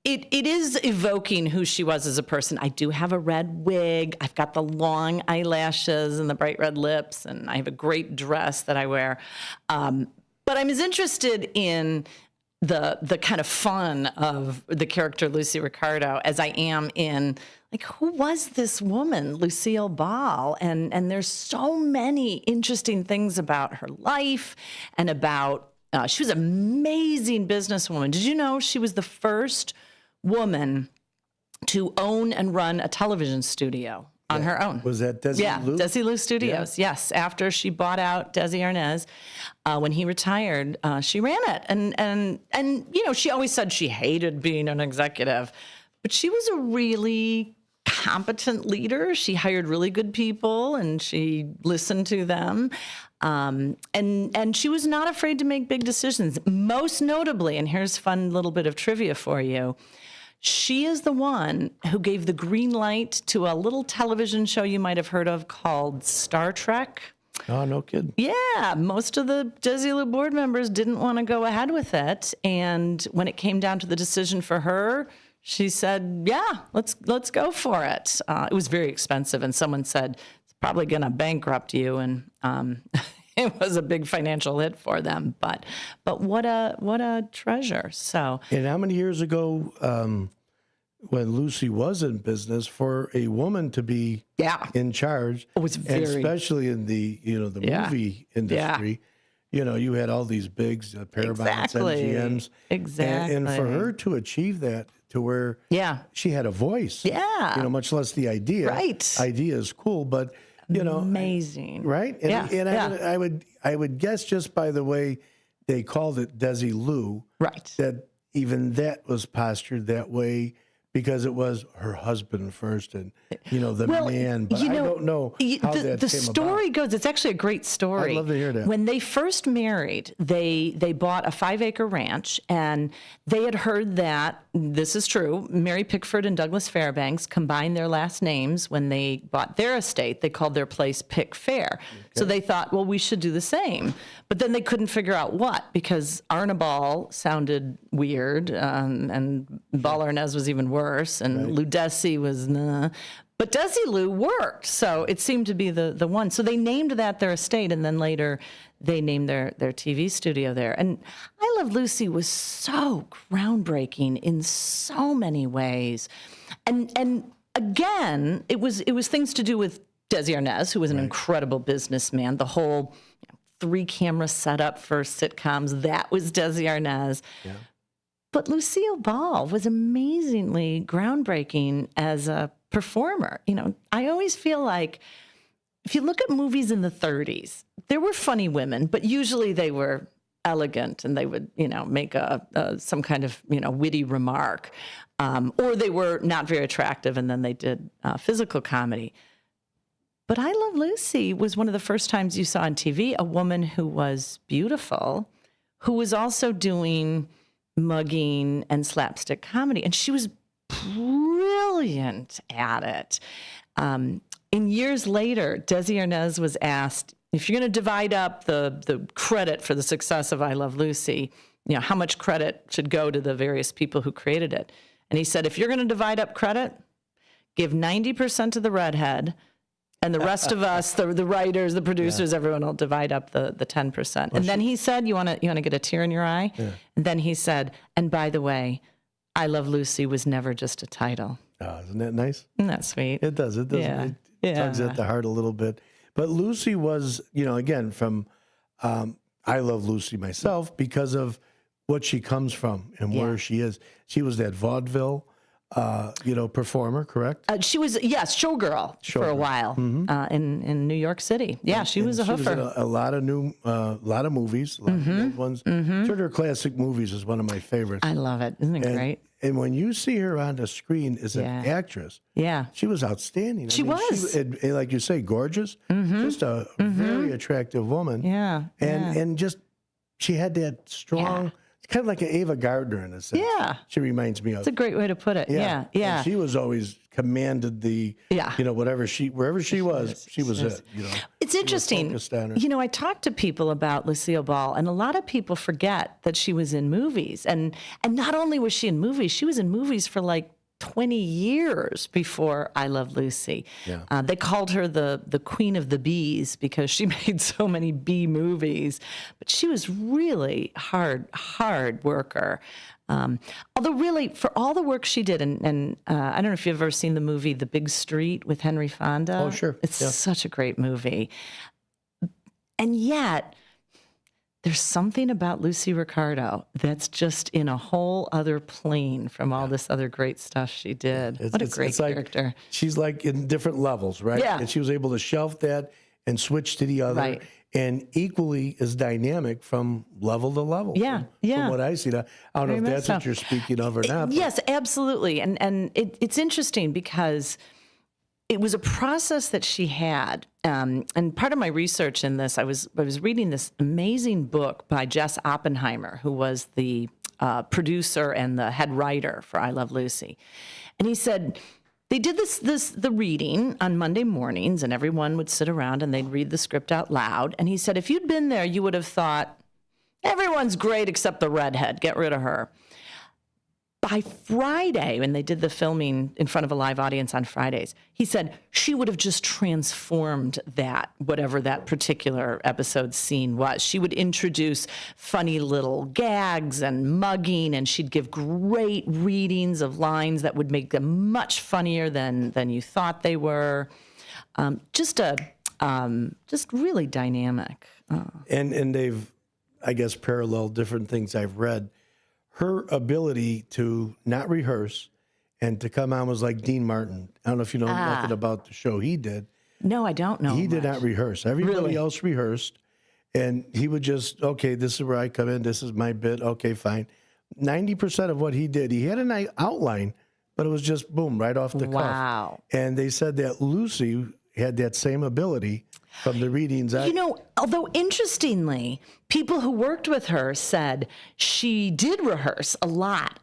It is evoking who she was as a person. I do have a red wig. I've got the long eyelashes and the bright red lips, and I have a great dress that I wear. But I'm as interested in the kind of fun of the character Lucy Ricardo as I am in, like, who was this woman, Lucille Ball? And there's so many interesting things about her life and about, she was an amazing businesswoman. Did you know she was the first woman to own and run a television studio on her own? Was that Desi Lou? Desi Lou Studios, yes. After she bought out Desi Arnaz, when he retired, she ran it. And she always said she hated being an executive, but she was a really competent leader. She hired really good people, and she listened to them. And she was not afraid to make big decisions. Most notably, and here's a fun little bit of trivia for you, she is the one who gave the green light to a little television show you might have heard of called Star Trek. Oh, no kidding. Yeah, most of the Desi Lou board members didn't want to go ahead with it. And when it came down to the decision for her, she said, yeah, let's go for it. It was very expensive, and someone said, it's probably going to bankrupt you. And it was a big financial hit for them, but what a treasure. So, and how many years ago, when Lucy was in business, for a woman to be in charge, it was very, and especially in the movie industry, you had all these bigs, Parabounts, Exactly. MGMs. Exactly. And for her to achieve that to where she had a voice. Yeah. Much less the idea. Right. Idea is cool, but, amazing. Right? And I would guess just by the way they called it Desi Lou, right, that even that was postured that way because it was her husband first and, the man. But I don't know how that the came story about. goes, it's actually a great story. I'd love to hear that. When they first married, they bought a 5-acre ranch, and they had heard that, this is true, Mary Pickford and Douglas Fairbanks combined their last names when they bought their estate. They called their place Pick Fair. So they thought, well, we should do the same. But then they couldn't figure out what, because Arnabal sounded weird, and Ball Arnaz was even worse, and Lou Desi was nah. But Desi Lou worked, so it seemed to be the one. So they named that their estate, and then later they named their TV studio there. And I Love Lucy was so groundbreaking in so many ways. And again, it was things to do with Desi Arnaz, who was an incredible businessman. The whole 3-camera setup for sitcoms, that was Desi Arnaz. Yeah. But Lucille Ball was amazingly groundbreaking as a performer. I always feel like if you look at movies in the 30s, there were funny women, but usually they were elegant and they would, make some kind of, witty remark. Or they were not very attractive and then they did physical comedy. But I Love Lucy was one of the first times you saw on TV a woman who was beautiful, who was also doing mugging and slapstick comedy. And she was brilliant at it. In years later, Desi Arnaz was asked, if you're going to divide up the credit for the success of I Love Lucy, how much credit should go to the various people who created it? And he said, if you're going to divide up credit, give 90% to the redhead, and the rest of us, the writers, the producers, everyone will divide up the 10%. And then he said, you want to get a tear in your eye? Yeah. And then he said, and by the way, I Love Lucy was never just a title. Oh, isn't that nice? Isn't that sweet? It does. It does. Yeah. It tugs at the heart a little bit. But Lucy was, again, from I Love Lucy myself because of what she comes from and where she is. She was that vaudeville performer, correct? She was, showgirl for a while in New York City. Yeah, she was a hoofer. She was in a lot of movies, a lot of old ones. Her classic movies is one of my favorites. I love it. Isn't it great? And when you see her on the screen as an actress, she was outstanding. She was. Like you say, gorgeous. Just a very attractive woman. Yeah. And just, she had that strong... Kind of like an Ava Gardner in a sense. Yeah. She reminds me of. It's a great way to put it. Yeah. And she was always commanded the, wherever she was, she was it. It's interesting. I talked to people about Lucille Ball, and a lot of people forget that she was in movies. And not only was she in movies, she was in movies for like 20 years before I Love Lucy. Yeah. They called her the Queen of the Bees because she made so many bee movies, but she was really hard worker. Although really, for all the work she did, and I don't know if you've ever seen the movie The Big Street with Henry Fonda. Oh, sure. It's such a great movie. And yet, there's something about Lucy Ricardo that's just in a whole other plane from all this other great stuff she did. What a great character. Like, she's like in different levels, right? Yeah. And she was able to shelf that and switch to the other. Right. And equally as dynamic from level to level. Yeah, from what I see. I don't know if that's what you're speaking of or not. Yes, absolutely. And it's interesting because it was a process that she had. And part of my research in this, I was reading this amazing book by Jess Oppenheimer, who was the producer and the head writer for I Love Lucy. And he said, they did the reading on Monday mornings, and everyone would sit around and they'd read the script out loud. And he said, if you'd been there, you would have thought, everyone's great except the redhead. Get rid of her. By Friday, when they did the filming in front of a live audience on Fridays, he said she would have just transformed that, whatever that particular episode scene was. She would introduce funny little gags and mugging, and she'd give great readings of lines that would make them much funnier than you thought they were. Just really dynamic. And they've I guess, parallel different things I've read. Her ability to not rehearse and to come on was like Dean Martin. I don't know if you know nothing about the show he did. No, I don't know. He did not rehearse. Everybody Really? else rehearsed, and he would just, okay, this is where I come in. This is my bit. Okay, fine. 90% of what he did, he had an outline, but it was just boom, right off the cuff. Wow. And they said that Lucy had that same ability from the readings. You know, although interestingly, people who worked with her said she did rehearse a lot,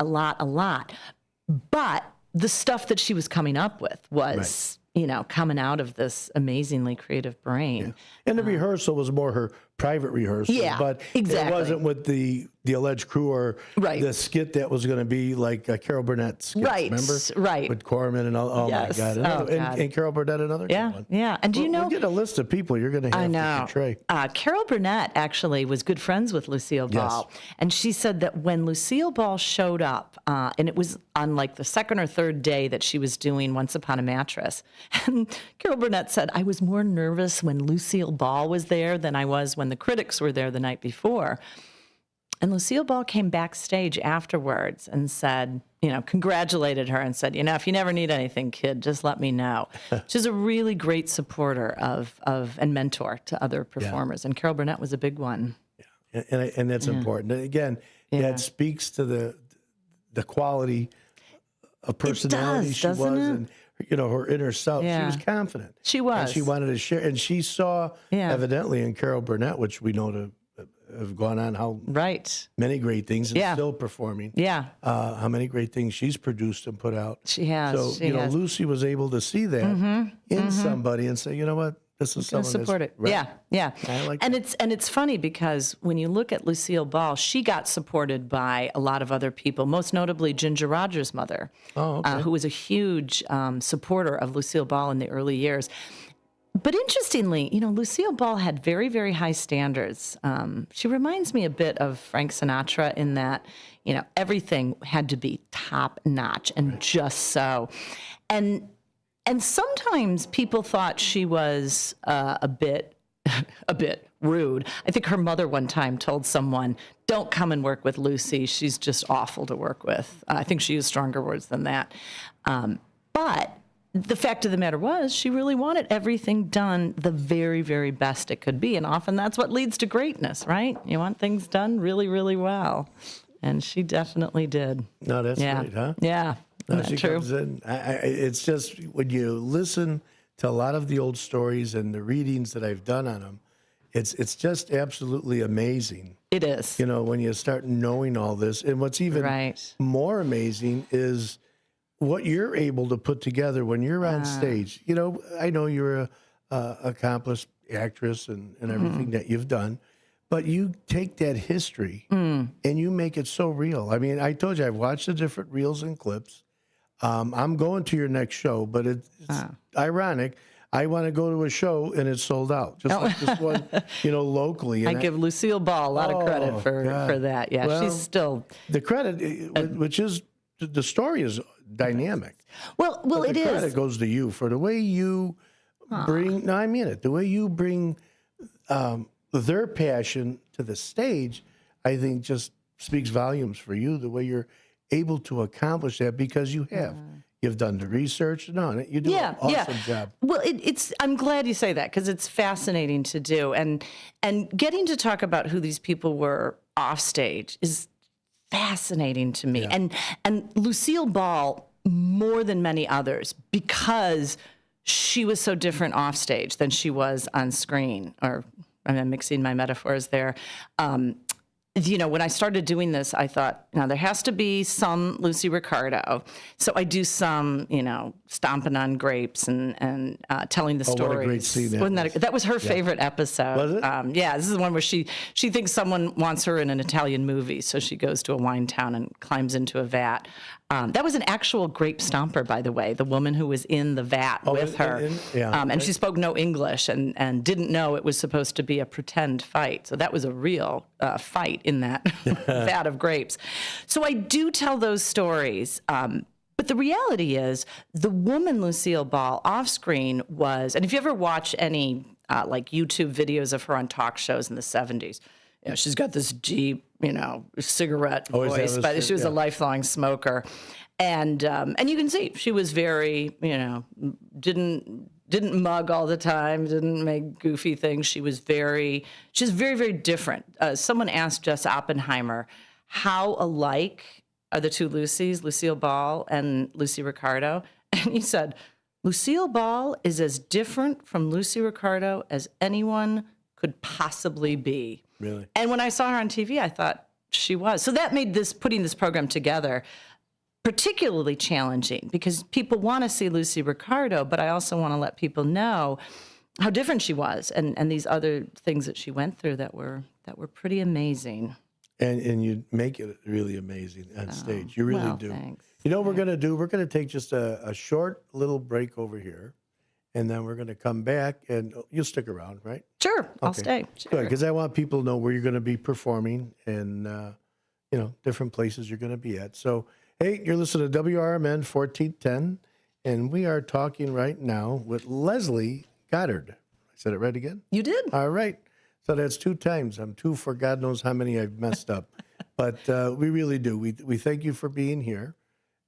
but the stuff that she was coming up with was, you know, coming out of this amazingly creative brain. Yeah. And the rehearsal was more her private rehearsal, but it wasn't with the alleged crew or the skit that was going to be like a Carol Burnett skit, remember? Right. With Corman and all. Oh, Yes. my God. Oh, God. And Carol Burnett, another good one. Yeah. And do you know? We'll get a list of people you're going to have to portray. Carol Burnett actually was good friends with Lucille Ball. Yes. And she said that when Lucille Ball showed up, and it was on like the second or third day that she was doing Once Upon a Mattress, and Carol Burnett said, I was more nervous when Lucille Ball was there than I was when the critics were there the night before. And Lucille Ball came backstage afterwards and said, you know, congratulated her and said, you know, if you never need anything, kid, just let me know. She's a really great supporter of and mentor to other performers. And Carol Burnett was a big one. Yeah. And that's important. And again, that speaks to the quality of personality she was and, you know, her inner self. Yeah. She was confident. She was. And she wanted to share. And she saw, evidently, in Carol Burnett, which we know to have gone on how many great things and still performing. Yeah. How many great things she's produced and put out. She has. So, She you know, has. Lucy was able to see that in somebody and say, you know what, this is someone support that's it. right. Yeah. I like and it's funny because when you look at Lucille Ball, she got supported by a lot of other people, most notably Ginger Rogers' mother, who was a huge supporter of Lucille Ball in the early years. But interestingly, you know, Lucille Ball had very, very high standards. She reminds me a bit of Frank Sinatra in that, you know, everything had to be top notch and just so. And sometimes people thought she was a bit rude. I think her mother one time told someone, "Don't come and work with Lucy. She's just awful to work with." I think she used stronger words than that. But the fact of the matter was, she really wanted everything done the very, very best it could be. And often that's what leads to greatness, right? You want things done really, really well. And she definitely did. No, that's great, huh? Yeah. No, Isn't she that true? comes in. It's just when you listen to a lot of the old stories and the readings that I've done on them, it's just absolutely amazing. It is. You know, when you start knowing all this. And what's even more amazing is what you're able to put together when you're on stage. You know, I know you're a accomplished actress and everything that you've done, but you take that history and you make it so real. I mean, I told you, I've watched the different reels and clips. I'm going to your next show, but it's ironic. I want to go to a show and it's sold out, just like this one, you know, locally. And I give Lucille Ball a lot of credit for that. Yeah, well, she's still the credit, which is the story is dynamic. Well, but it the is. credit goes to you for the way you bring. No, I mean it. The way you bring their passion to the stage, I think, just speaks volumes for you. The way you're able to accomplish that because you have. You've done the research. No, you do an awesome job. Well, it's. I'm glad you say that because it's fascinating to do, and getting to talk about who these people were off stage is fascinating to me. And Lucille Ball, more than many others, because she was so different off stage than she was on screen. Or I'm mixing my metaphors there. You know, when I started doing this, I thought, now there has to be some Lucy Ricardo. So I do some, you know, stomping on grapes and telling the stories. What a great scene that was. That was her favorite episode. Was it? Yeah, this is the one where she thinks someone wants her in an Italian movie, so she goes to a wine town and climbs into a vat. That was an actual grape stomper, by the way, the woman who was in the vat with her. And she spoke no English and didn't know it was supposed to be a pretend fight. So that was a real fight in that vat of grapes. So I do tell those stories. But the reality is the woman Lucille Ball off screen was, and if you ever watch any like YouTube videos of her on talk shows in the 70s, she's got this deep, cigarette Oh, is that voice, what but it's- she was a yeah. lifelong smoker. And you can see she was very, didn't mug all the time, didn't make goofy things. She's very, very different. Someone asked Jess Oppenheimer, how alike are the two Lucys, Lucille Ball and Lucy Ricardo? And he said, Lucille Ball is as different from Lucy Ricardo as anyone could possibly be. Really? And when I saw her on TV, I thought she was. So that made putting this program together particularly challenging because people want to see Lucy Ricardo, but I also want to let people know how different she was and these other things that she went through that were pretty amazing. And you make it really amazing on stage. You really do. Thanks. You know what we're going to do? We're going to take just a short little break over here, and then we're going to come back, and you'll stick around, right? Sure, I'll stay. Good, because I want people to know where you're going to be performing and, different places you're going to be at. So, hey, you're listening to WRMN 1410, and we are talking right now with Leslie Goddard. I said it right again? You did. All right. So that's 2 times. I'm 2 for God knows how many I've messed up. But we really do. We thank you for being here.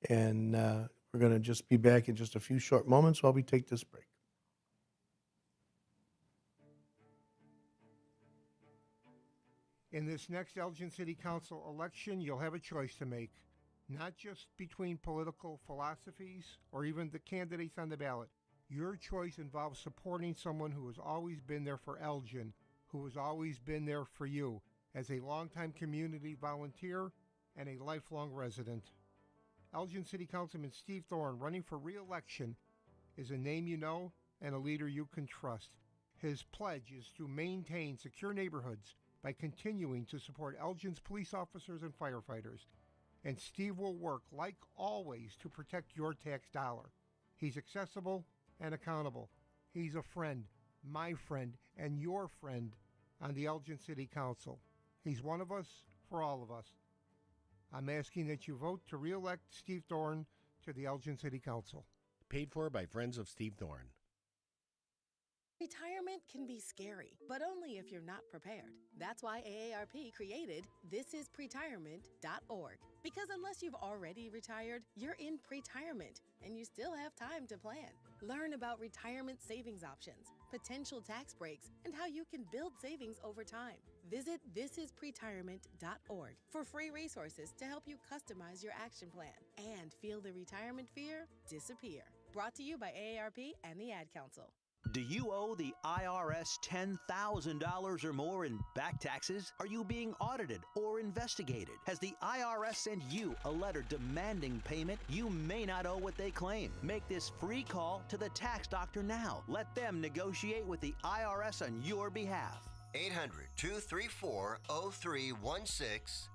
And we're going to just be back in just a few short moments while we take this break. In this next Elgin City Council election, you'll have a choice to make, not just between political philosophies or even the candidates on the ballot. Your choice involves supporting someone who has always been there for Elgin, who has always been there for you as a longtime community volunteer and a lifelong resident. Elgin City Councilman Steve Thorne, running for re-election, is a name you know and a leader you can trust. His pledge is to maintain secure neighborhoods by continuing to support Elgin's police officers and firefighters. And Steve will work, like always, to protect your tax dollar. He's accessible and accountable. He's a friend, my friend, and your friend on the Elgin City Council. He's one of us for all of us. I'm asking that you vote to re-elect Steve Thorne to the Elgin City Council. Paid for by Friends of Steve Thorne. Retirement can be scary, but only if you're not prepared. That's why AARP created thisispretirement.org. Because unless you've already retired, you're in pretirement, and you still have time to plan. Learn about retirement savings options, potential tax breaks, and how you can build savings over time. Visit thisispretirement.org for free resources to help you customize your action plan and feel the retirement fear disappear. Brought to you by AARP and the Ad Council. Do you owe the IRS $10,000 or more in back taxes? Are you being audited or investigated? Has the IRS sent you a letter demanding payment? You may not owe what they claim. Make this free call to the tax doctor now. Let them negotiate with the IRS on your behalf. 800-234-0316.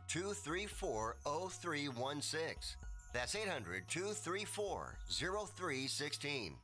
800-234-0316. That's 800-234-0316.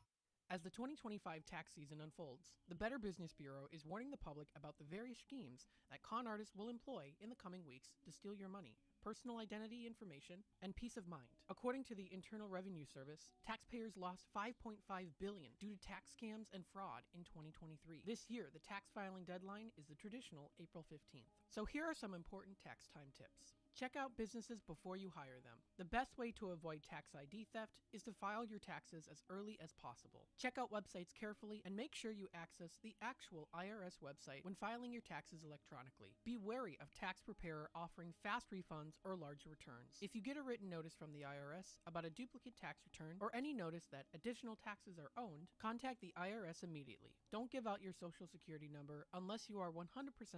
As the 2025 tax season unfolds, the Better Business Bureau is warning the public about the various schemes that con artists will employ in the coming weeks to steal your money, personal identity information, and peace of mind. According to the Internal Revenue Service, taxpayers lost $5.5 billion due to tax scams and fraud in 2023. This year, the tax filing deadline is the traditional April 15th. So here are some important tax time tips. Check out businesses before you hire them. The best way to avoid tax ID theft is to file your taxes as early as possible. Check out websites carefully and make sure you access the actual IRS website when filing your taxes electronically. Be wary of tax preparer offering fast refunds or large returns. If you get a written notice from the IRS about a duplicate tax return or any notice that additional taxes are owned, contact the IRS immediately. Don't give out your social security number unless you are 100%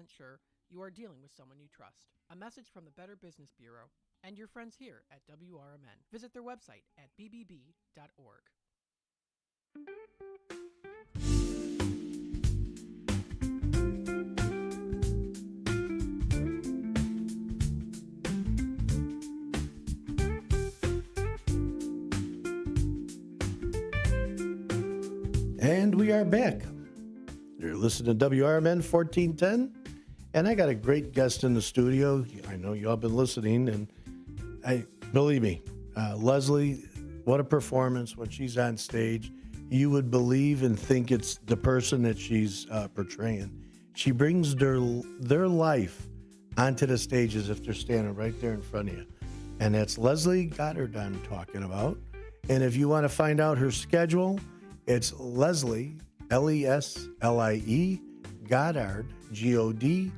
sure you are dealing with someone you trust. A message from the Better Business Bureau and your friends here at WRMN. Visit their website at bbb.org. And we are back. You're listening to WRMN 1410. And I got a great guest in the studio. I know y'all been listening, and believe me, Leslie, what a performance when she's on stage. You would believe and think it's the person that she's portraying. She brings their life onto the stage as if they're standing right there in front of you. And that's Leslie Goddard I'm talking about. And if you want to find out her schedule, it's Leslie, Leslie, Goddard, GODDARD,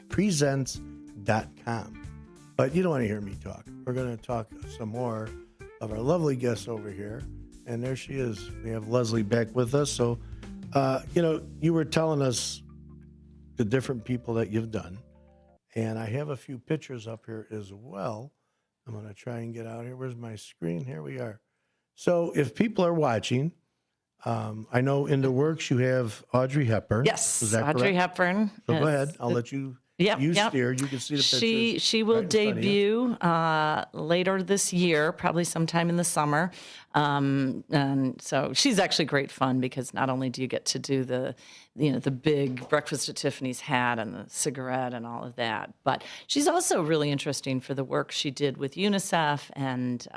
presents.com. But you don't want to hear me talk. We're going to talk some more of our lovely guests over here. And there she is. We have Leslie back with us. So, you were telling us the different people that you've done. And I have a few pictures up here as well. I'm going to try and get out here. Where's my screen? Here we are. So if people are watching, I know in the works you have Audrey Hepburn. Yes, Is that Audrey correct? Hepburn. So go ahead. I'll let you steer. You can see the pictures. She will right in front of you. debut later this year, probably sometime in the summer. And so she's actually great fun because not only do you get to do the big breakfast at Tiffany's hat and the cigarette and all of that, but she's also really interesting for the work she did with UNICEF and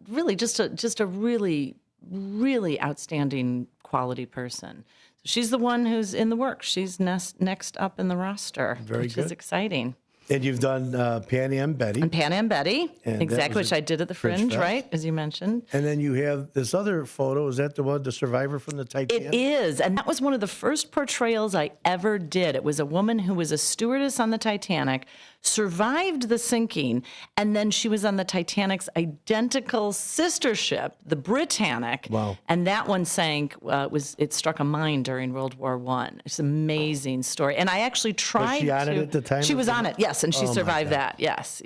really just a really, really outstanding quality person. So she's the one who's in the works. She's next up in the roster, which is exciting. And you've done Pan Am Betty. And Pan Am Betty, And exactly, which I did at the Fringe, Fest. right, as you mentioned. And then you have this other photo. Is that the one, the survivor from the Titanic? It is, and that was one of the first portrayals I ever did. It was a woman who was a stewardess on the Titanic, survived the sinking, and then she was on the Titanic's identical sister ship, the Britannic. Wow. And that one sank. It struck a mine during World War I. It's an amazing story. And I actually tried Was she on it at the time? She was on it, yes, and she Oh, my survived God. that. Yes.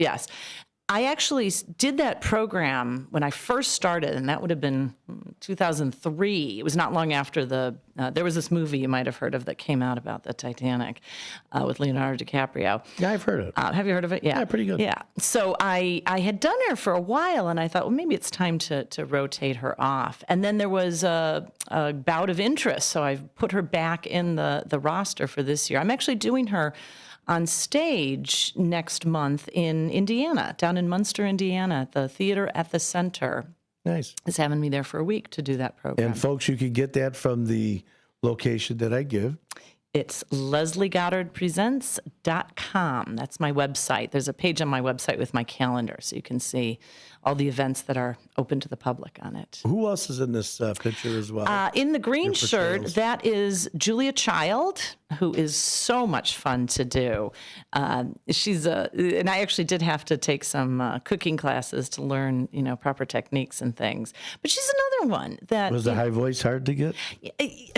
I actually did that program when I first started, and that would have been 2003. It was not long after there was this movie you might have heard of that came out about the Titanic with Leonardo DiCaprio. Yeah, I've heard of it. Have you heard of it? Yeah. Yeah, pretty good. Yeah. So I had done her for a while, and I thought, well, maybe it's time to rotate her off. And then there was a bout of interest, so I've put her back in the roster for this year. I'm actually doing her on stage next month in Indiana, down in Munster, Indiana, at the Theater at the Center. Nice. Is having me there for a week to do that program. And folks, you can get that from the location that I give. It's lesliegoddardpresents.com. That's my website. There's a page on my website with my calendar, so you can see all the events that are open to the public on it. Who else is in this picture as well? In the green Your shirt, portrayals. that is Julia Child, who is so much fun to do. And I actually did have to take some cooking classes to learn, proper techniques and things. But she's another one that Was the high voice hard to get?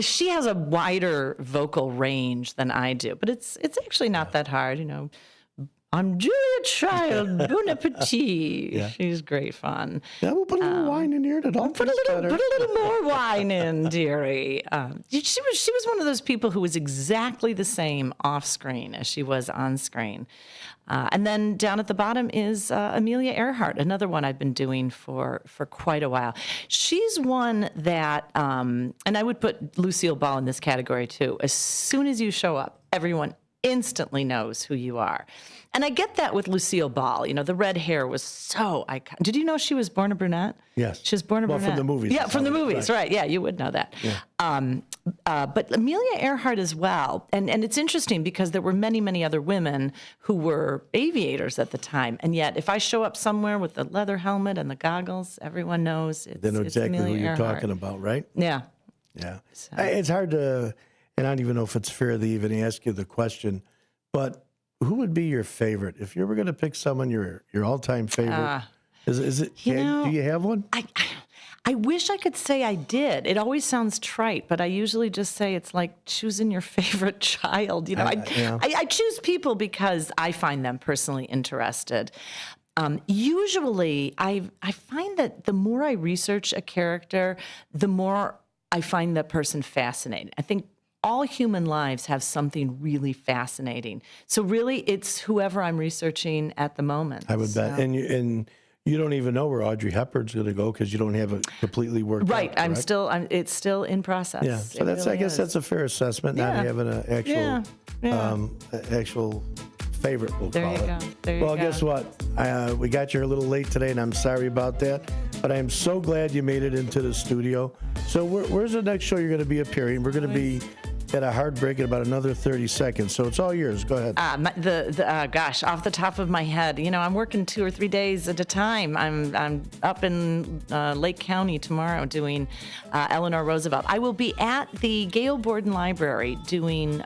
she has a wider vocal range than I do, but it's actually not that hard, I'm Julia Child, bon appetit. Yeah. She's great fun. Yeah, we'll put a little wine in here. Put a little more wine in, dearie. She was one of those people who was exactly the same off screen as she was on screen. And then down at the bottom is Amelia Earhart, another one I've been doing for quite a while. She's one that, and I would put Lucille Ball in this category too. As soon as you show up, everyone instantly knows who you are. And I get that with Lucille Ball. The red hair was so iconic. Did you know she was born a brunette? Yes. She was born a brunette. From the movies. Yeah, from the movies, right. Yeah, you would know that. Yeah. But Amelia Earhart as well. And it's interesting because there were many, many other women who were aviators at the time. And yet, if I show up somewhere with the leather helmet and the goggles, everyone knows it's They know exactly Amelia who you're Earhart. talking about, right? Yeah. Yeah. It's hard to, and I don't even know if it's fair to even ask you the question, but who would be your favorite? If you were going to pick someone, your all-time favorite, is it? Do you have one? I wish I could say I did. It always sounds trite, but I usually just say it's like choosing your favorite child. I choose people because I find them personally interested. Usually, I find that the more I research a character, the more I find that person fascinating. I think all human lives have something really fascinating. So really, it's whoever I'm researching at the moment. I would bet. And you don't even know where Audrey Hepburn's going to go because you don't have it completely worked out. Right. It's still in process. Yeah. So I guess that's a fair assessment, not having an actual actual favorite, we'll call it. There you go. Well, guess what? We got you a little late today, and I'm sorry about that. but I am so glad you made it into the studio. So where's the next show you're going to be appearing? We're going to be at a hard break in about another 30 seconds. So it's all yours. Go ahead. Gosh, off the top of my head, I'm working 2 or 3 days at a time. I'm up in Lake County tomorrow doing Eleanor Roosevelt. I will be at the Gail Borden Library doing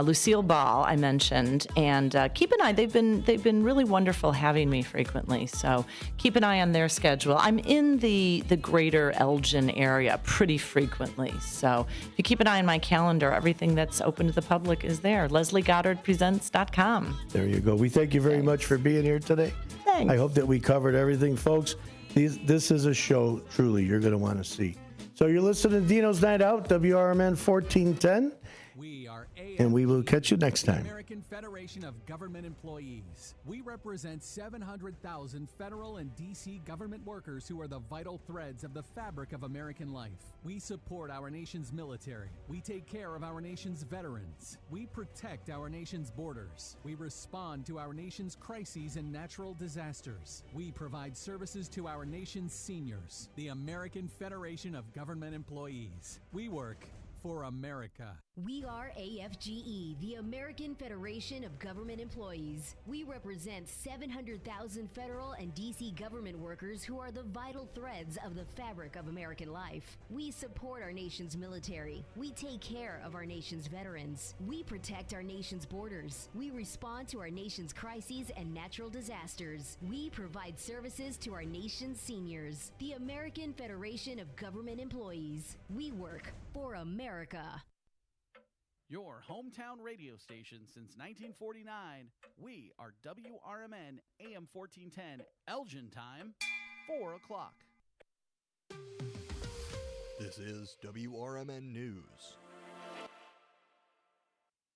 Lucille Ball, I mentioned, and keep an eye. They've been really wonderful having me frequently, so keep an eye on their schedule. I'm in the greater Elgin area pretty frequently, so if you keep an eye on my calendar, everything that's open to the public is there. LeslieGoddardPresents.com. There you go. We thank you very much for being here today. Thanks. I hope that we covered everything, folks. This is a show, truly, you're going to want to see. So you're listening to Dino's Night Out, WRMN 1410. And we will catch you next time. American Federation of Government Employees. We represent 700,000 federal and D.C. government workers who are the vital threads of the fabric of American life. We support our nation's military. We take care of our nation's veterans. We protect our nation's borders. We respond to our nation's crises and natural disasters. We provide services to our nation's seniors. The American Federation of Government Employees. We work for America. We are AFGE, the American Federation of Government Employees. We represent 700,000 federal and D.C. government workers who are the vital threads of the fabric of American life. We support our nation's military. We take care of our nation's veterans. We protect our nation's borders. We respond to our nation's crises and natural disasters. We provide services to our nation's seniors. The American Federation of Government Employees. We work for America. Your hometown radio station since 1949. We are WRMN AM 1410, Elgin time, 4 o'clock. This is WRMN News.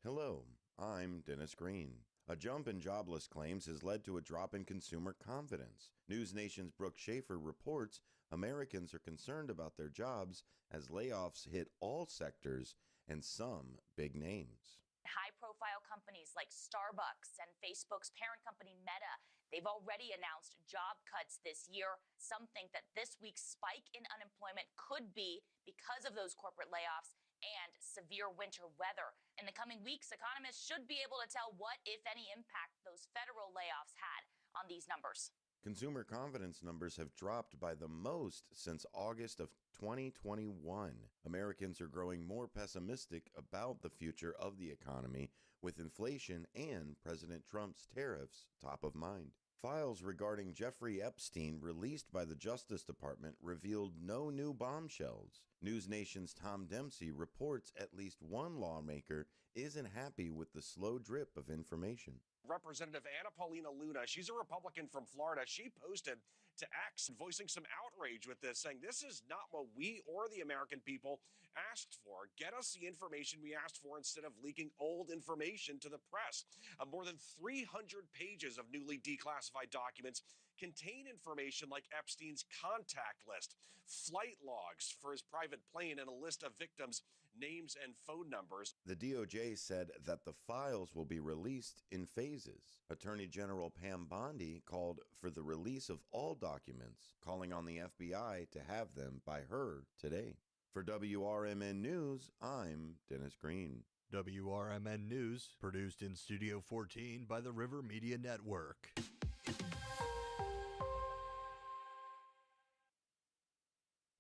Hello, I'm Dennis Green. A jump in jobless claims has led to a drop in consumer confidence. News Nation's Brooke Schaefer reports Americans are concerned about their jobs as layoffs hit all sectors and some big names. High-profile companies like Starbucks and Facebook's parent company Meta, they've already announced job cuts this year. Some think that this week's spike in unemployment could be because of those corporate layoffs and severe winter weather. In the coming weeks, economists should be able to tell what, if any, impact those federal layoffs had on these numbers. Consumer confidence numbers have dropped by the most since August of 2021. Americans are growing more pessimistic about the future of the economy, with inflation and President Trump's tariffs top of mind. Files regarding Jeffrey Epstein released by the Justice Department revealed no new bombshells. News Nation's Tom Dempsey reports at least one lawmaker isn't happy with the slow drip of information. Representative Anna Paulina Luna, she's a Republican from Florida. She posted to X voicing some outrage with this, saying this is not what we or the American people asked for. Get us the information we asked for instead of leaking old information to the press. More than 300 pages of newly declassified documents contain information like Epstein's contact list, flight logs for his private plane, and a list of victims' names and phone numbers. The DOJ said that the files will be released in phases. Attorney General Pam Bondi called for the release of all documents, calling on the FBI to have them by her today. For WRMN News, I'm Dennis Green. WRMN News, produced in Studio 14 by the River Media Network.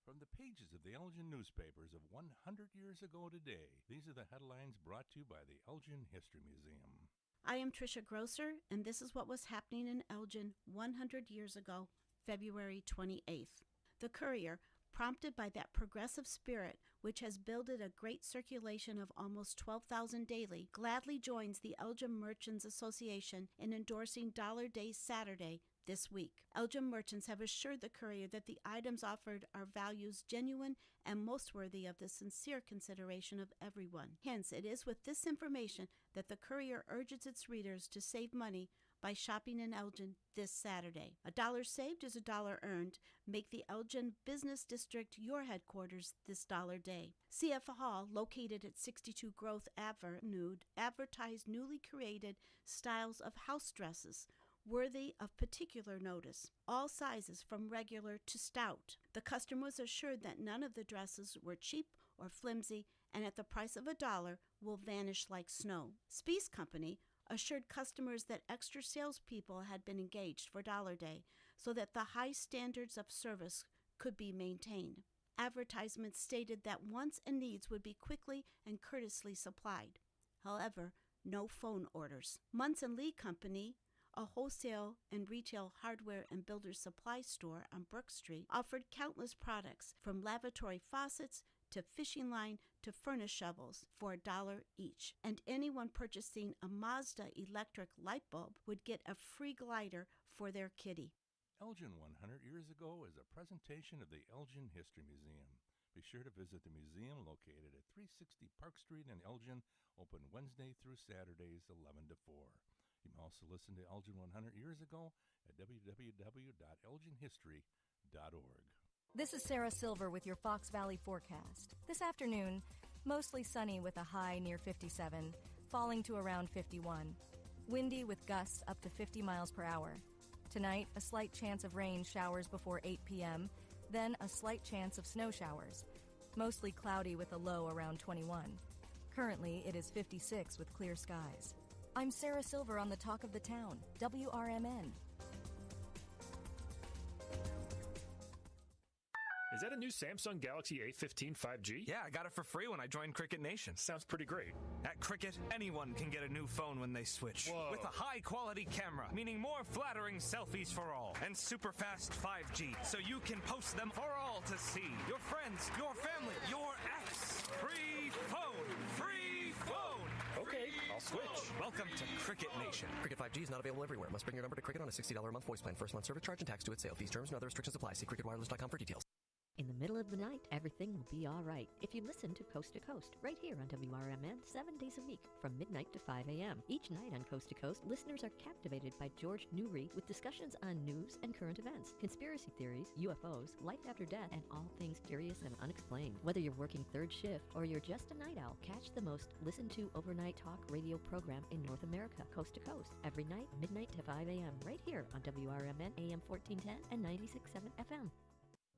From the pages of the Elgin newspapers of 100 years ago today, these are the headlines brought to you by the Elgin History Museum. I am Tricia Grosser, and this is what was happening in Elgin 100 years ago, February 28th. The Courier, prompted by that progressive spirit which has builded a great circulation of almost 12,000 daily, gladly joins the Elgin Merchants Association in endorsing Dollar Day Saturday this week. Elgin merchants have assured the Courier that the items offered are values genuine and most worthy of the sincere consideration of everyone. Hence, it is with this information that the Courier urges its readers to save money by shopping in Elgin this Saturday. $1 saved is $1 earned. Make the Elgin Business District your headquarters this Dollar Day. CF Hall, located at 62 Growth Avenue, advertised newly created styles of house dresses worthy of particular notice. All sizes from regular to stout. The customer was assured that none of the dresses were cheap or flimsy, and at the price of $1 will vanish like snow. Spees Company assured customers that extra salespeople had been engaged for Dollar Day so that the high standards of service could be maintained. Advertisements stated that wants and needs would be quickly and courteously supplied. However, no phone orders. Munson & Lee Company, a wholesale and retail hardware and builder supply store on Brook Street, offered countless products from lavatory faucets to fishing line to furnace shovels for $1 each. And anyone purchasing a Mazda electric light bulb would get a free glider for their kitty. Elgin 100 years ago is a presentation of the Elgin History Museum. Be sure to visit the museum located at 360 Park Street in Elgin, open Wednesday through Saturdays 11 to 4. You can also listen to Elgin 100 years ago at www.elginhistory.org. This is Sarah Silver with your Fox Valley forecast. This afternoon, mostly sunny with a high near 57, falling to around 51. Windy with gusts up to 50 miles per hour. Tonight, a slight chance of rain showers before 8 p.m., then a slight chance of snow showers. Mostly cloudy with a low around 21. Currently, it is 56 with clear skies. I'm Sarah Silver on the Talk of the Town, WRMN. Is that a new Samsung Galaxy A15 5G? Yeah, I got it for free when I joined Cricket Nation. Sounds pretty great. At Cricket, anyone can get a new phone when they switch. Whoa. With a high-quality camera, meaning more flattering selfies for all, and super fast 5G, so you can post them for all to see. Your friends, your family, your ex. Free phone! Free phone! Okay, I'll switch. Welcome to Cricket Nation. Cricket 5G is not available everywhere. Must bring your number to Cricket on a $60 a month voice plan. First month service charge and tax due at sale. Fees, terms, and other restrictions apply. See cricketwireless.com for details. In the middle of the night, everything will be all right if you listen to Coast to Coast, right here on WRMN, 7 days a week, from midnight to 5 a.m. Each night on Coast to Coast, listeners are captivated by George Newry with discussions on news and current events, conspiracy theories, UFOs, life after death, and all things curious and unexplained. Whether you're working third shift or you're just a night owl, catch the most listened to overnight talk radio program in North America, Coast to Coast, every night, midnight to 5 a.m., right here on WRMN, AM 1410 and 96.7 FM.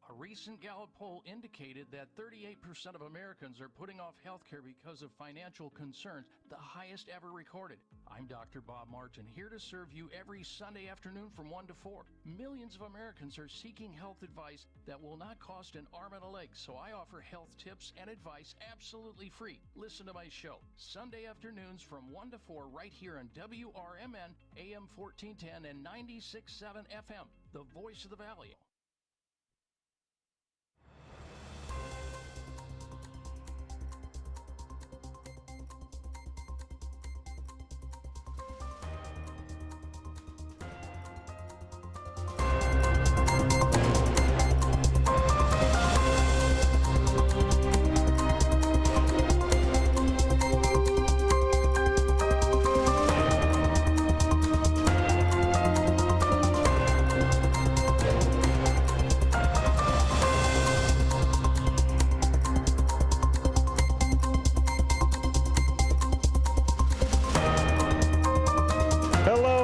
A recent Gallup poll indicated that 38% of Americans are putting off health care because of financial concerns, the highest ever recorded. I'm Dr. Bob Martin, here to serve you every Sunday afternoon from 1 to 4. Millions of Americans are seeking health advice that will not cost an arm and a leg, so I offer health tips and advice absolutely free. Listen to my show, Sunday afternoons from 1 to 4 right here on WRMN, AM 1410 and 96.7 FM, the voice of the Valley.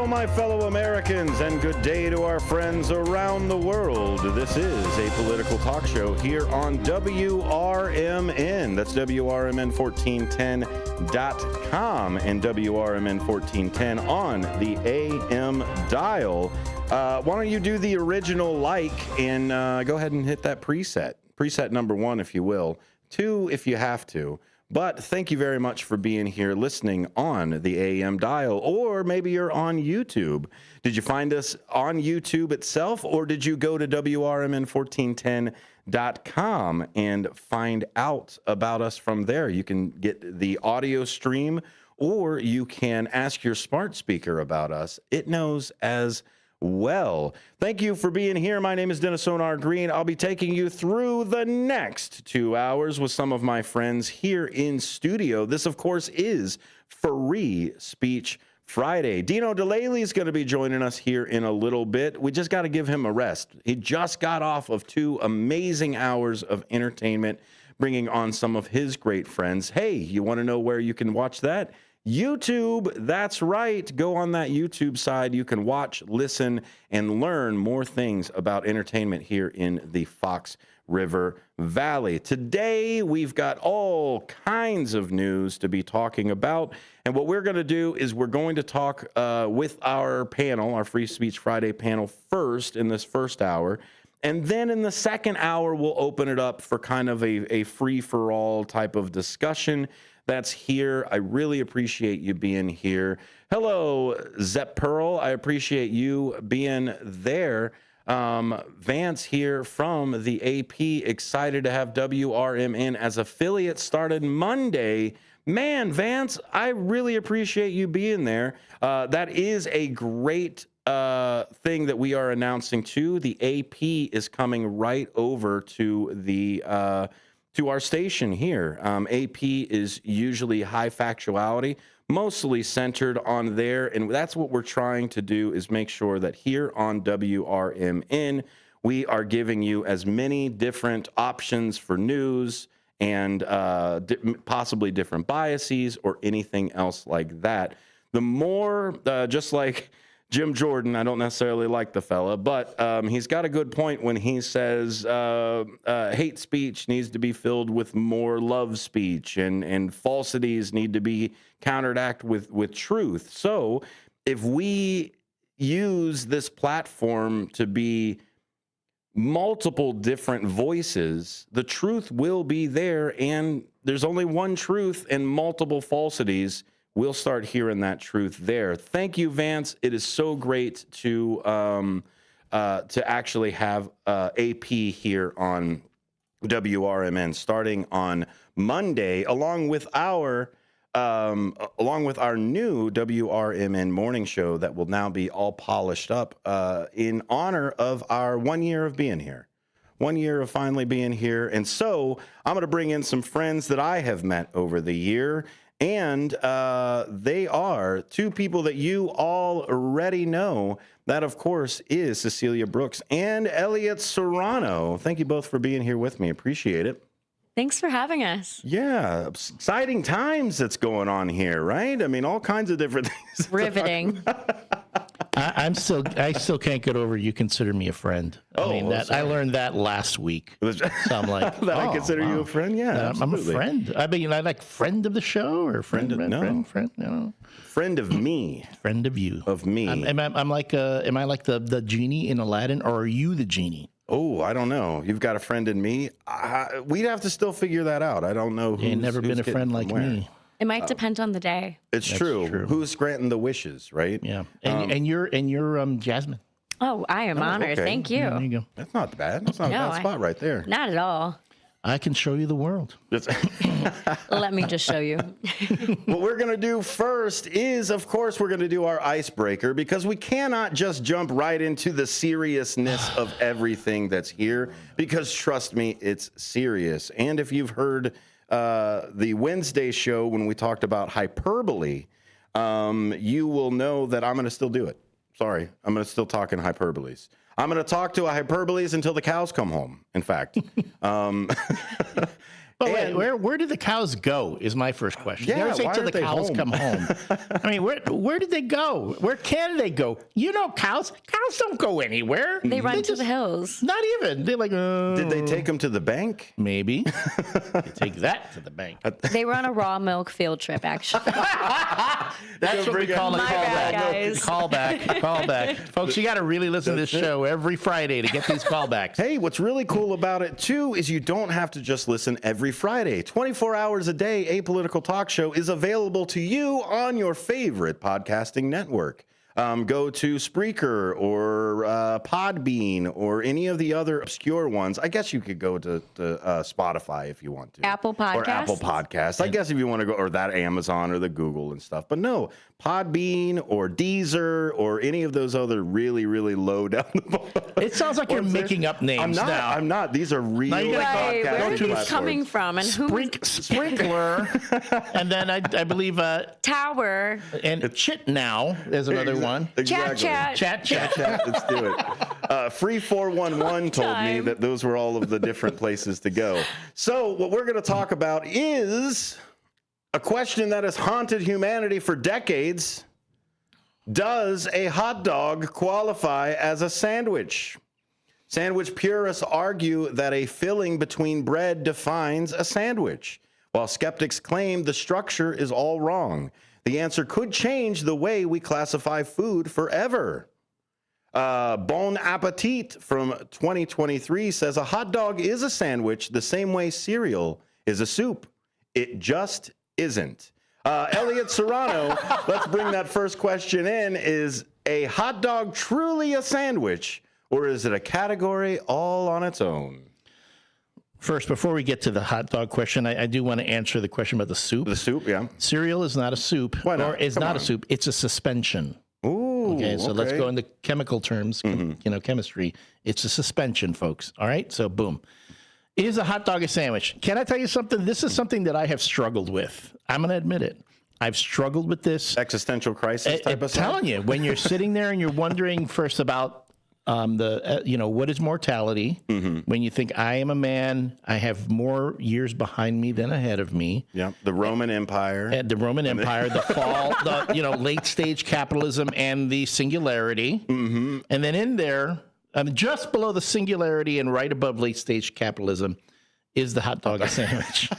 My fellow Americans, and good day to our friends around the world. This is a political talk show here on WRMN. That's WRMN1410.com and WRMN1410 on the AM dial. Why don't you do the original like and go ahead and hit that preset. Preset number 1, if you will. 2, if you have to. But thank you very much for being here listening on the AM dial, or maybe you're on YouTube. Did you find us on YouTube itself, or did you go to WRMN1410.com and find out about us from there? You can get the audio stream, or you can ask your smart speaker about us. It knows as well. Thank you for being here. My name is Dennis Sonar Green. I'll be taking you through the next 2 hours with some of my friends here in studio. This, of course, is Free Speech Friday. Dino DeLaley is going to be joining us here in a little bit. We just got to give him a rest. He just got off of 2 amazing hours of entertainment, bringing on some of his great friends. Hey, you want to know where you can watch that? YouTube. That's right. Go on that YouTube side. You can watch, listen, and learn more things about entertainment here in the Fox River Valley. Today, we've got all kinds of news to be talking about. And what we're going to do is we're going to talk with our panel, our Free Speech Friday panel, first in this first hour. And then in the second hour, we'll open it up for kind of a free-for-all type of discussion that's here. I really appreciate you being here. Hello, Zep Pearl. I appreciate you being there. Vance here from the AP, excited to have WRMN as affiliate started Monday. Man, Vance, I really appreciate you being there. That is a great thing that we are announcing too. The AP is coming right over to the to our station here. AP is usually high factuality, mostly centered on there, and that's what we're trying to do is make sure that here on WRMN we are giving you as many different options for news and possibly different biases or anything else like that. The more, just like Jim Jordan, I don't necessarily like the fella, but he's got a good point when he says hate speech needs to be filled with more love speech, and falsities need to be counteracted with truth. So if we use this platform to be multiple different voices, the truth will be there, and there's only one truth and multiple falsities. We'll start hearing that truth there. Thank you, Vance. It is so great to actually have AP here on WRMN starting on Monday, along with our new WRMN morning show that will now be all polished up in honor of our 1 year of being here. 1 year of finally being here. And so I'm going to bring in some friends that I have met over the year. And they are two people that you all already know. That, of course, is Cecilia Brooks and Elliot Serrano. Thank you both for being here with me. Appreciate it. Thanks for having us. Yeah, exciting times that's going on here, right? I mean, all kinds of different things. Riveting. I still can't get over you consider me a friend. I learned that last week. So I'm like, I consider you a friend. Yeah, I'm a friend. I mean, I like friend of the show or friend of me, friend of you, of me. Am I like the genie in Aladdin, or are you the genie? Oh, I don't know. You've got a friend in me. We'd have to still figure that out. I don't know. You've never been a friend like me. It might depend on the day. It's true. Who's granting the wishes, right? Yeah. And you're Jasmine. Oh, I am honored. Okay. Thank you. Yeah, there you go. That's not bad. That's not a bad spot right there. Not at all. I can show you the world. Let me just show you. What we're going to do first is, of course, we're going to do our icebreaker, because we cannot just jump right into the seriousness of everything that's here, because trust me, it's serious. And if you've heard the Wednesday show when we talked about hyperbole, you will know that I'm going to still do it. Sorry, I'm going to still talk in hyperboles. I'm going to talk to a hyperboles until the cows come home, in fact. But wait, where did the cows go is my first question. Yeah, why say till the cows come home? I mean, where did they go? Where can they go? You know, cows don't go anywhere. They run to the hills. Not even. They're like, Did they take them to the bank? Maybe. They take that to the bank. They were on a raw milk field trip, actually. That's what we call a callback. Folks, you got to really listen to this show every Friday to get these callbacks. Hey, what's really cool about it, too, is you don't have to just listen every Friday. 24 hours a day, Apolitical Talk Show is available to you on your favorite podcasting network. Go to Spreaker or Podbean or any of the other obscure ones. I guess you could go to Spotify if you want to. Apple Podcasts. Or Apple Podcasts. I guess if you want to go, or that Amazon or the Google and stuff. But no, Podbean or Deezer or any of those other really, really low down the bottom. It sounds like you're making up names now. I'm not. These are real podcasts. Where are these coming from? And Sprinkler. And then I believe Tower. And Chit Now is another one. Exactly. Chat. Let's do it. Free 411 told me that those were all of the different places to go. So what we're going to talk about is A question that has haunted humanity for decades. Does a hot dog qualify as a sandwich? Sandwich purists argue that a filling between bread defines a sandwich, while skeptics claim the structure is all wrong. The answer could change the way we classify food forever. Bon Appetit from 2023 says a hot dog is a sandwich the same way cereal is a soup. It just isn't. Elliot Serrano, let's bring that first question in. Is a hot dog truly a sandwich, or is it a category all on its own? First, before we get to the hot dog question, I do want to answer the question about the soup. The soup, yeah. Cereal is not a soup. Why not? Or is Come not on. a soup. It's a suspension. Ooh, okay, so let's go into chemical terms, chemistry. It's a suspension, folks. All right, so boom. Is a hot dog a sandwich? Can I tell you something? This is something that I have struggled with. I'm going to admit it. I've struggled with this. Existential crisis type of stuff? I'm telling you, when you're sitting there and you're wondering first about what is mortality? When you think I am a man, I have more years behind me than ahead of me. Yeah, the Roman Empire. The Roman Empire, the fall, late stage capitalism and the singularity. And then in there, just below the singularity and right above late stage capitalism is the hot dog sandwich.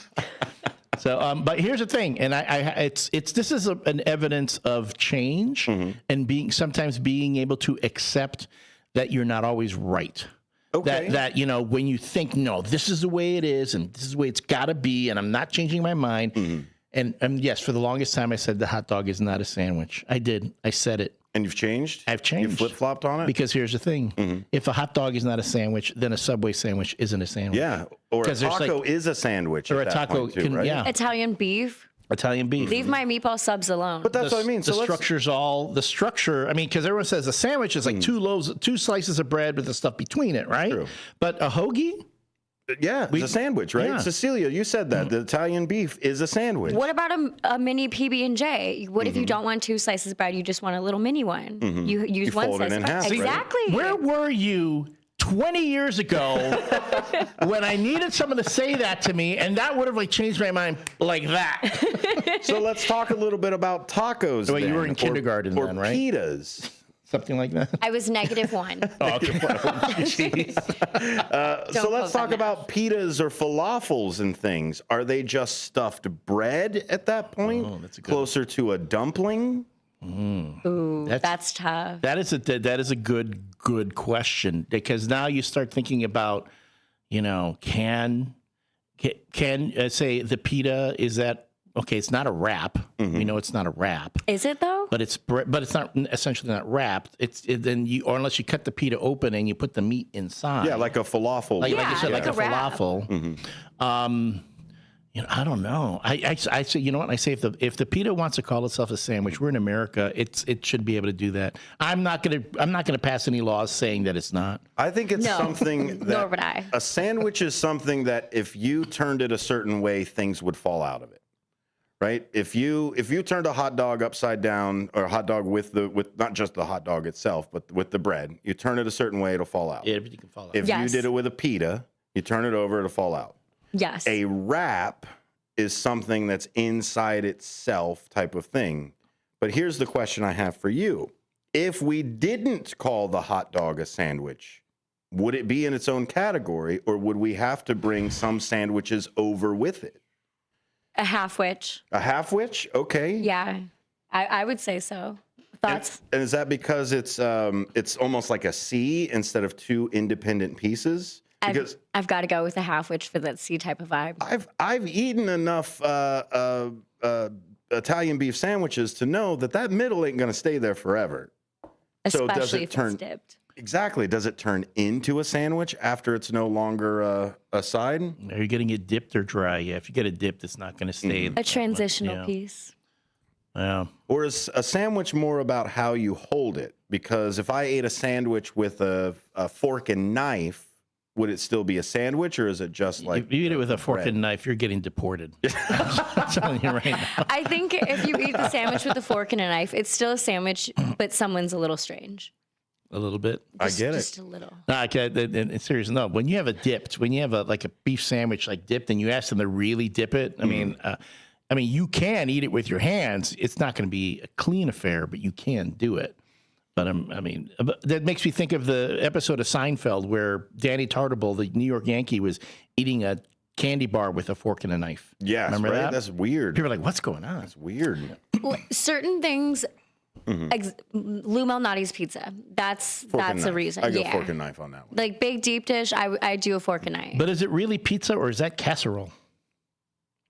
So, but here's the thing, and this is an evidence of change and sometimes being able to accept that you're not always right. Okay. That when you think, no, this is the way it is, and this is the way it's got to be, and I'm not changing my mind. And yes, for the longest time, I said the hot dog is not a sandwich. I did. I said it. And you've changed? I've changed. You flip-flopped on it? Because here's the thing. If a hot dog is not a sandwich, then a Subway sandwich isn't a sandwich. Yeah, or a taco is a sandwich. Or at a that taco point too, right? yeah. Italian beef. Italian beef. Leave my meatball subs alone. But that's what I mean. So the structure, I mean, because everyone says a sandwich is like two slices of bread with the stuff between it, right? True. But a hoagie? Yeah, it's a sandwich, right? Yeah. Cecilia, you said that. The Italian beef is a sandwich. What about a mini PB&J? What if you don't want 2 slices of bread? You just want a little mini one. You use one fold it slice. in half, right? Exactly. Where were you 20 years ago when I needed someone to say that to me, and that would have changed my mind like that? So let's talk a little bit about tacos. Well, you were in kindergarten or then, right? pitas. Something like that. I was -1. Oh, okay. So let's talk about pitas or falafels and things. Are they just stuffed bread at that point? Oh, that's a good Closer to a dumpling? Ooh, that's tough. That is a good question, because now you start thinking about, can say the pita, is that okay? It's not a wrap. We know it's not a wrap. Is it though? But it's not essentially not wrapped. Or unless you cut the pita open and you put the meat inside. Yeah, like a falafel. Like you said, like a wrap. falafel. I don't know. I say, you know what? I say if the pita wants to call itself a sandwich, we're in America. It should be able to do that. I'm not gonna pass any laws saying that it's not. I think it's something that Nor would I. A sandwich is something that if you turned it a certain way, things would fall out of it. Right? If you turned a hot dog upside down, or a hot dog with not just the hot dog itself, but with the bread, you turn it a certain way, it'll fall out. Yeah, everything can fall out. If you did it with a pita, you turn it over, it'll fall out. Yes. A wrap is something that's inside itself type of thing. But here's the question I have for you. If we didn't call the hot dog a sandwich, would it be in its own category, or would we have to bring some sandwiches over with it? A half-witch. A half-witch? Okay. Yeah, I would say so. Thoughts? And is that because it's almost like a C instead of 2 independent pieces? Because I've got to go with a half-witch for that C type of vibe. I've eaten enough Italian beef sandwiches to know that middle ain't going to stay there forever. Especially if it's dipped. Exactly. Does it turn into a sandwich after it's no longer a side? Are you getting it dipped or dry? Yeah, if you get it dipped, it's not going to stay. A transitional piece. Yeah. Or is a sandwich more about how you hold it? Because if I ate a sandwich with a fork and knife, would it still be a sandwich, or is it just like... If you eat it with a fork and knife, you're getting deported. I'm telling you right now. I think if you eat the sandwich with a fork and a knife, it's still a sandwich, but someone's a little strange. A little bit. I get it. Just a little. No, seriously, no. When you have a beef sandwich like dipped, and you ask them to really dip it, I mean, I mean, you can eat it with your hands. It's not going to be a clean affair, but you can do it. But that makes me think of the episode of Seinfeld where Danny Tartable, the New York Yankee, was eating a candy bar with a fork and a knife. Yeah, remember that? That's weird. People are like, "What's going on?" That's weird. Certain things. Lou Malnati's pizza. That's a reason. I go fork and knife on that one. Like big deep dish, I do a fork and knife. But is it really pizza or is that casserole?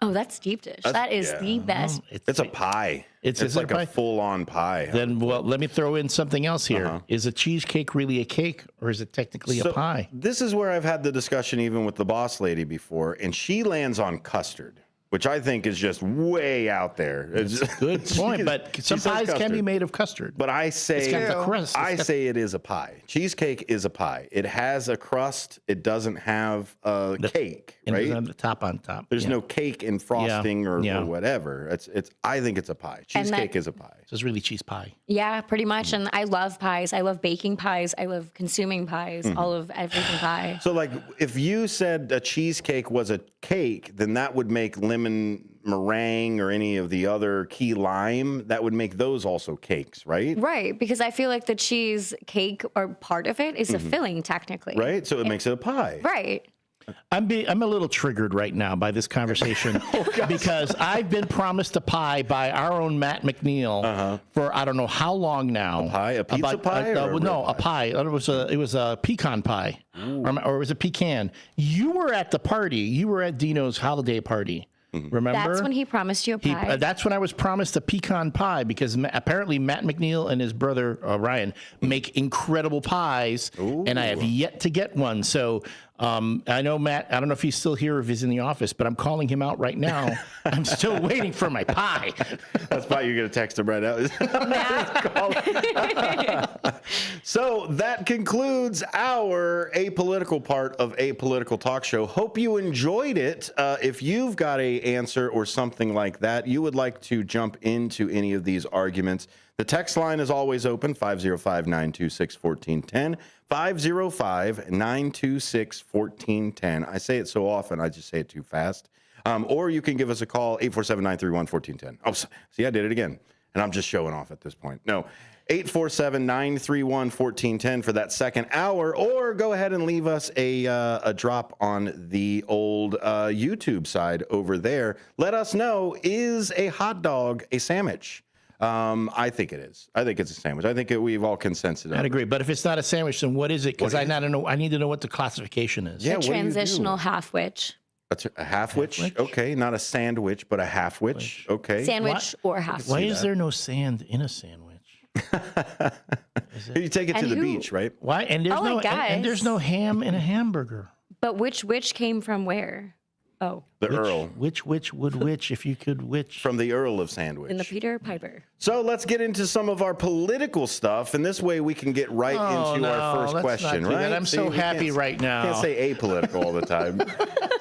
Oh, that's deep dish. That is the best. It's a pie. It's like a full-on pie. Then, well, let me throw in something else here. Is a cheesecake really a cake or is it technically a pie? This is where I've had the discussion even with the boss lady before, and she lands on custard, which I think is just way out there. It's a good point, but some pies can be made of custard. But I say It's got the crust. I say it is a pie. Cheesecake is a pie. It has a crust. It doesn't have a cake, And right? there's on the top on top. There's no cake and frosting or Yeah. whatever. It's. I think it's a pie. Cheesecake is a pie. So it's really cheese pie. Yeah, pretty much. And I love pies. I love baking pies. I love consuming pies. All of everything pie. So, like, if you said a cheesecake was a cake, then that would make lemon meringue or any of the other key lime. That would make those also cakes, right? Right, because I feel like the cheese cake or part of it is a filling technically. Right. So it makes it a pie. Right. I'm a little triggered right now by this conversation because I've been promised a pie by our own Matt McNeil for I don't know how long now. A pie, a pizza pie, or a no, real a pie. It was a pecan pie, or it was a pecan. You were at the party. You were at Dino's holiday party. Remember? That's when he promised you a pie. That's when I was promised a pecan pie because apparently Matt McNeil and his brother Ryan make incredible pies, and I have yet to get one. So I know Matt. I don't know if he's still here or if he's in the office, but I'm calling him out right now. I'm still waiting for my pie. That's why you're going to text him right now. So that concludes our apolitical part of Apolitical Talk Show. Hope you enjoyed it. If you've got a answer or something like that, you would like to jump into any of these arguments, the text line is always open, 505-926-1410, 505-926-1410. I say it so often, I just say it too fast. Or you can give us a call, 847-931-1410. Oh, see, I did it again. And I'm just showing off at this point. No, 847-931-1410 for that second hour. Or go ahead and leave us a drop on the old YouTube side over there. Let us know, is a hot dog a sandwich? I think it is. I think it's a sandwich. I think we've all consented. I'd agree. But if it's not a sandwich, then what is it? Because I need to know what the classification is. Yeah, a transitional half-witch. That's a half-witch? Okay, not a sandwich, but a half-witch. Okay. Sandwich or half-witch. Why is there no sand in a sandwich? You take it to the beach, right? Why? And there's and there's no ham in a hamburger. But which witch came from where? Oh. The Earl. Which witch would witch if you could witch? From the Earl of Sandwich. In the Peter Piper. So let's get into some of our political stuff, and this way we can get right into our first question, right? I'm so happy right now. Can't say apolitical all the time.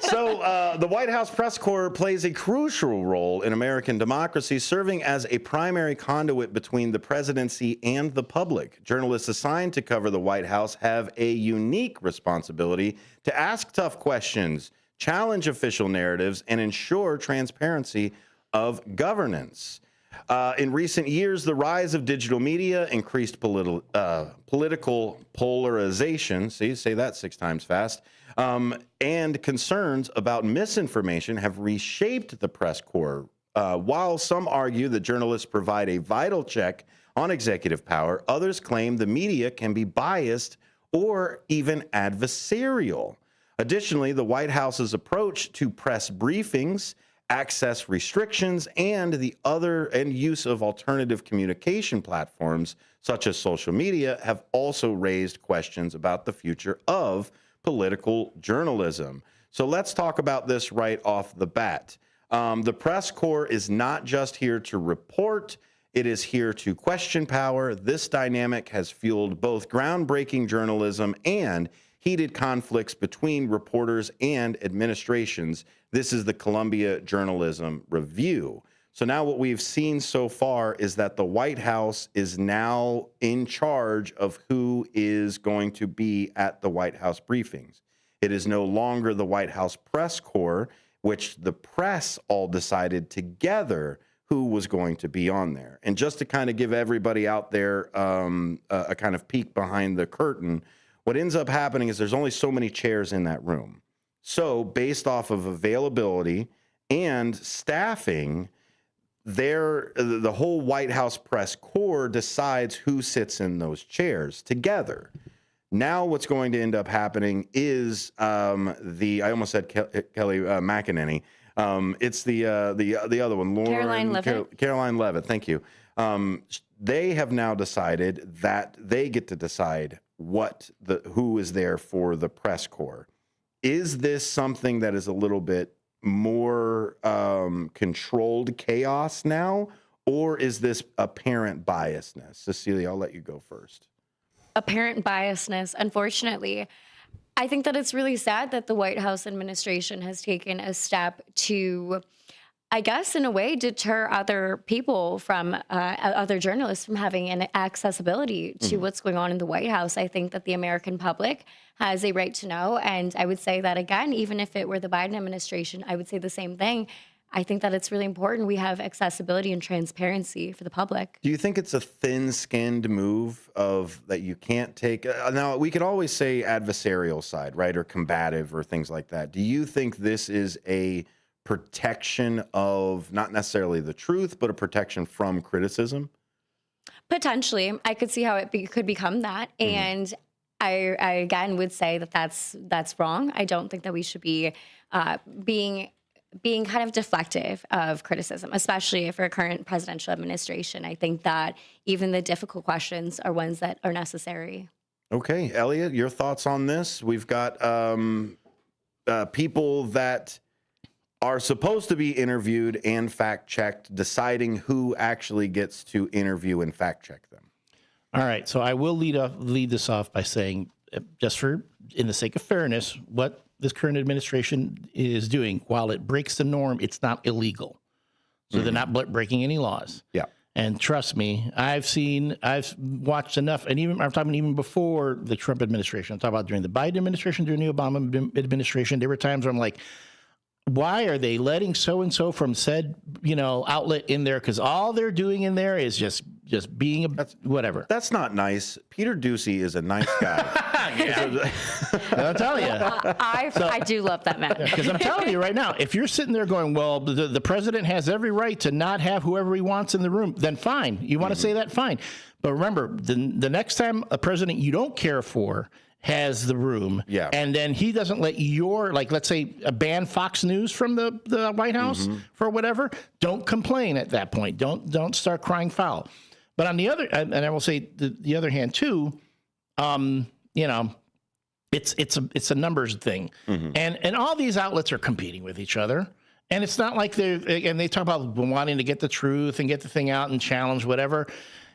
So the White House press corps plays a crucial role in American democracy, serving as a primary conduit between the presidency and the public. Journalists assigned to cover the White House have a unique responsibility to ask tough questions, challenge official narratives, and ensure transparency of governance. In recent years, the rise of digital media, increased political polarization, say that 6 times fast, and concerns about misinformation have reshaped the press corps. While some argue that journalists provide a vital check on executive power, others claim the media can be biased or even adversarial. Additionally, the White House's approach to press briefings, access restrictions, and use of alternative communication platforms such as social media have also raised questions about the future of political journalism. So let's talk about this right off the bat. The press corps is not just here to report, it is here to question power. This dynamic has fueled both groundbreaking journalism and heated conflicts between reporters and administrations. This is the Columbia Journalism Review. So now what we've seen so far is that the White House is now in charge of who is going to be at the White House briefings. It is no longer the White House press corps, which the press all decided together who was going to be on there. And just to kind of give everybody out there a kind of peek behind the curtain, what ends up happening is there's only so many chairs in that room. So based off of availability and staffing, the whole White House press corps decides who sits in those chairs together. Now what's going to end up happening is I almost said Kelly McEnany. It's the other one, Caroline Leavitt. Thank you. They have now decided that they get to decide who is there for the press corps. Is this something that is a little bit more controlled chaos now, or is this apparent biasness? Cecilia, I'll let you go first. Apparent biasness, unfortunately. I think that it's really sad that the White House administration has taken a step to, I guess, in a way, deter other people from, other journalists from having an accessibility to what's going on in the White House. I think that the American public has a right to know. And I would say that, again, even if it were the Biden administration, I would say the same thing. I think that it's really important we have accessibility and transparency for the public. Do you think it's a thin-skinned move of that you can't take? Now, we could always say adversarial side, right, or combative or things like that. Do you think this is a protection of not necessarily the truth, but a protection from criticism? Potentially. I could see how it could become that. And I again would say that that's wrong. I don't think that we should be being kind of deflective of criticism, especially for a current presidential administration. I think that even the difficult questions are ones that are necessary. Okay, Elliot, your thoughts on this? We've got people that are supposed to be interviewed and fact-checked, deciding who actually gets to interview and fact-check them. All right, so I will lead this off by saying, just in the sake of fairness, what this current administration is doing, while it breaks the norm, it's not illegal. So they're not breaking any laws. Yeah. And trust me, I've watched enough, and I'm talking even before the Trump administration. I'm talking about during the Biden administration, during the Obama administration. There were times where I'm like, why are they letting so-and-so from said, outlet in there? Because all they're doing in there is just being whatever. That's not nice. Peter Ducey is a nice guy. I'll tell you. I do love that man. Because I'm telling you right now, if you're sitting there going, well, the president has every right to not have whoever he wants in the room, then fine. You want to say that? Fine. But remember, the next time a president you don't care for has the room, and then he doesn't let let's say, ban Fox News from the White House for whatever, don't complain at that point. Don't start crying foul. But on the other, and I will say the other hand too, it's a numbers thing, and all these outlets are competing with each other. And it's not like they talk about wanting to get the truth and get the thing out and challenge whatever.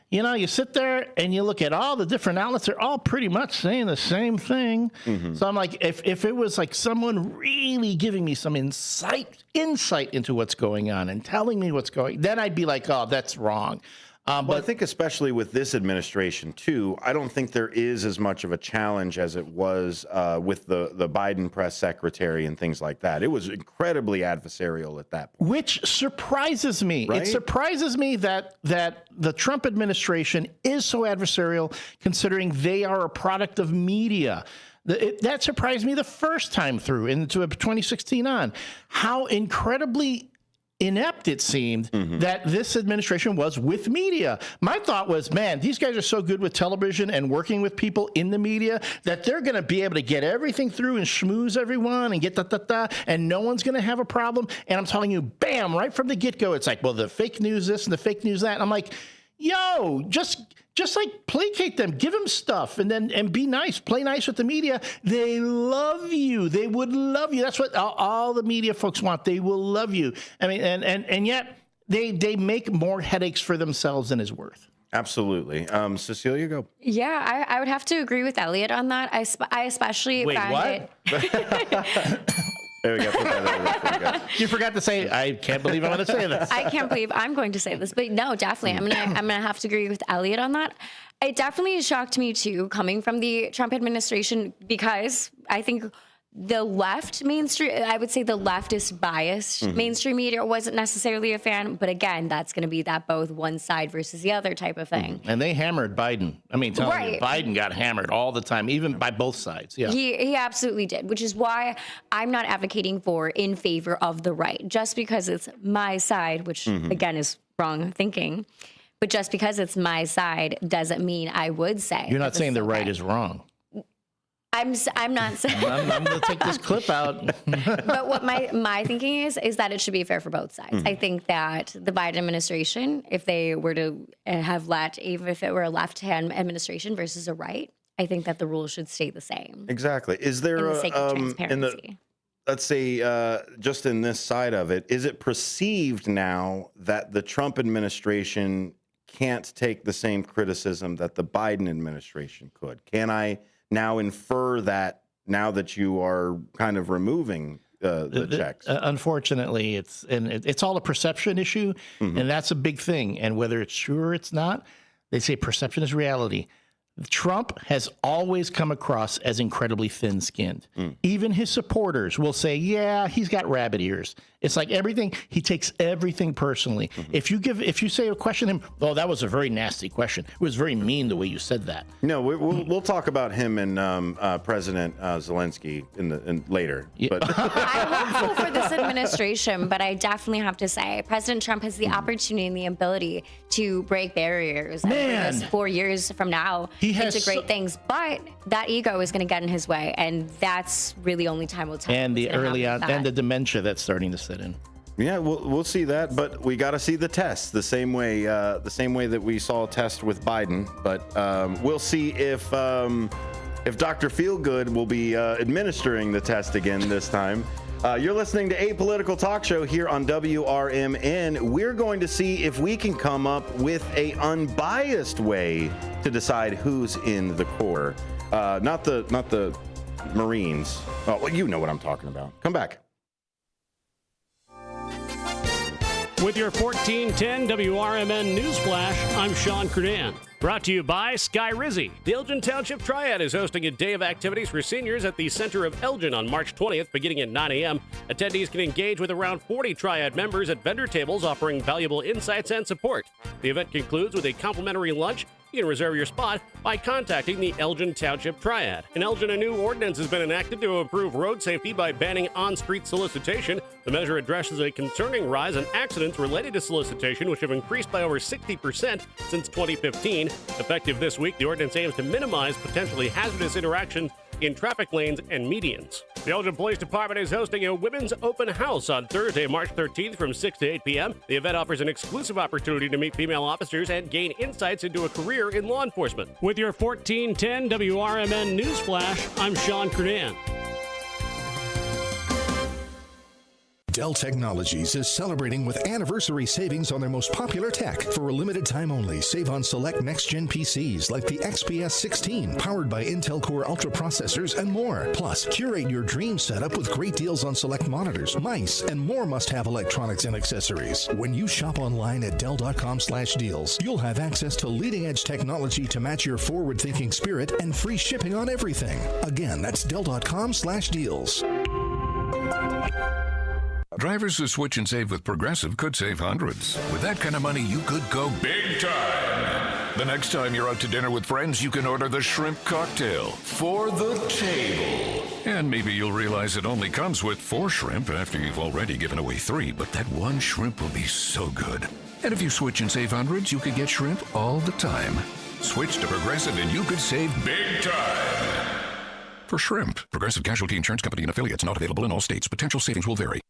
You sit there and you look at all the different outlets, they're all pretty much saying the same thing. So I'm like, if it was like someone really giving me some insight into what's going on and telling me what's going, then I'd be like, oh, that's wrong. But I think especially with this administration, too, I don't think there is as much of a challenge as it was with the Biden press secretary and things like that. It was incredibly adversarial at that point. Which surprises me. Right? It surprises me that the Trump administration is so adversarial, considering they are a product of media. That surprised me the first time through, into 2016 on, how incredibly inept it seemed that this administration was with media. My thought was, man, these guys are so good with television and working with people in the media that they're going to be able to get everything through and schmooze everyone and get and no one's going to have a problem. And I'm telling you, bam, right from the get-go, it's like, well, the fake news this and the fake news that. And I'm like, yo, just like placate them, give them stuff, and be nice, play nice with the media. They love you. They would love you. That's what all the media folks want. They will love you. I mean, and yet they make more headaches for themselves than is worth. Absolutely. Cecilia, go. Yeah, I would have to agree with Elliot on that. I especially found it. There we go. Put that over there for you. You forgot to say, I can't believe I'm going to say this. I can't believe I'm going to say this, but no, definitely. I'm gonna have to agree with Elliot on that. It definitely shocked me too, coming from the Trump administration, because I think the left mainstream, I would say the leftist biased mainstream media wasn't necessarily a fan. But again, that's going to be that both one side versus the other type of thing. And they hammered Biden. I mean, telling you, Biden got hammered all the time, even by both sides. Yeah, he absolutely did, which is why I'm not advocating for in favor of the right, just because it's my side, which again is wrong thinking. But just because it's my side doesn't mean I would say. You're not saying the right is wrong. I'm not saying. I'm going to take this clip out. But what my thinking is that it should be fair for both sides. I think that the Biden administration, if they were to have even if it were a left-hand administration versus a right, I think that the rules should stay the same. Exactly. Is there in the sake of transparency? Let's say, just in this side of it, is it perceived now that the Trump administration can't take the same criticism that the Biden administration could? Can I now infer that now that you are kind of removing the checks? Unfortunately, it's all a perception issue, and that's a big thing. And whether it's true or it's not, they say perception is reality. Trump has always come across as incredibly thin-skinned. Even his supporters will say, yeah, he's got rabbit ears. It's like everything, he takes everything personally. If you say or question him, oh, that was a very nasty question. It was very mean the way you said that. No, we'll talk about him and President Zelensky later. Yeah. But I'm hopeful for this administration, but I definitely have to say President Trump has the opportunity and the ability to break barriers. Man. And 4 years from now, He has into great things, but that ego is going to get in his way, and that's really only time will tell. And the early on, and the dementia that's starting to set in. Yeah, we'll see that, but we got to see the test the same way that we saw a test with Biden. But we'll see if Dr. Feelgood will be administering the test again this time. You're listening to Apolitical Talk Show here on WRMN. We're going to see if we can come up with a unbiased way to decide who's in the Corps, not the Marines. Oh, well, you know what I'm talking about. Come back. With your 1410 WRMN News Flash, I'm Sean Crudan. Brought to you by Sky Rizzy. The Elgin Township Triad is hosting a day of activities for seniors at the center of Elgin on March 20th, beginning at 9 a.m. Attendees can engage with around 40 Triad members at vendor tables offering valuable insights and support. The event concludes with a complimentary lunch. You can reserve your spot by contacting the Elgin Township Triad. In Elgin, a new ordinance has been enacted to improve road safety by banning on-street solicitation. The measure addresses a concerning rise in accidents related to solicitation, which have increased by over 60% since 2015. Effective this week, the ordinance aims to minimize potentially hazardous interactions in traffic lanes and medians. The Elgin Police Department is hosting a women's open house on Thursday, March 13th from 6 to 8 p.m. The event offers an exclusive opportunity to meet female officers and gain insights into a career in law enforcement. With your 1410 WRMN News Flash, I'm Sean Crudan. Dell Technologies is celebrating with anniversary savings on their most popular tech. For a limited time only, save on select next-gen PCs like the XPS 16, powered by Intel Core Ultra processors and more. Plus, curate your dream setup with great deals on select monitors, mice, and more must-have electronics and accessories. When you shop online at Dell.com/deals, you'll have access to leading-edge technology to match your forward-thinking spirit and free shipping on everything. Again, that's Dell.com/deals. Drivers who switch and save with Progressive could save hundreds. With that kind of money, you could go big time. The next time you're out to dinner with friends, you can order the shrimp cocktail for the table. And maybe you'll realize it only comes with 4 shrimp after you've already given away 3, but that one shrimp will be so good. And if you switch and save hundreds, you could get shrimp all the time. Switch to Progressive and you could save big time. For shrimp, Progressive Casualty Insurance Company and affiliates, not available in all states. Potential savings will vary.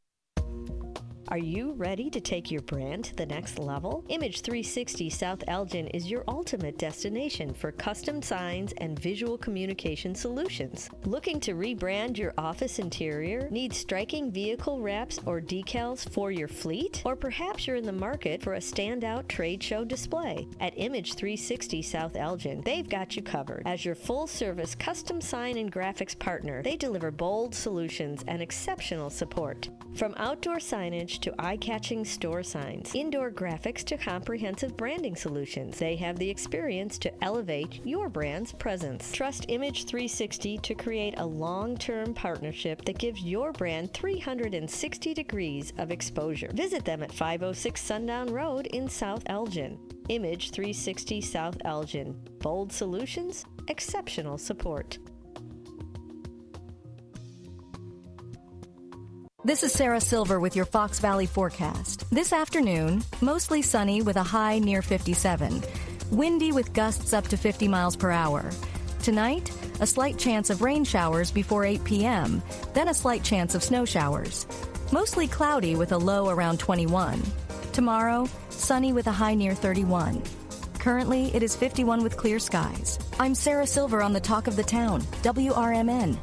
Are you ready to take your brand to the next level? Image 360 South Elgin is your ultimate destination for custom signs and visual communication solutions. Looking to rebrand your office interior? Need striking vehicle wraps or decals for your fleet? Or perhaps you're in the market for a standout trade show display? At Image 360 South Elgin, they've got you covered. As your full-service custom sign and graphics partner, they deliver bold solutions and exceptional support. From outdoor signage signage to eye-catching store signs, indoor graphics to comprehensive branding solutions. They have the experience to elevate your brand's presence. Trust Image 360 to create a long-term partnership that gives your brand 360 degrees of exposure. Visit them at 506 Sundown Road in South Elgin. Image 360 South Elgin. Bold solutions, exceptional support. This is Sarah Silver with your Fox Valley forecast. This afternoon, mostly sunny with a high near 57. Windy with gusts up to 50 miles per hour. Tonight, a slight chance of rain showers before 8 p.m., then a slight chance of snow showers. Mostly cloudy with a low around 21. Tomorrow, sunny with a high near 31. Currently, it is 51 with clear skies. I'm Sarah Silver on the Talk of the Town, WRMN.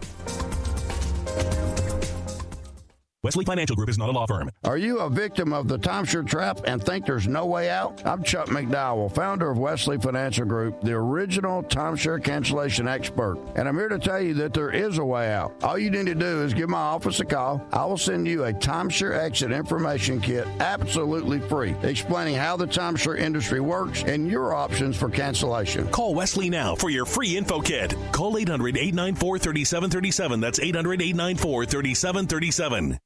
Wesley Financial Group is not a law firm. Are you a victim of the timeshare trap and think there's no way out? I'm Chuck McDowell, founder of Wesley Financial Group, the original timeshare cancellation expert. And I'm here to tell you that there is a way out. All you need to do is give my office a call. I will send you a timeshare exit information kit absolutely free, explaining how the timeshare industry works and your options for cancellation. Call Wesley now for your free info kit. Call 800-894-3737. That's 800-894-3737.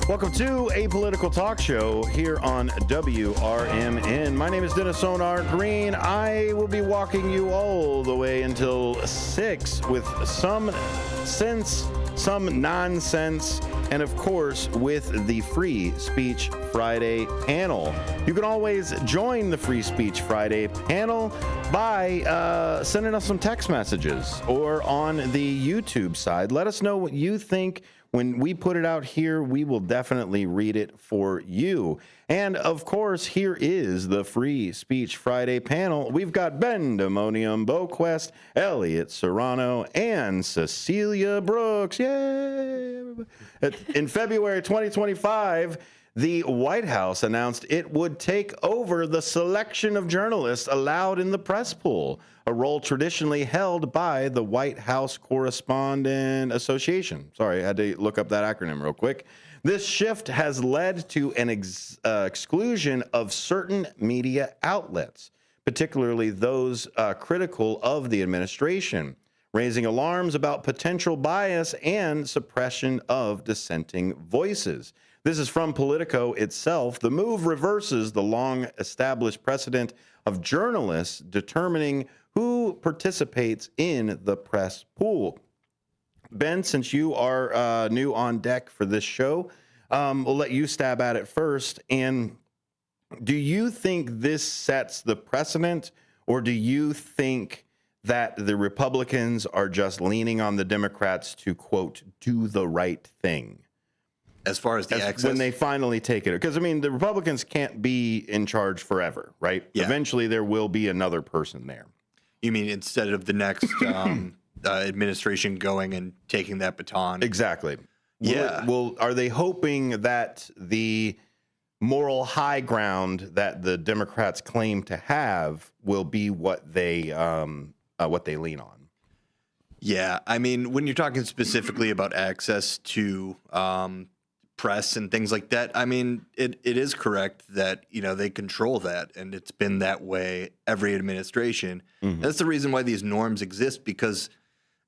Welcome to A Political Talk Show here on WRMN. My name is Dennis Sonar Green. I will be walking you all the way until 6 with some sense, some nonsense, and of course with the Free Speech Friday panel. You can always join the Free Speech Friday panel by sending us some text messages or on the YouTube side. Let us know what you think. When we put it out here, we will definitely read it for you. And of course, here is the Free Speech Friday panel. We've got Ben Demonium Boquest, Elliot Serrano, and Cecilia Brooks. Yay! In February 2025, the White House announced it would take over the selection of journalists allowed in the press pool, a role traditionally held by the White House Correspondent Association. Sorry, I had to look up that acronym real quick. This shift has led to an exclusion of certain media outlets, particularly those critical of the administration, raising alarms about potential bias and suppression of dissenting voices. This is from Politico itself. The move reverses the long-established precedent of journalists determining who participates in the press pool. Ben, since you are new on deck for this show, we'll let you stab at it first. And do you think this sets the precedent, or do you think that the Republicans are just leaning on the Democrats to, quote, do the right thing? As far as the access? When they finally take it. Because, I mean, the Republicans can't be in charge forever, right? Yeah. Eventually, there will be another person there. You mean instead of the next administration going and taking that baton? Exactly. Yeah. Well, are they hoping that the moral high ground that the Democrats claim to have will be what they lean on? Yeah. I mean, when you're talking specifically about access to press and things like that, I mean, it is correct that, you know, they control that, and it's been that way every administration. Mm-hmm. That's the reason why these norms exist, because,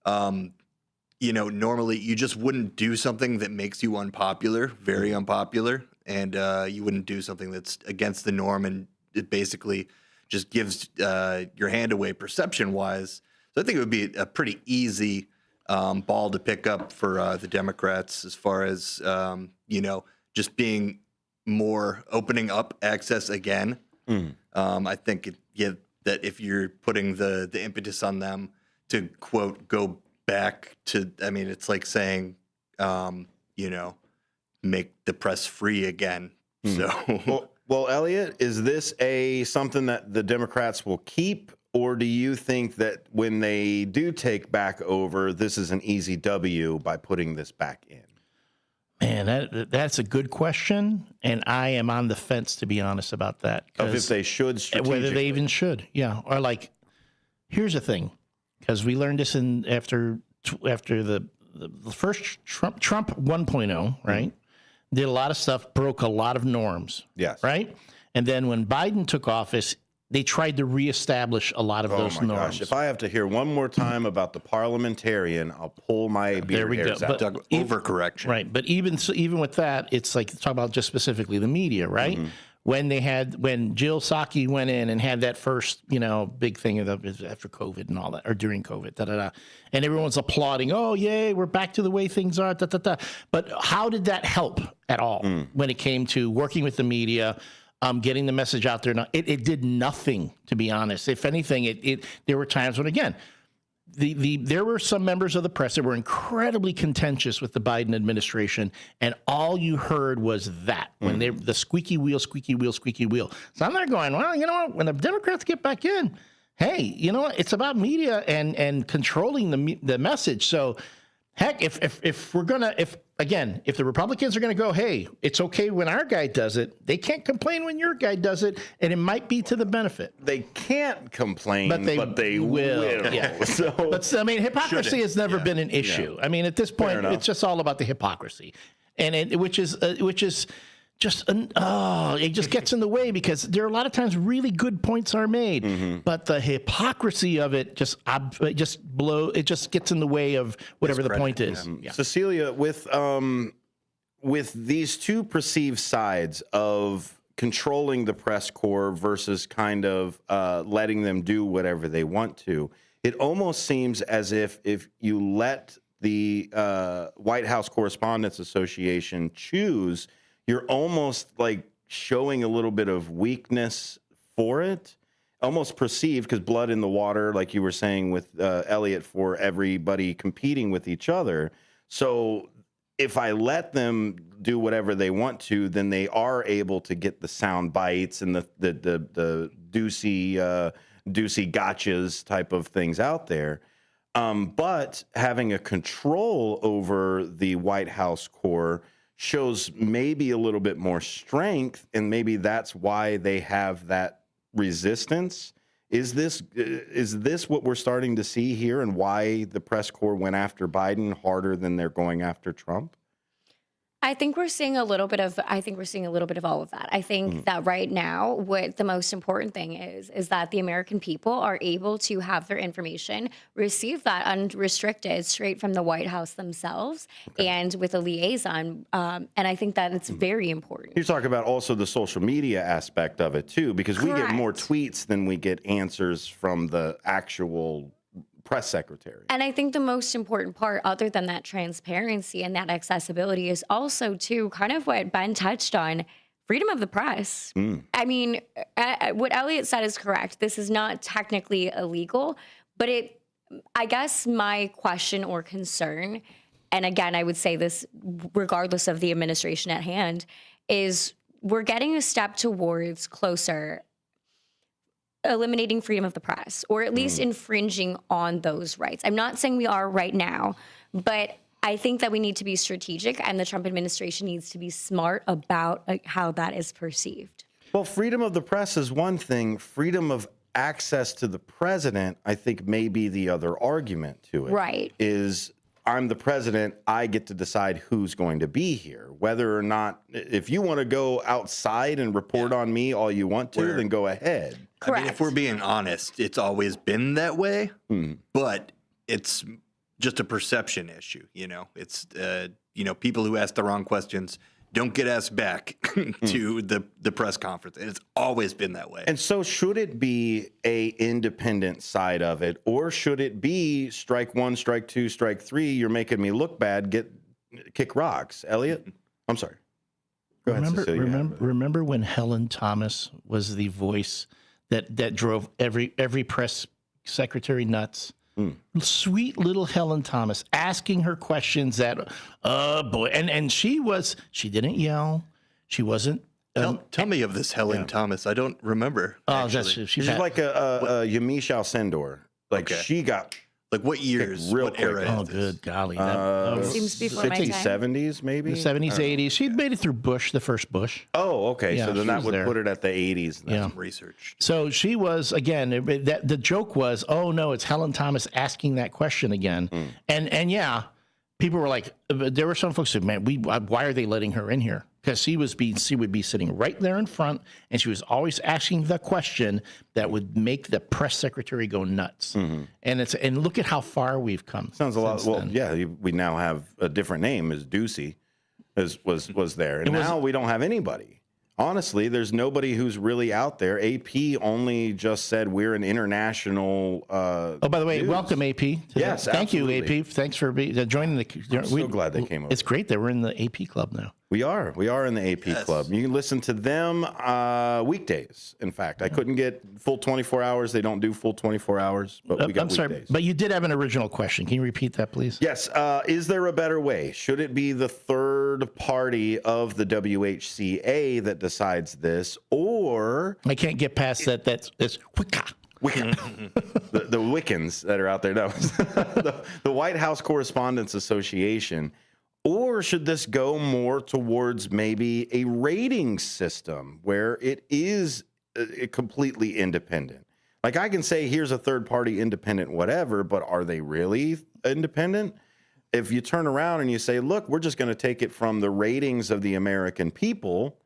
you know, normally you just wouldn't do something that makes you unpopular, very unpopular, and you wouldn't do something that's against the norm, and it basically just gives your hand away perception-wise. So I think it would be a pretty easy ball to pick up for the Democrats as far as, you know, just being more opening up access again. I think that if you're putting the impetus on them to, quote, go back to, I mean, it's like saying make the press free again. So, well, Elliot, is this something that the Democrats will keep, or do you think that when they do take back over, this is an easy W by putting this back in? Man, that's a good question, and I am on the fence, to be honest, about that. Of if they should strategically. Whether they even should, yeah. Or like, here's the thing, because we learned this after the first Trump 1.0, right? Did a lot of stuff, broke a lot of norms. Yes. Right? And then when Biden took office, they tried to reestablish a lot of those norms. Gosh. If I have to hear one more time about the parliamentarian, I'll pull my beard hairs out. Overcorrection. Right. But even with that, it's like, talk about just specifically the media, right? Mm-hmm. When Jill Psaki went in and had that first, big thing after COVID and all that, or during COVID, and everyone's applauding, oh, yay, we're back to the way things are, But how did that help at all when it came to working with the media, getting the message out there? It did nothing, to be honest. If anything, there were times when, again, there were some members of the press that were incredibly contentious with the Biden administration, and all you heard was that when the squeaky wheel. So I'm there going, well, you know what? When the Democrats get back in, hey, you know what? It's about media and controlling the message. So, heck, if the Republicans are gonna go, hey, it's okay when our guy does it, they can't complain when your guy does it, and it might be to the benefit. They can't complain, but they will. Yeah. But I mean, hypocrisy has never been an issue. Yeah. I mean, at this point, it's just all about the hypocrisy, and which is just it just gets in the way, because there are a lot of times really good points are made, but the hypocrisy of it just gets in the way of whatever the point is. Yeah. Cecilia, with these two perceived sides of controlling the press corps versus kind of letting them do whatever they want to, it almost seems as if you let the White House Correspondents Association choose, you're almost like showing a little bit of weakness for it, almost perceived, because blood in the water, like you were saying with Elliot, for everybody competing with each other. So if I let them do whatever they want to, then they are able to get the sound bites and the deucey gotchas type of things out there. But having a control over the White House corps shows maybe a little bit more strength, and maybe that's why they have that resistance. Is this what we're starting to see here, and why the press corps went after Biden harder than they're going after Trump? I think we're seeing a little bit of all of that. I think that right now, what the most important thing is that the American people are able to have their information, receive that unrestricted straight from the White House themselves, and with a liaison. And I think that it's very important. You're talking about also the social media aspect of it too, because we get more tweets than we get answers from the actual press secretary. And I think the most important part, other than that transparency and that accessibility, is also too kind of what Ben touched on, freedom of the press. I mean, what Elliot said is correct. This is not technically illegal, but I guess my question or concern, and again, I would say this regardless of the administration at hand, is we're getting a step towards closer eliminating freedom of the press, or at least infringing on those rights. I'm not saying we are right now, but I think that we need to be strategic, and the Trump administration needs to be smart about how that is perceived. Well, freedom of the press is one thing. Freedom of access to the president, I think, may be the other argument to it. Right. Is I'm the president, I get to decide who's going to be here. Whether or not, if you want to go outside and report on me all you want to, then go ahead. Correct. I mean, if we're being honest, it's always been that way, but it's just a perception issue. It's, people who ask the wrong questions don't get asked back to the press conference. It's always been that way. And so should it be a independent side of it, or should it be strike one, strike two, strike three, you're making me look bad, kick rocks? Elliot? I'm sorry. Go ahead, Cecilia. Remember when Helen Thomas was the voice that drove every press secretary nuts? Sweet little Helen Thomas asking her questions that, boy. And she didn't yell. She wasn't. Tell me of this Helen Thomas. I don't remember. Oh, she's like a Yamiche Alcindor. Like she got. Like what years? Real what quick. era? Oh, good golly. Seems before my time. 70s, maybe? The 70s, 80s. She'd made it through Bush, the first Bush. Oh, okay. Yeah, so then that would there. put it at the 80s. Yeah. Research. So she was, again, the joke was, oh, no, it's Helen Thomas asking that question again. And yeah, people were like, there were some folks who, man, why are they letting her in here? Because she would be sitting right there in front, and she was always asking the question that would make the press secretary go nuts. And look at how far we've come. Sounds a lot. Well, yeah, we now have a different name as Ducey was there, and now we don't have anybody. Honestly, there's nobody who's really out there. AP only just said we're an international. Oh, by the way, welcome AP. Yes, thank absolutely. you, AP. Thanks for joining the. I'm so glad they came over. It's great that we're in the AP club now. We are in the AP club. You can listen to them weekdays. In fact, I couldn't get full 24 hours. They don't do full 24 hours, but we got weekdays. Sorry, but you did have an original question. Can you repeat that, please? Yes. Is there a better way? Should it be the third party of the WHCA that decides this, or I can't get past that? That's Wicca. the Wiccans that are out there. No, the White House Correspondents Association. Or should this go more towards maybe a rating system where it is completely independent? Like I can say, here's a third party independent, whatever, but are they really independent? If you turn around and you say, look, we're just going to take it from the ratings of the American people,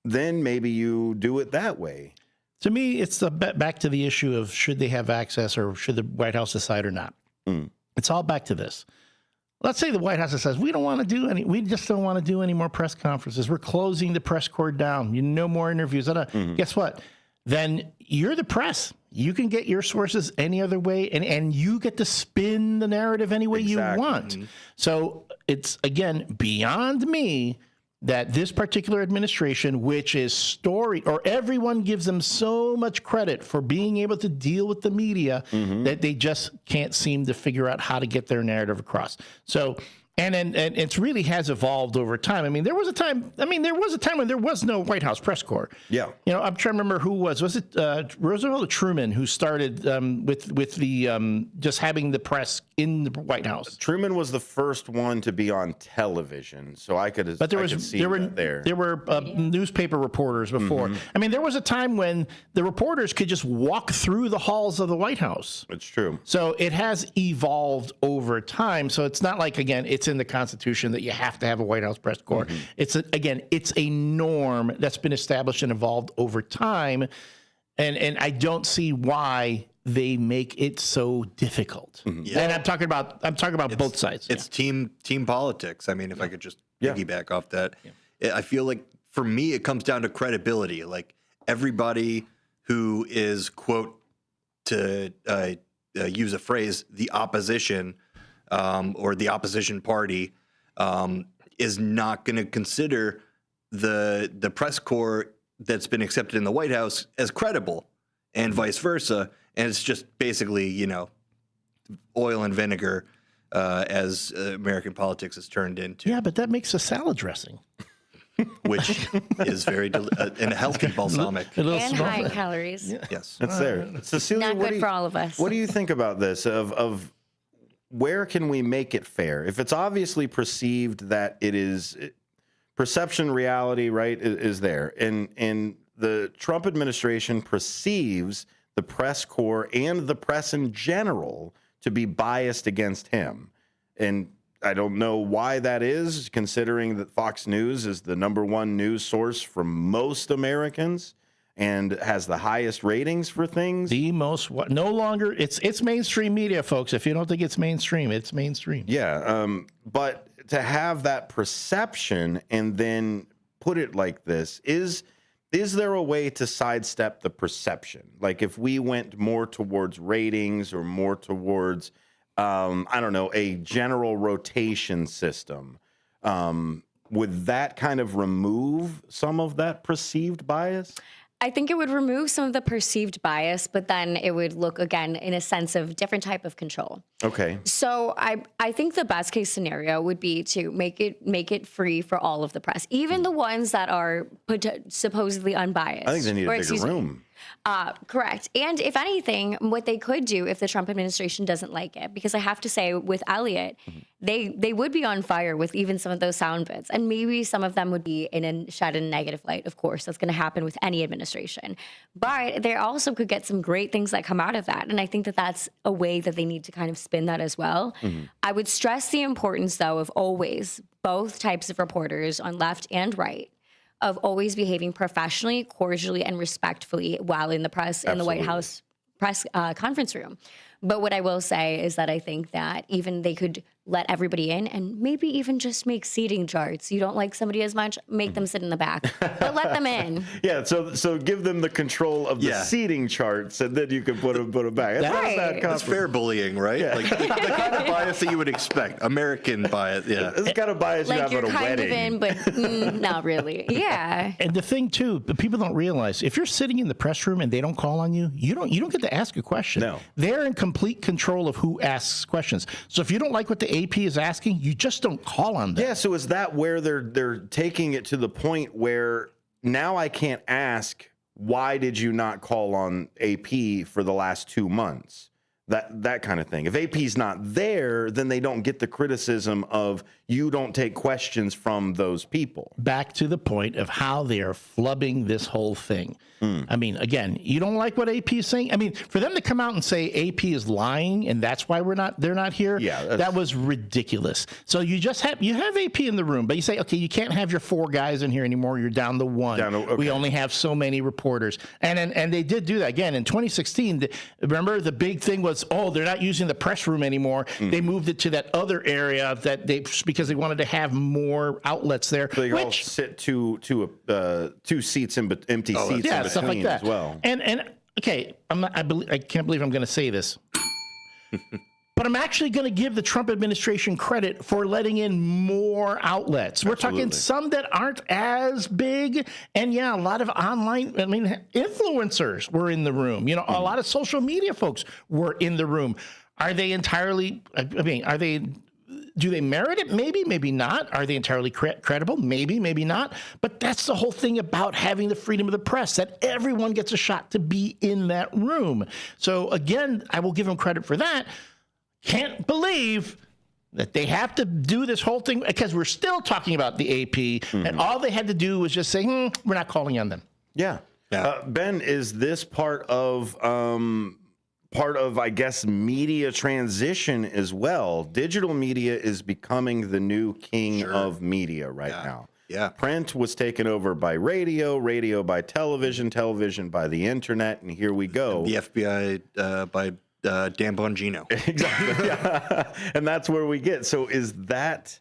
then maybe you do it that way. To me, it's back to the issue of should they have access or should the White House decide or not? It's all back to this. Let's say the White House says, we just don't want to do any more press conferences. We're closing the press corps down. No more interviews. Guess what? Then you're the press. You can get your sources any other way, and you get to spin the narrative any way you want. So it's, again, beyond me that this particular administration, which is everyone gives them so much credit for being able to deal with the media that they just can't seem to figure out how to get their narrative across. So, and it really has evolved over time. I mean, there was a time when there was no White House press corps. Yeah. You know, I'm trying to remember who was it Roosevelt or Truman who started with the just having the press in the White House? Truman was the first one to be on television, so I could. But there were newspaper reporters before. I mean, there was a time when the reporters could just walk through the halls of the White House. It's true. So it has evolved over time. So it's not like, again, it's in the Constitution that you have to have a White House press corps. It's a norm that's been established and evolved over time, and I don't see why they make it so difficult. And I'm talking about both sides. It's team politics. I mean, if I could just piggyback off that, I feel like for me it comes down to credibility. Like everybody who is, quote, to use a phrase, the opposition. Or the opposition party is not going to consider the press corps that's been accepted in the White House as credible, and vice versa. And it's just basically, oil and vinegar as American politics has turned into. Yeah, but that makes a salad dressing. Which is very and healthy balsamic. And high in calories. Yes. That's there. Cecilia, Not good for all of us. What do you think about this of where can we make it fair? If it's obviously perceived that it is perception, reality, right, is there. And the Trump administration perceives the press corps and the press in general to be biased against him. And I don't know why that is, considering that Fox News is the #1 news source for most Americans and has the highest ratings for things. No longer, it's mainstream media, folks. If you don't think it's mainstream, it's mainstream. Yeah, but to have that perception and then put it like this, is there a way to sidestep the perception? Like if we went more towards ratings or more towards, I don't know, a general rotation system, would that kind of remove some of that perceived bias? I think it would remove some of the perceived bias, but then it would look again in a sense of different type of control. Okay. So I think the best case scenario would be to make it free for all of the press, even the ones that are supposedly unbiased. I think they need a bigger room. Correct. And if anything, what they could do if the Trump administration doesn't like it, because I have to say with Elliot, they would be on fire with even some of those sound bits. And maybe some of them would be shed in a negative light. Of course, that's going to happen with any administration. But they also could get some great things that come out of that. And I think that that's a way that they need to kind of spin that as well. I would stress the importance, though, of always both types of reporters on left and right of always behaving professionally, cordially, and respectfully while in the press, in the White House press conference room. But what I will say is that I think that even they could let everybody in and maybe even just make seating charts. You don't like somebody as much, make them sit in the back, but let them in. Yeah, so give them the control of the seating charts, and then you can put them back. That's fair bullying, right? Yeah. Like the kind of bias that you would expect, American bias. Yeah, it's kind of bias Like you have you're at a kind wedding. of in, but not really. Yeah. And the thing too, the people don't realize if you're sitting in the press room and they don't call on you, you don't get to ask a question. No, they're in complete control of who asks questions. So if you don't like what the AP is asking, you just don't call on them. Yeah. So is that where they're taking it to the point where now I can't ask, why did you not call on AP for the last 2 months? That kind of thing. If AP's not there, then they don't get the criticism of you don't take questions from those people. Back to the point of how they are flubbing this whole thing. I mean, again, you don't like what AP is saying? I mean, for them to come out and say AP is lying and that's why they're not here, that was ridiculous. So you have AP in the room, but you say, okay, you can't have your 4 guys in here anymore. You're down to 1. We only have so many reporters. And they did do that. Again, in 2016, remember the big thing was, they're not using the press room anymore. They moved it to that other area because they wanted to have more outlets there. So they all sit two seats in empty seats in stuff like between that as well. And okay, I can't believe I'm going to say this, but I'm actually going to give the Trump administration credit for letting in more outlets. We're talking some that aren't as big, and a lot of online, influencers were in the room. A lot of social media folks were in the room. Are they entirely? Do they merit it? Maybe, maybe not. Are they entirely credible? Maybe, maybe not. But that's the whole thing about having the freedom of the press, that everyone gets a shot to be in that room. So again, I will give them credit for that. Can't believe that they have to do this whole thing because we're still talking about the AP, and all they had to do was just say, we're not calling on them. Yeah. Ben, is this part of, I guess, media transition as well? Digital media is becoming the new king of media right now. Yeah. Print was taken over by radio, radio by television, television by the internet, and here we go. The FBI by Dan Bongino. Exactly. Yeah. And that's where we get. So is that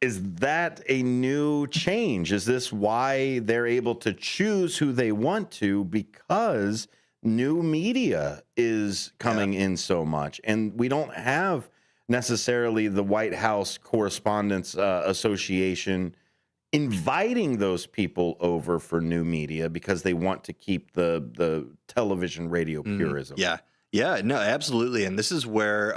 a new change? Is this why they're able to choose who they want to, because new media is coming in so much, and we don't have necessarily the White House Correspondents Association inviting those people over for new media because they want to keep the television radio purism. Yeah, no, absolutely. And this is where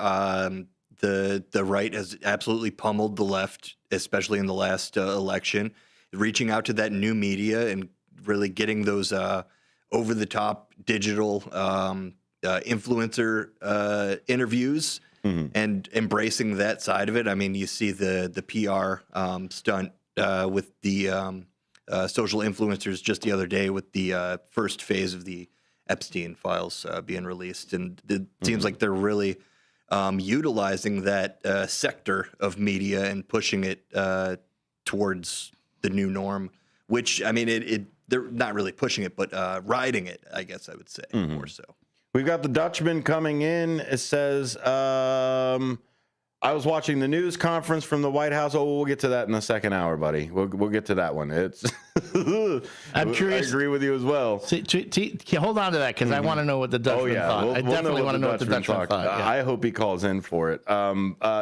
the right has absolutely pummeled the left, especially in the last election, reaching out to that new media and really getting those over-the-top digital influencer interviews and embracing that side of it. I mean, you see the PR stunt with the social influencers just the other day with the first phase of the Epstein files being released. And it seems like they're really utilizing that sector of media and pushing it towards the new norm, which, I mean, they're not really pushing it, but riding it, I guess I would say, more so. We've got the Dutchman coming in. It says, I was watching the news conference from the White House. Oh, we'll get to that in the second hour, buddy. We'll get to that one. I'm curious. I agree with you as well. Hold on to that because I want to know what the Dutchman thought. I definitely want to know what the Dutchman thought. I hope he calls in for it.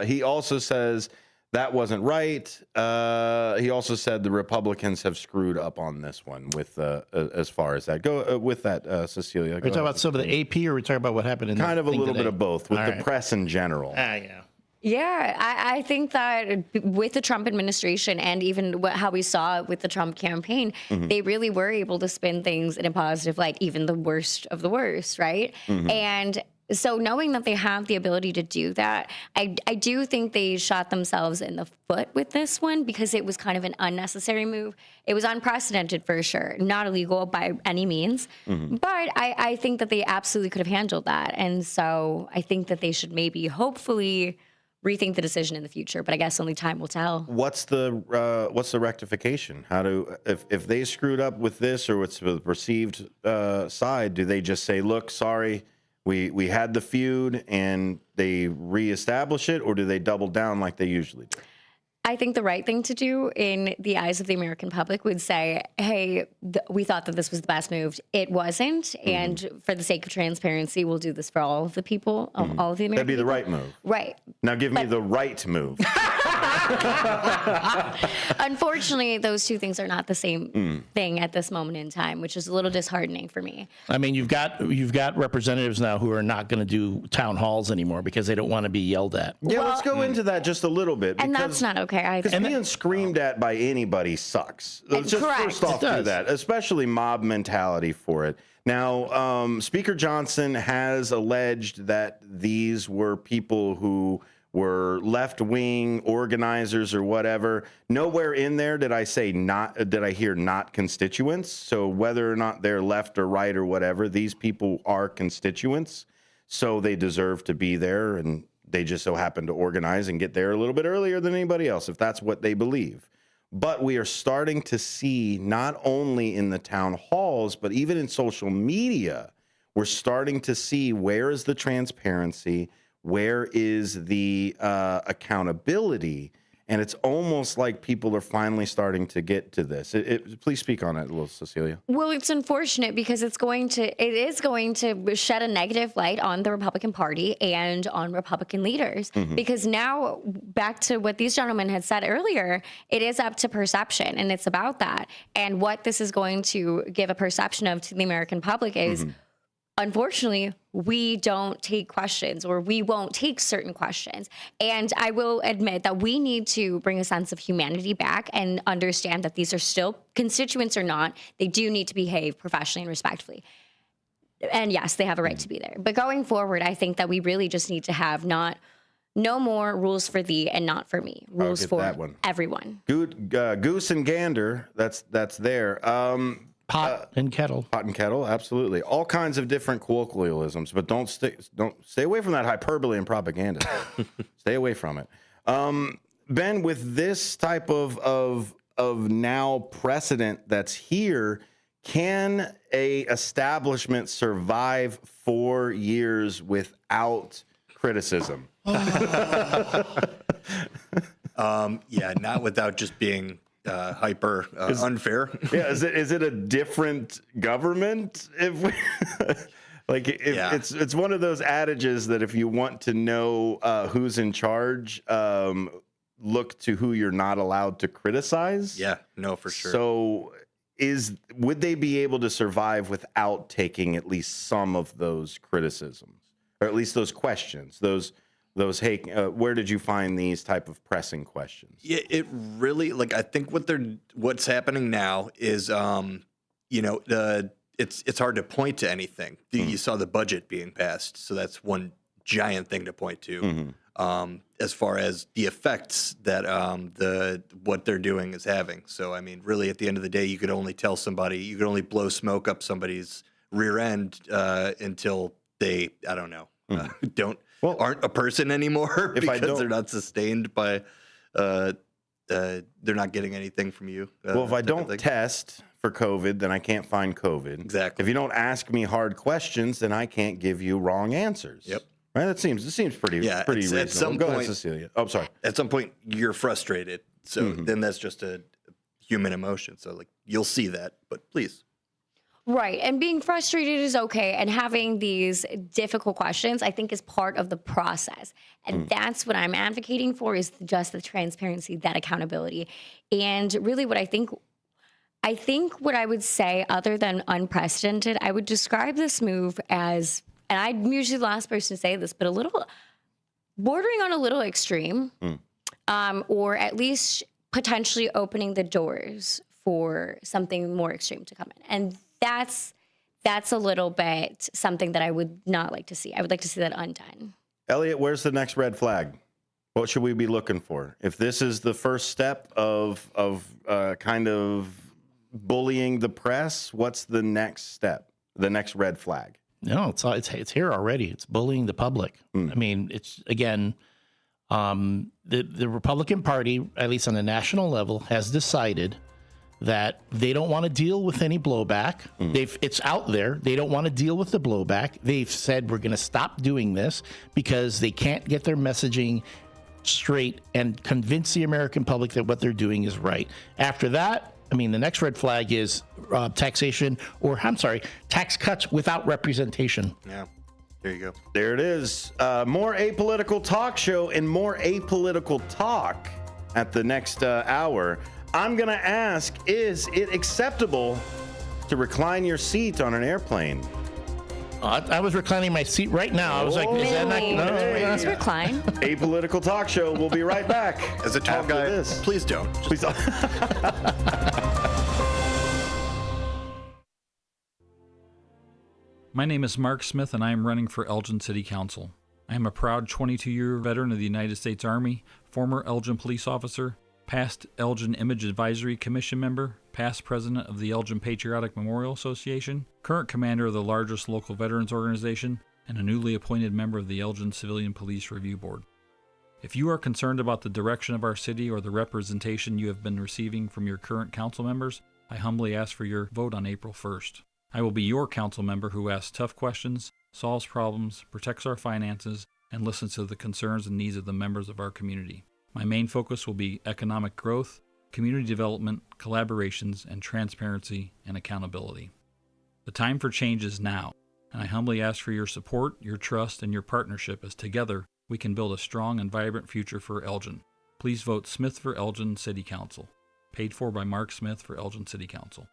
He also says that wasn't right. He also said the Republicans have screwed up on this one with as far as that go with that, Cecilia. Are we talking about some of the AP, or are we talking about what happened in kind of a little today? bit of both with All the right. press in general? Yeah. Yeah, I think that with the Trump administration and even how we saw it with the Trump campaign, they really were able to spin things in a positive light, even the worst of the worst, right? And so knowing that they have the ability to do that, I do think they shot themselves in the foot with this one because it was kind of an unnecessary move. It was unprecedented for sure, not illegal by any means, but I think that they absolutely could have handled that. And so I think that they should maybe hopefully rethink the decision in the future, but I guess only time will tell. What's the rectification? How do if they screwed up with this or what's the perceived side? Do they just say, "Look, sorry, we had the feud," and they reestablish it, or do they double down like they usually do? I think the right thing to do in the eyes of the American public would say, hey, we thought that this was the best move. It wasn't. And for the sake of transparency, we'll do this for all of the people, all of the American That'd be the people. right move. Right. Now give me the right move. Unfortunately, those two things are not the same thing at this moment in time, which is a little disheartening for me. I mean, you've got representatives now who are not going to do town halls anymore because they don't want to be yelled at. Yeah, let's go into that just a little bit. And that's not okay either. Because being screamed at by anybody sucks. Let's just Correct. first off do that, especially mob mentality for it. Now, Speaker Johnson has alleged that these were people who were left-wing organizers or whatever. Nowhere in there did I hear not constituents. So whether or not they're left or right or whatever, these people are constituents. So they deserve to be there, and they just so happen to organize and get there a little bit earlier than anybody else, if that's what they believe. But we are starting to see, not only in the town halls, but even in social media, we're starting to see where is the transparency, where is the accountability, and it's almost like people are finally starting to get to this. Please speak on it a little, Cecilia. Well, it's unfortunate because it is going to shed a negative light on the Republican Party and on Republican leaders. Because now, back to what these gentlemen had said earlier, it is up to perception, and it's about that. And what this is going to give a perception of to the American public is, unfortunately, we don't take questions, or we won't take certain questions. And I will admit that we need to bring a sense of humanity back and understand that these are still constituents or not. They do need to behave professionally and respectfully. And yes, they have a right to be there. But going forward, I think that we really just need to have no more rules for thee and not for me. Rules for everyone. Goose and gander, that's there. Pot and kettle. Pot and kettle, absolutely. All kinds of different colloquialisms, but don't stay away from that hyperbole and propaganda. Stay away from it. Ben, with this type of now precedent that's here, can a establishment survive 4 years without criticism? Yeah, not without just being hyper unfair. Yeah, is it a different government? It's one of those adages that if you want to know who's in charge, look to who you're not allowed to criticize. Yeah, no, for sure. So would they be able to survive without taking at least some of those criticisms, or at least those questions, those hey, where did you find these type of pressing questions? Yeah, it really, I think what's happening now is, it's hard to point to anything. You saw the budget being passed, so that's one giant thing to point to. As far as the effects that what they're doing is having. So I mean, really, at the end of the day, you could only blow smoke up somebody's rear end until they, I don't know, aren't a person anymore because they're not sustained by, they're not getting anything from you. Well, if I don't test for COVID, then I can't find COVID. Exactly. If you don't ask me hard questions, then I can't give you wrong answers. Yep. Right. It seems pretty reasonable. At some Go point, ahead, Cecilia. Oh, sorry. At some point, you're frustrated. So then that's just a human emotion. So you'll see that, but please. Right. And being frustrated is okay. And having these difficult questions, I think, is part of the process. And that's what I'm advocating for, is just the transparency, that accountability. And really what I think what I would say, other than unprecedented, I would describe this move as, and I'm usually the last person to say this, but a little bordering on a little extreme, or at least potentially opening the doors for something more extreme to come in. And that's a little bit something that I would not like to see. I would like to see that undone. Elliot, where's the next red flag? What should we be looking for? If this is the first step of kind of bullying the press, what's the next step? The next red flag? No, it's here already. It's bullying the public. I mean, it's, again, the Republican Party, at least on a national level, has decided that they don't want to deal with any blowback. It's out there. They don't want to deal with the blowback. They've said, we're going to stop doing this because they can't get their messaging straight and convince the American public that what they're doing is right. After that, I mean, the next red flag is taxation, or tax cuts without representation. Yeah. There you go. There it is. More apolitical talk show and more apolitical talk at the next hour. I'm going to ask, is it acceptable to recline your seat on an airplane? I was reclining my seat right now. I was like, is that not... No, Let's recline. Apolitical talk show. We'll be right back. As a tall guy, please don't. Please don't. My name is Mark Smith, and I am running for Elgin City Council. I am a proud 22-year veteran of the United States Army, former Elgin police officer, past Elgin Image Advisory Commission member, past president of the Elgin Patriotic Memorial Association, current commander of the largest local veterans organization, and a newly appointed member of the Elgin Civilian Police Review Board. If you are concerned about the direction of our city or the representation you have been receiving from your current council members, I humbly ask for your vote on April 1st. I will be your council member who asks tough questions, solves problems, protects our finances, and listens to the concerns and needs of the members of our community. My main focus will be economic growth, community development, collaborations, and transparency and accountability. The time for change is now, and I humbly ask for your support, your trust, and your partnership as together we can build a strong and vibrant future for Elgin. Please vote Smith for Elgin City Council. Paid for by Mark Smith for Elgin City Council.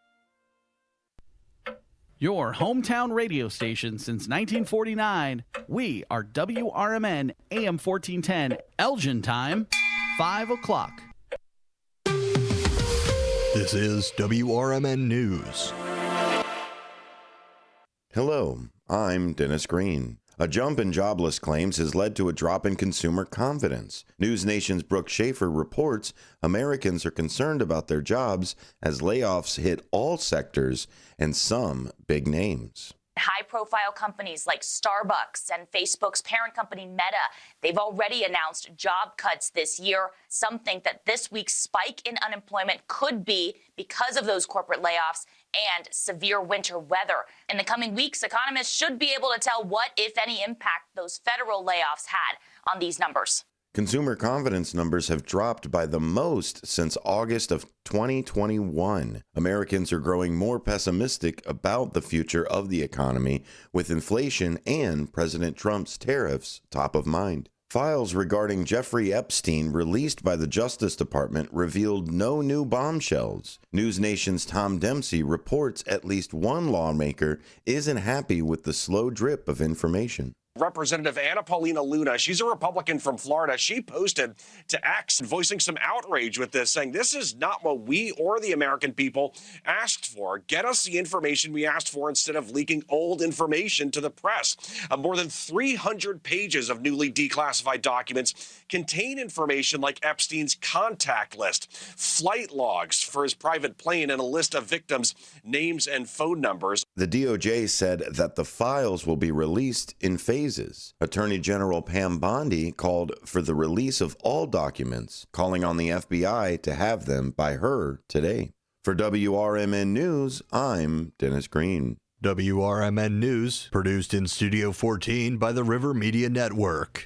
Your hometown radio station since 1949. We are WRMN AM 1410, Elgin time, 5 o'clock. This is WRMN News. Hello, I'm Dennis Green. A jump in jobless claims has led to a drop in consumer confidence. News Nation's Brooke Schaefer reports Americans are concerned about their jobs as layoffs hit all sectors and some big names. High-profile companies like Starbucks and Facebook's parent company Meta, they've already announced job cuts this year. Some think that this week's spike in unemployment could be because of those corporate layoffs and severe winter weather. In the coming weeks, economists should be able to tell what, if any, impact those federal layoffs had on these numbers. Consumer confidence numbers have dropped by the most since August of 2021. Americans are growing more pessimistic about the future of the economy, with inflation and President Trump's tariffs top of mind. Files regarding Jeffrey Epstein released by the Justice Department revealed no new bombshells. News Nation's Tom Dempsey reports at least one lawmaker isn't happy with the slow drip of information. Representative Anna Paulina Luna, she's a Republican from Florida. She posted to X voicing some outrage with this, saying this is not what we or the American people asked for. Get us the information we asked for instead of leaking old information to the press. More than 300 pages of newly declassified documents contain information like Epstein's contact list, flight logs for his private plane, and a list of victims' names and phone numbers. The DOJ said that the files will be released in phases. Attorney General Pam Bondi called for the release of all documents, calling on the FBI to have them by her today. For WRMN News, I'm Dennis Green. WRMN News, produced in Studio 14 by the River Media Network.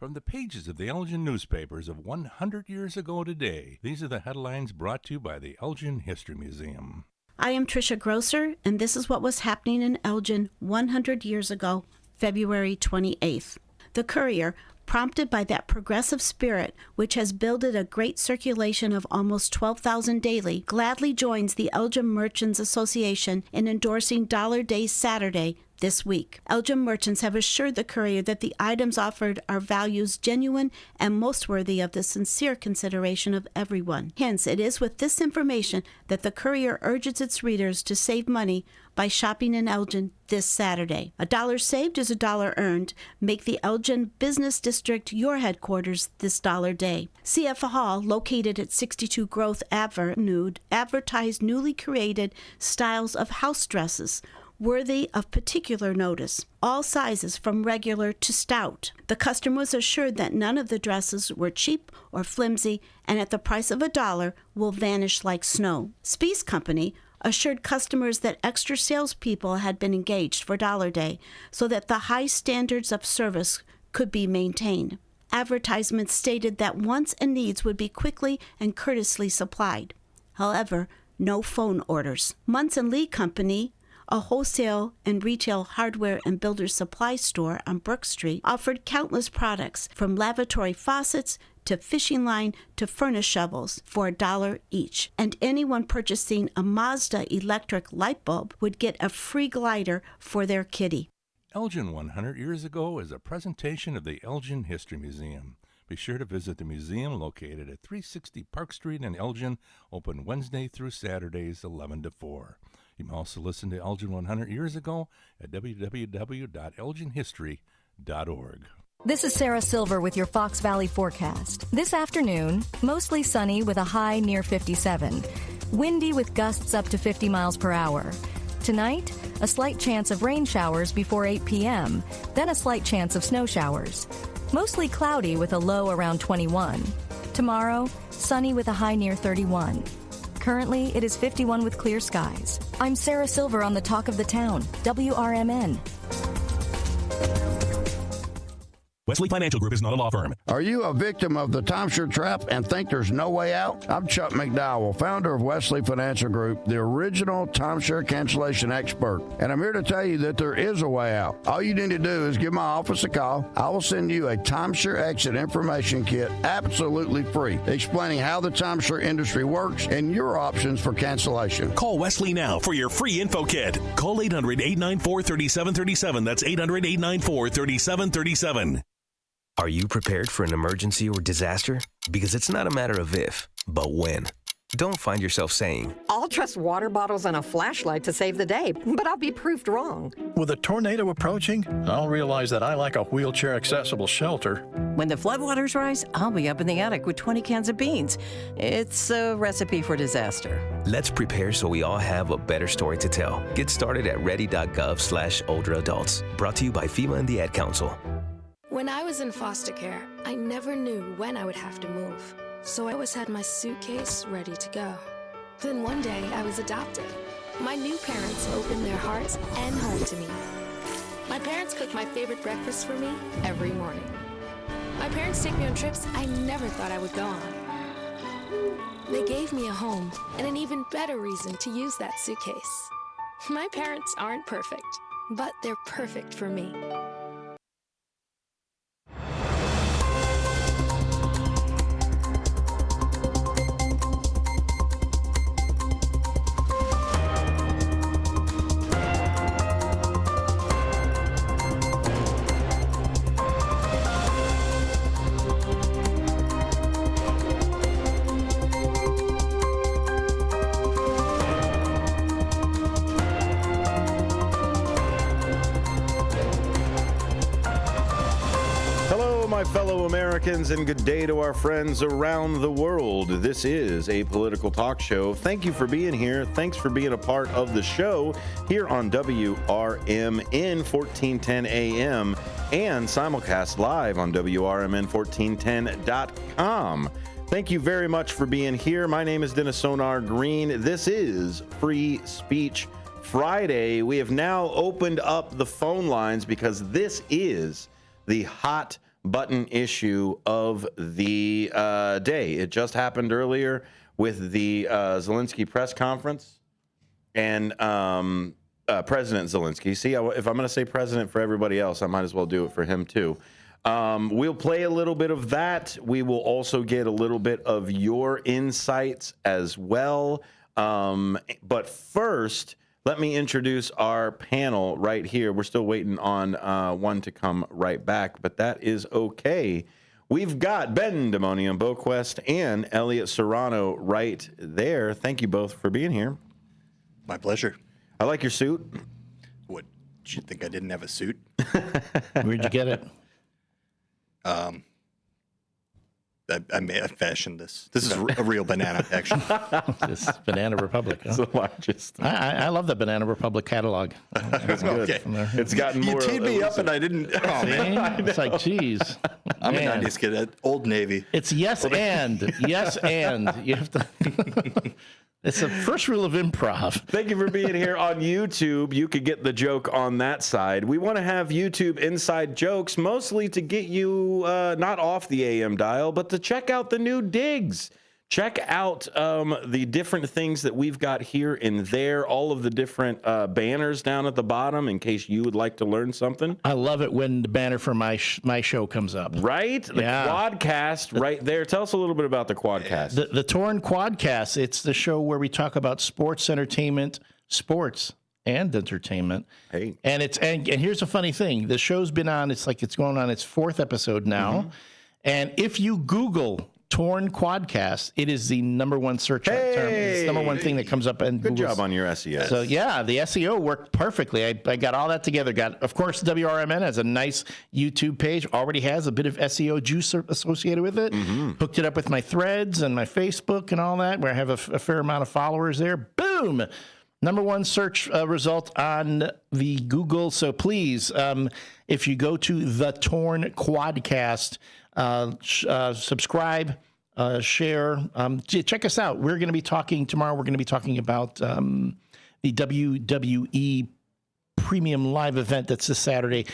From the pages of the Elgin newspapers of 100 years ago today, these are the headlines brought to you by the Elgin History Museum. I am Tricia Grosser, and this is what was happening in Elgin 100 years ago, February 28th. The Courier, prompted by that progressive spirit which has builded a great circulation of almost 12,000 daily, gladly joins the Elgin Merchants Association in endorsing Dollar Day Saturday this week. Elgin merchants have assured the Courier that the items offered are values genuine and most worthy of the sincere consideration of everyone. Hence, it is with this information that the Courier urges its readers to save money by shopping in Elgin this Saturday. $1 saved is $1 earned. Make the Elgin Business District your headquarters this Dollar Day. CF Hall, located at 62 Growth Avenue, advertised newly created styles of house dresses worthy of particular notice. All sizes from regular to stout. The customer was assured that none of the dresses were cheap or flimsy, and at the price of $1 will vanish like snow. Spees Company assured customers that extra salespeople had been engaged for Dollar Day so that the high standards of service could be maintained. Advertisements stated that wants and needs would be quickly and courteously supplied. However, no phone orders. Munson Lee Company, a wholesale and retail hardware and builder's supply store on Brook Street, offered countless products from lavatory faucets to fishing line to furnace shovels for $1 each. And anyone purchasing a Mazda electric light bulb would get a free glider for their kitty. Elgin 100 years ago is a presentation of the Elgin History Museum. Be sure to visit the museum located at 360 Park Street in Elgin, open Wednesday through Saturdays 11 to 4. You can also listen to Elgin 100 years ago at www.elginhistory.org. This is Sarah Silver with your Fox Valley forecast. This afternoon, mostly sunny with a high near 57. Windy with gusts up to 50 miles per hour. Tonight, a slight chance of rain showers before 8 p.m., then a slight chance of snow showers. Mostly cloudy with a low around 21. Tomorrow, sunny with a high near 31. Currently, it is 51 with clear skies. I'm Sarah Silver on the Talk of the Town, WRMN. Wesley Financial Group is not a law firm. Are you a victim of the timeshare trap and think there's no way out? I'm Chuck McDowell, founder of Wesley Financial Group, the original timeshare cancellation expert. And I'm here to tell you that there is a way out. All you need to do is give my office a call. I will send you a timeshare exit information kit absolutely free, explaining how the timeshare industry works and your options for cancellation. Call Wesley now for your free info kit. Call 800-894-3737. That's 800-894-3737. Are you prepared for an emergency or disaster? Because it's not a matter of if, but when. Don't find yourself saying, I'll trust water bottles and a flashlight to save the day, but I'll be proved wrong. With a tornado approaching, I'll realize that I lack a wheelchair-accessible shelter. When the floodwaters rise, I'll be up in the attic with 20 cans of beans. It's a recipe for disaster. Let's prepare so we all have a better story to tell. Get started at ready.gov/older adults. Brought to you by FEMA and the Ad Council. When I was in foster care, I never knew when I would have to move, so I always had my suitcase ready to go. Then one day, I was adopted. My new parents opened their hearts and home to me. My parents cook my favorite breakfast for me every morning. My parents take me on trips I never thought I would go on. They gave me a home and an even better reason to use that suitcase. My parents aren't perfect, but they're perfect for me. My fellow Americans, and good day to our friends around the world. This is a political talk show. Thank you for being here. Thanks for being a part of the show here on WRMN 1410 AM and simulcast live on WRMN1410.com. Thank you very much for being here. My name is Dennis Sonar Green. This is Free Speech Friday. We have now opened up the phone lines because this is the hot button issue of the day. It just happened earlier with the Zelensky press conference and President Zelensky. See, if I'm going to say president for everybody else, I might as well do it for him too. We'll play a little bit of that. We will also get a little bit of your insights as well. But first, let me introduce our panel right here. We're still waiting on one to come right back, but that is okay. We've got Ben Demonium Boquest and Elliot Serrano right there. Thank you both for being here. My pleasure. I like your suit. What, did you think I didn't have a suit? Where'd you get it? I fashioned this. This is a real banana, actually. This Banana Republic. Huh? It's the largest. I love the Banana Republic catalog. It's good. Okay. It's gotten more. You teed me up and I didn't. Oh, man. It's like, geez. I'm man. a 90s kid at Old Navy. It's yes and. Yes and. You have to. It's the first rule of improv. Thank you for being here on YouTube. You could get the joke on that side. We want to have YouTube inside jokes, mostly to get you not off the AM dial, but to check out the new digs. Check out the different things that we've got here and there, all of the different banners down at the bottom in case you would like to learn something. I love it when the banner for my show comes up. Right? The Quadcast right there. Tell us a little bit about the Quadcast. The Torn Quadcast. It's the show where we talk about sports, entertainment, sports, and entertainment. Hey. And here's a funny thing. The show's been on, it's going on its 4th episode now. Mm-hmm. And if you Google Torn Quadcast, it is the #1 search term. It's the #1 thing that comes up. And good job on your SEO. So yeah, the SEO worked perfectly. I got all that together. Of course, WRMN has a nice YouTube page. Already has a bit of SEO juice associated with it. Mm-hmm. Hooked it up with my threads and my Facebook and all that, where I have a fair amount of followers there. Boom. #1 search result on the Google. So please, if you go to the Torn Quadcast, subscribe, share, check us out. We're going to be talking tomorrow. We're going to be talking about the WWE premium live event that's this Saturday,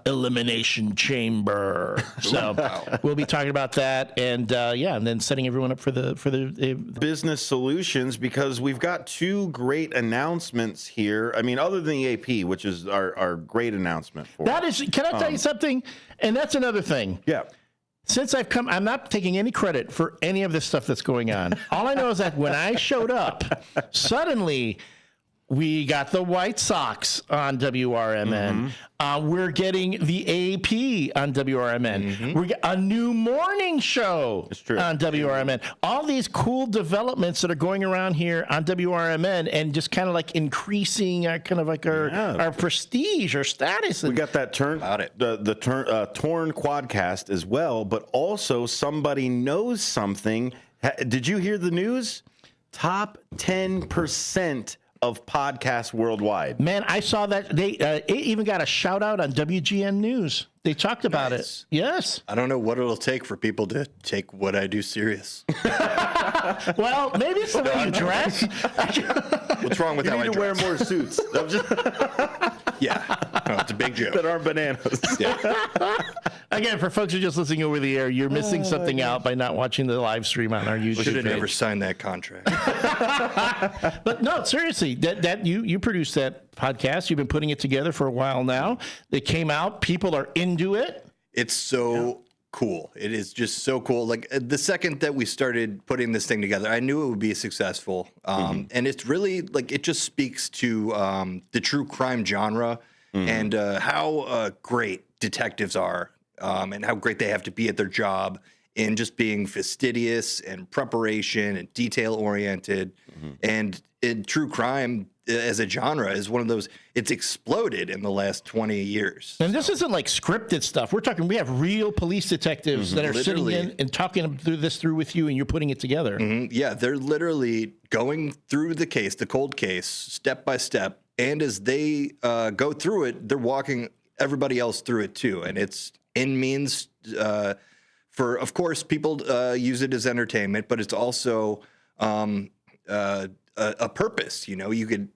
Elimination Chamber. So we'll be talking about that, and and then setting everyone up for the business solutions, because we've got 2 great announcements here. I mean, other than the AP, which is our great announcement for that is. Can I tell you something? And that's another thing. Yeah. Since I've come, I'm not taking any credit for any of this stuff that's going on. All I know is that when I showed up, suddenly we got the White Sox on WRMN. Mm-hmm. We're getting the AP on WRMN. Mm-hmm. We got a new morning show on WRMN. All these cool developments that are going around here on WRMN, and just kind of like increasing our prestige, our status. We got that Torn Quadcast as well, but also somebody knows something. Did you hear the news? Top 10% of podcasts worldwide. Man, I saw that. They even got a shout out on WGN News. They talked about it. Yes. I don't know what it'll take for people to take what I do serious. Well, maybe it's the way you dress. What's wrong with you how I need to wear more suits. Yeah. No, it's a big joke. That aren't bananas. Yeah. Again, for folks who are just listening over the air, you're missing something out by not watching the live stream on our YouTube page. Should have never signed that contract. But no, seriously, that you produced that podcast. You've been putting it together for a while now. It came out. People are into it. It's so cool. It is just so cool. Like the second that we started putting this thing together, I knew it would be successful. And it's really like, it just speaks to the true crime genre and how great detectives are and how great they have to be at their job in just being fastidious and preparation and detail oriented. And in true crime as a genre is one of those, it's exploded in the last 20 years. And this isn't like scripted stuff. We're talking, we have real police detectives that are sitting in and talking through with you, and you're putting it together. Yeah, they're literally going through the case, the cold case, step by step. And as they go through it, they're walking everybody else through it too. And it's in means for, of course, people use it as entertainment, but it's also a purpose. You know, you could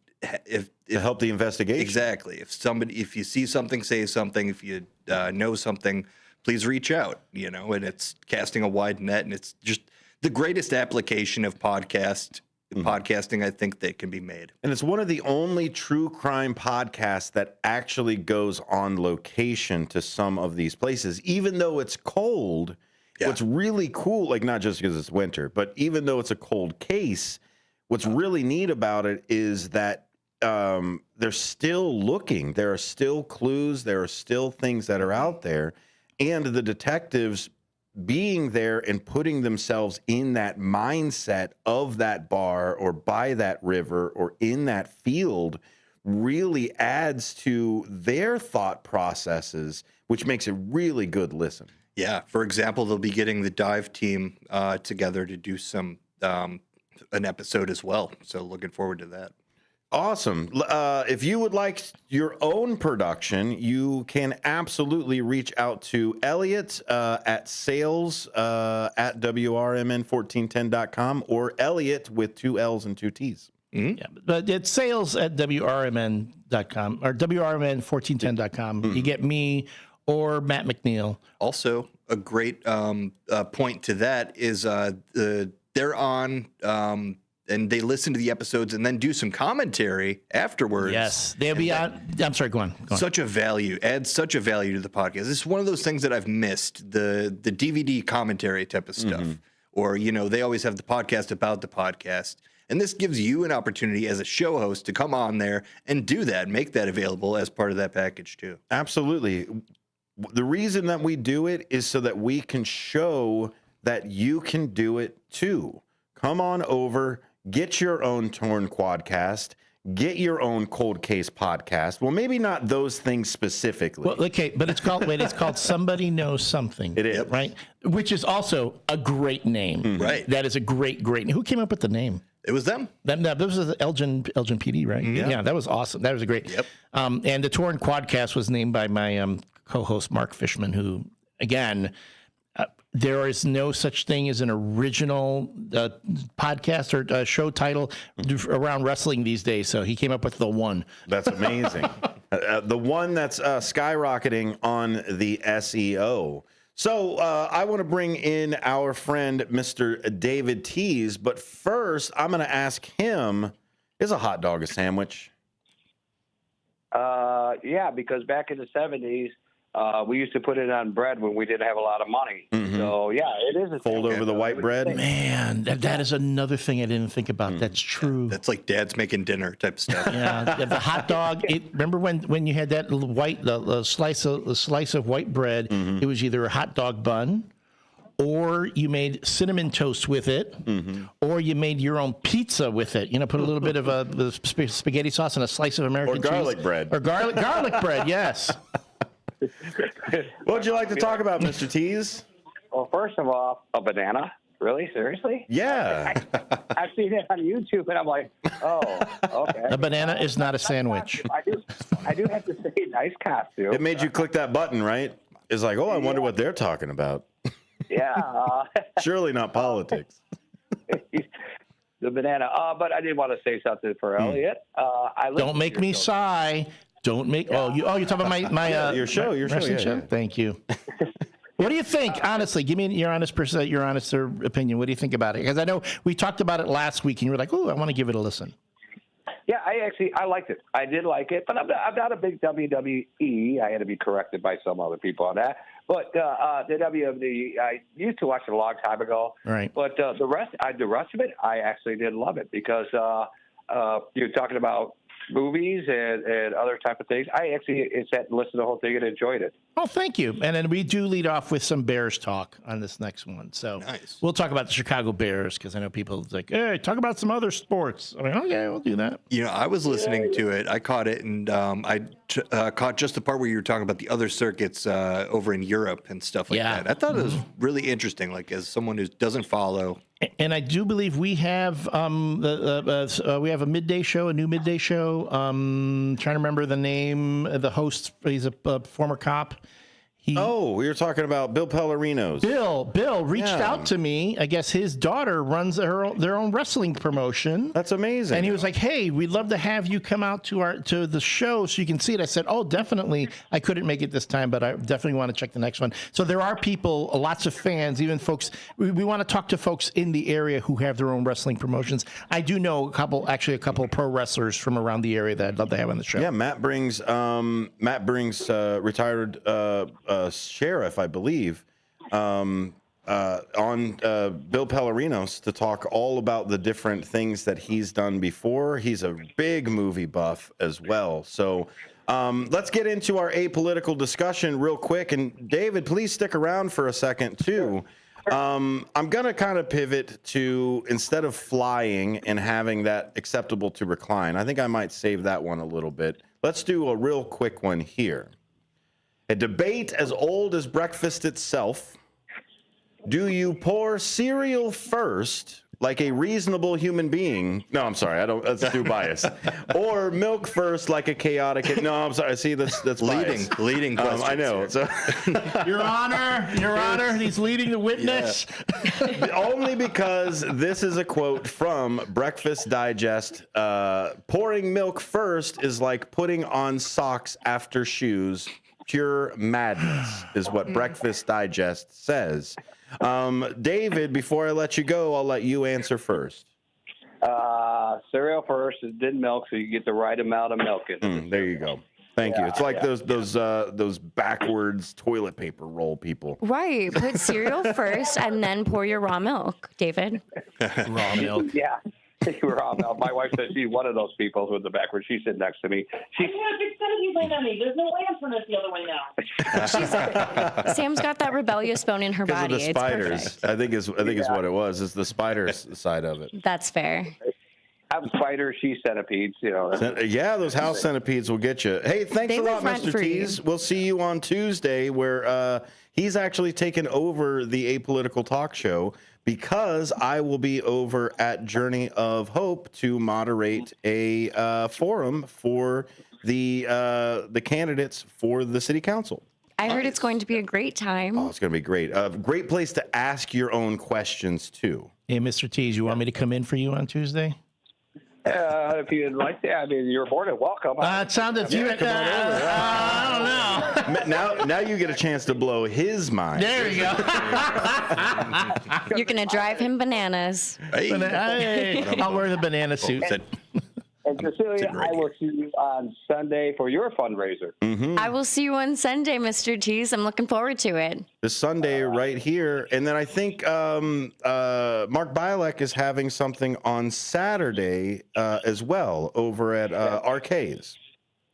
if to help the investigation. Exactly. If you see something, say something. If you know something, please reach out, and it's casting a wide net, and it's just the greatest application of podcasting I think that can be made. And it's one of the only true crime podcasts that actually goes on location to some of these places, even though it's cold. Yeah. What's really cool, like not just because it's winter, but even though it's a cold case, what's really neat about it is that they're still looking. There are still clues. There are still things that are out there. And the detectives being there and putting themselves in that mindset of that bar or by that river or in that field really adds to their thought processes, which makes it really good listen. Yeah. For example, they'll be getting the dive team together to do some an episode as well. So looking forward to that. Awesome. If you would like your own production, you can absolutely reach out to Elliot at sales at WRMN1410.com or Elliot with 2 L's and 2 T's. Mm-hmm. Yeah, but it's sales at WRMN.com or WRMN1410.com. Mm-hmm. You get me or Matt McNeil. Also, a great point to that is they're on and they listen to the episodes and then do some commentary afterwards. Yes, they'll be on. I'm sorry, go on. Such a value, adds such a value to the podcast. This is one of those things that I've missed, the DVD commentary type of stuff. Mm-hmm. Or, they always have the podcast about the podcast. And this gives you an opportunity as a show host to come on there and do that, make that available as part of that package too. Absolutely. The reason that we do it is so that we can show that you can do it too. Come on over, get your own Torn Quadcast, get your own Cold Case podcast. Well, maybe not those things specifically. Well, okay, but it's called Somebody Knows Something. It is. Right? Which is also a great name. Mm-hmm. Right. That is a great name. Who came up with the name? It was them. That was Elgin PD, right? Mm-hmm. Yeah, that was awesome. That was a great. Yep. And the Torn Quadcast was named by my co-host Mark Fishman, who, again, there is no such thing as an original podcast or show title around wrestling these days. So he came up with the one. That's amazing. The one that's skyrocketing on the SEO. So I want to bring in our friend, Mr. David Tease. But first, I'm going to ask him, is a hot dog a sandwich? Yeah, because back in the 70s, we used to put it on bread when we didn't have a lot of money. Mm-hmm. So, yeah, it is a fold over the white bread. Man, that is another thing I didn't think about. That's true. That's like dad's making dinner type stuff. Yeah, the hot dog. Remember when you had that little the slice of white bread? Mm-hmm. It was either a hot dog bun, or you made cinnamon toast with it, mm-hmm. or you made your own pizza with it. Put a little bit of spaghetti sauce and a slice of American cheese. Or garlic bread. Or garlic bread, yes. What would you like to talk about, Mr. Tease? Well, first of all, a banana. Really? Seriously? Yeah. I've seen it on YouTube, and I'm like, oh, okay. A banana is not a sandwich. I do have to say, nice costume. It made you click that button, right? It's like, I wonder what they're talking about. Yeah. Surely not politics. The banana. But I did want to say something for Elliot. Don't make me sigh. Don't make. Yeah. You're talking about my your show. Yeah. Thank you. What do you think? Honestly, give me your honest opinion. What do you think about it? Because I know we talked about it last week, and you were like, "Oh, I want to give it a listen." Yeah, I liked it. I did like it, but I'm not a big WWE. I had to be corrected by some other people on that. But the WWE, I used to watch it a long time ago. Right. But the rest of it, I actually did love it because you're talking about movies and other type of things. I actually sat and listened to the whole thing and enjoyed it. Oh, thank you. And then we do lead off with some Bears talk on this next one. So nice. We'll talk about the Chicago Bears because I know people like, hey, talk about some other sports. I mean, okay, we'll do that. I was listening to it. I caught it, and I caught just the part where you were talking about the other circuits over in Europe and stuff like that. I thought it was really interesting, like as someone who doesn't follow. And I do believe we have we have a midday show, a new midday show. Trying to remember the name of the host. He's a former cop. We were talking about Bill Pellerino's. Bill reached out to me. I guess his daughter runs their own wrestling promotion. That's amazing. And he was like, "Hey, we'd love to have you come out to the show so you can see it." I said, "Oh, definitely. I couldn't make it this time, but I definitely want to check the next one." So there are people, lots of fans, even folks. We want to talk to folks in the area who have their own wrestling promotions. I do know a couple of pro wrestlers from around the area that I'd love to have on the show. Yeah, Matt brings retired sheriff, I believe, on Bill Pellerino's to talk all about the different things that he's done before. He's a big movie buff as well. So let's get into our apolitical discussion real quick. And David, please stick around for a second too. I'm going to kind of pivot to, instead of flying and having that acceptable to recline, I think I might save that one a little bit. Let's do a real quick one here. A debate as old as breakfast itself. Do you pour cereal first, like a reasonable human being? No, I'm sorry. That's too biased. Or milk first, like a chaotic. No, I'm sorry. See, that's leading questions. I know. So, Your Honor, he's leading the witness. Yeah. Only because this is a quote from Breakfast Digest. Pouring milk first is like putting on socks after shoes. Pure madness is what Breakfast Digest says. David, before I let you go, I'll let you answer first. Cereal first, then milk, so you get the right amount of milk in. There you go. Thank you. It's like those backwards toilet paper roll people. Right. Put cereal first and then pour your raw milk, David. Raw milk. Yeah. Raw milk. My wife says she's one of those people with the backwards. She's sitting next to me. There's no way I'm turning this the other way now. Sam's got that rebellious bone in her body. Of the spiders. It's I think is what it was. It's the spiders side of it. That's fair. I'm spiders, she's centipedes. Yeah, those house centipedes will get you. Hey, thanks a lot, Mr. Tease. We'll see you on Tuesday, where he's actually taken over the Apolitical Talk Show, because I will be over at Journey of Hope to moderate a forum for the candidates for the city council. I heard it's going to be a great time. Oh, it's going to be great. Great place to ask your own questions, too. Hey, Mr. Tease, you want me to come in for you on Tuesday? If you'd like to, I mean, you're more than welcome. It sounded come on over. I don't know. Now you get a chance to blow his mind. There you go. You're going to drive him bananas. Hey. I'll wear the banana suit. And Cecilia, I will see you on Sunday for your fundraiser. Mm-hmm. I will see you on Sunday, Mr. Tease. I'm looking forward to it. This Sunday right here. And then I think Mark Bialek is having something on Saturday as well over at Arcades.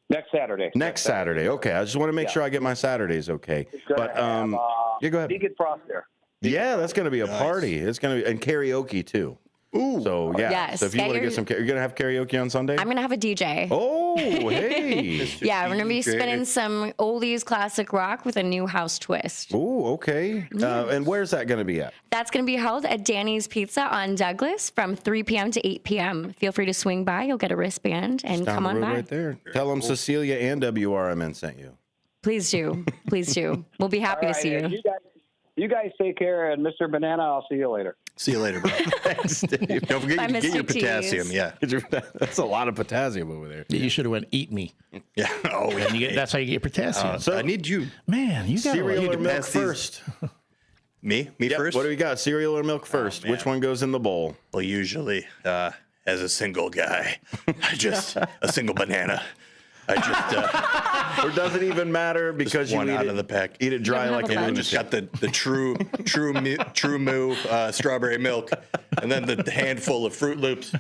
Next Saturday. Next Saturday. Okay. I just want to make sure I get my Saturdays okay. But yeah, go ahead. Deacon Frost there. Yeah, that's going to be a party. It's going to be, and karaoke too. Ooh. So, yeah. Yes. So if you want to get some, you're going to have karaoke on Sunday? I'm going to have a DJ. Oh, hey. Yeah, we're going to be spinning some oldies classic rock with a new house twist. Oh, okay. And where's that going to be at? That's going to be held at Danny's Pizza on Douglas from 3 p.m. to 8 p.m. Feel free to swing by. You'll get a wristband and come on by. Right there. Tell them Cecilia and WRMN sent you. Please do. Please do. We'll be happy to see you. You guys take care, and Mr. Banana, I'll see you later. See you later, bro. Thanks, Dave. Don't forget to get your potassium. Yeah. That's a lot of potassium over there. You should have went eat me. Yeah. Oh, yeah. That's how you get potassium. So I need you. Man, you got cereal or milk first. Me first? What do we got? Cereal or milk first? Which one goes in the bowl? Well, usually, as a single guy, a single banana. Or does it even matter because you eat out of the pack? Eat it dry like a just got the true moo strawberry milk, and then the handful of Fruit Loops.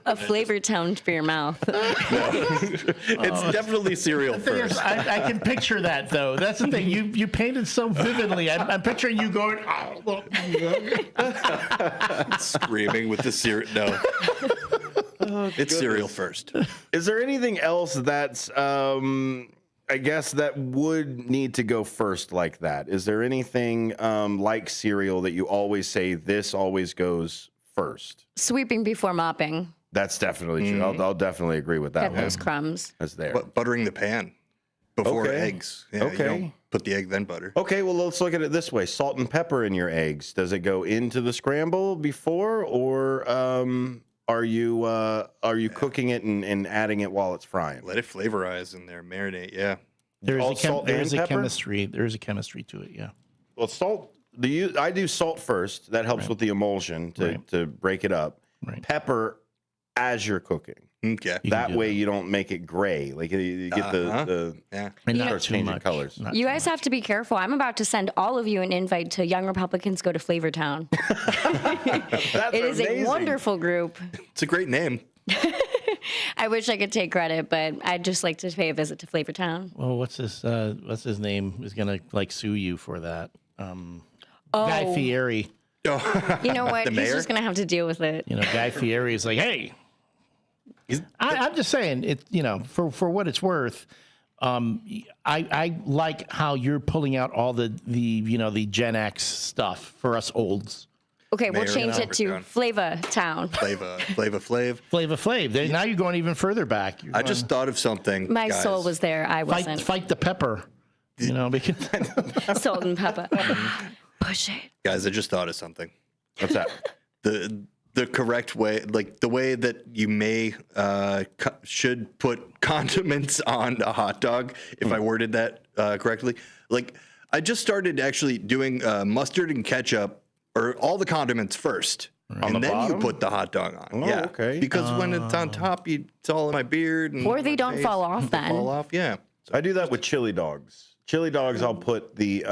A flavor town for your mouth. It's definitely cereal first. I can picture that though. That's the thing. You painted so vividly. I'm picturing you going screaming with the cereal. No. It's cereal first. Is there anything else that's, I guess, that would need to go first like that? Is there anything like cereal that you always say this always goes first? Sweeping before mopping. That's definitely true. I'll definitely agree with that Get those crumbs. That's there. Buttering the pan. before Okay. eggs. Yeah, Okay. You don't put the egg, then butter. Okay, well, let's look at it this way. Salt and pepper in your eggs. Does it go into the scramble before, or are you cooking it and adding it while it's frying? Let it flavorize in there, marinate. Yeah. There's a chemistry. There's a chemistry to it. Yeah. Well, salt. I do salt first. That helps with the emulsion to break it up. Right. Pepper as you're cooking. Okay. That way you don't make it gray. Like you get the and not starts too changing much. colors. You guys have to be careful. I'm about to send all of you an invite to Young Republicans Go to Flavortown. It is a wonderful group. It's a great name. I wish I could take credit, but I'd just like to pay a visit to Flavortown. Well, what's his name is gonna sue you for that? Guy Fieri. You know what? He's just gonna have to deal with it. Guy Fieri is like, hey. I'm just saying it. For what it's worth, I like how you're pulling out all the Gen X stuff for us olds. Okay, we'll change it to Flavatown. Flava Flav. Now you're going even further back. I just thought of something. My guys. soul was there. I wasn't. Fight the pepper. Because salt and pepper. Push it. Guys, I just thought of something. What's that? The correct way, like the way that you may should put condiments on a hot dog, if I worded that correctly. Like I just started actually doing mustard and ketchup, or all the condiments first, On and the then bottom? you put the hot dog on. Oh, yeah, okay. Because when it's on top, it's all in my beard. And Or they my don't face. fall off They then. fall off, yeah. I do that with chili dogs. Chili dogs, I'll put the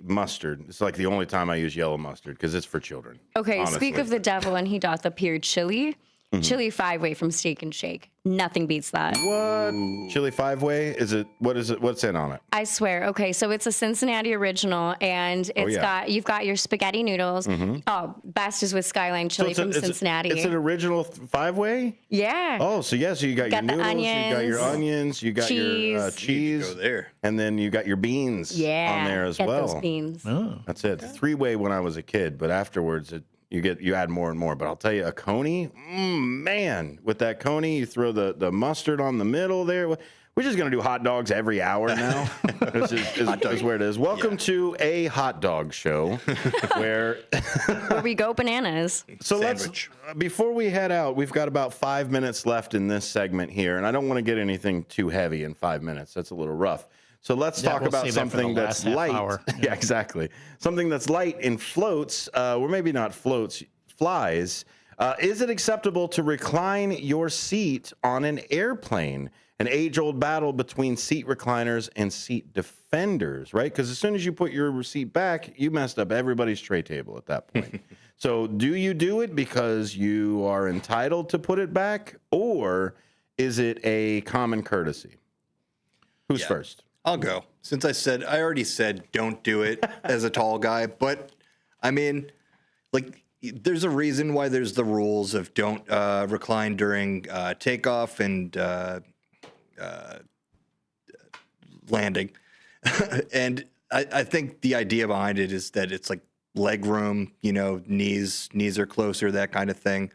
mustard. It's like the only time I use yellow mustard because it's for children. Okay, honestly. speak of the devil, and he doth appear chili. Mhm. Chili 5-way from Steak and Shake. Nothing beats that. What? Chili 5-way? Is it? What is it? What's in on it? I swear. Okay, so it's a Cincinnati original, and you've got your spaghetti noodles. Mhm. Oh, best is with Skyline Chili from Cincinnati. It's an original 5-way? Yeah. Oh, so you got your Got the noodles, you got your onions, onions, you got your cheese. cheese, go there. and then you got your beans Yeah, on there as get well. those beans. Oh. That's it. 3-way when I was a kid, but afterwards you add more and more. But I'll tell you, a coney, man, with that coney, you throw the mustard on the middle there. We're just gonna do hot dogs every hour now. This is where it is. Welcome to a hot dog show, where we go bananas. So let's, before we head out, we've got about 5 minutes left in this segment here, and I don't want to get anything too heavy in 5 minutes. That's a little rough. So let's talk we'll about save that for something the that's last half light. hour. Yeah, exactly. Something that's light and floats, or maybe not floats, flies. Is it acceptable to recline your seat on an airplane? An age-old battle between seat recliners and seat defenders, right? Because as soon as you put your seat back, you messed up everybody's tray table at that point. So do you do it because you are entitled to put it back, or is it a common courtesy? Who's first? I'll go. Since I already said don't do it as a tall guy, but I mean, like, there's a reason why there's the rules of don't recline during takeoff and landing. And I think the idea behind it is that it's like leg room, knees are closer, that kind of thing.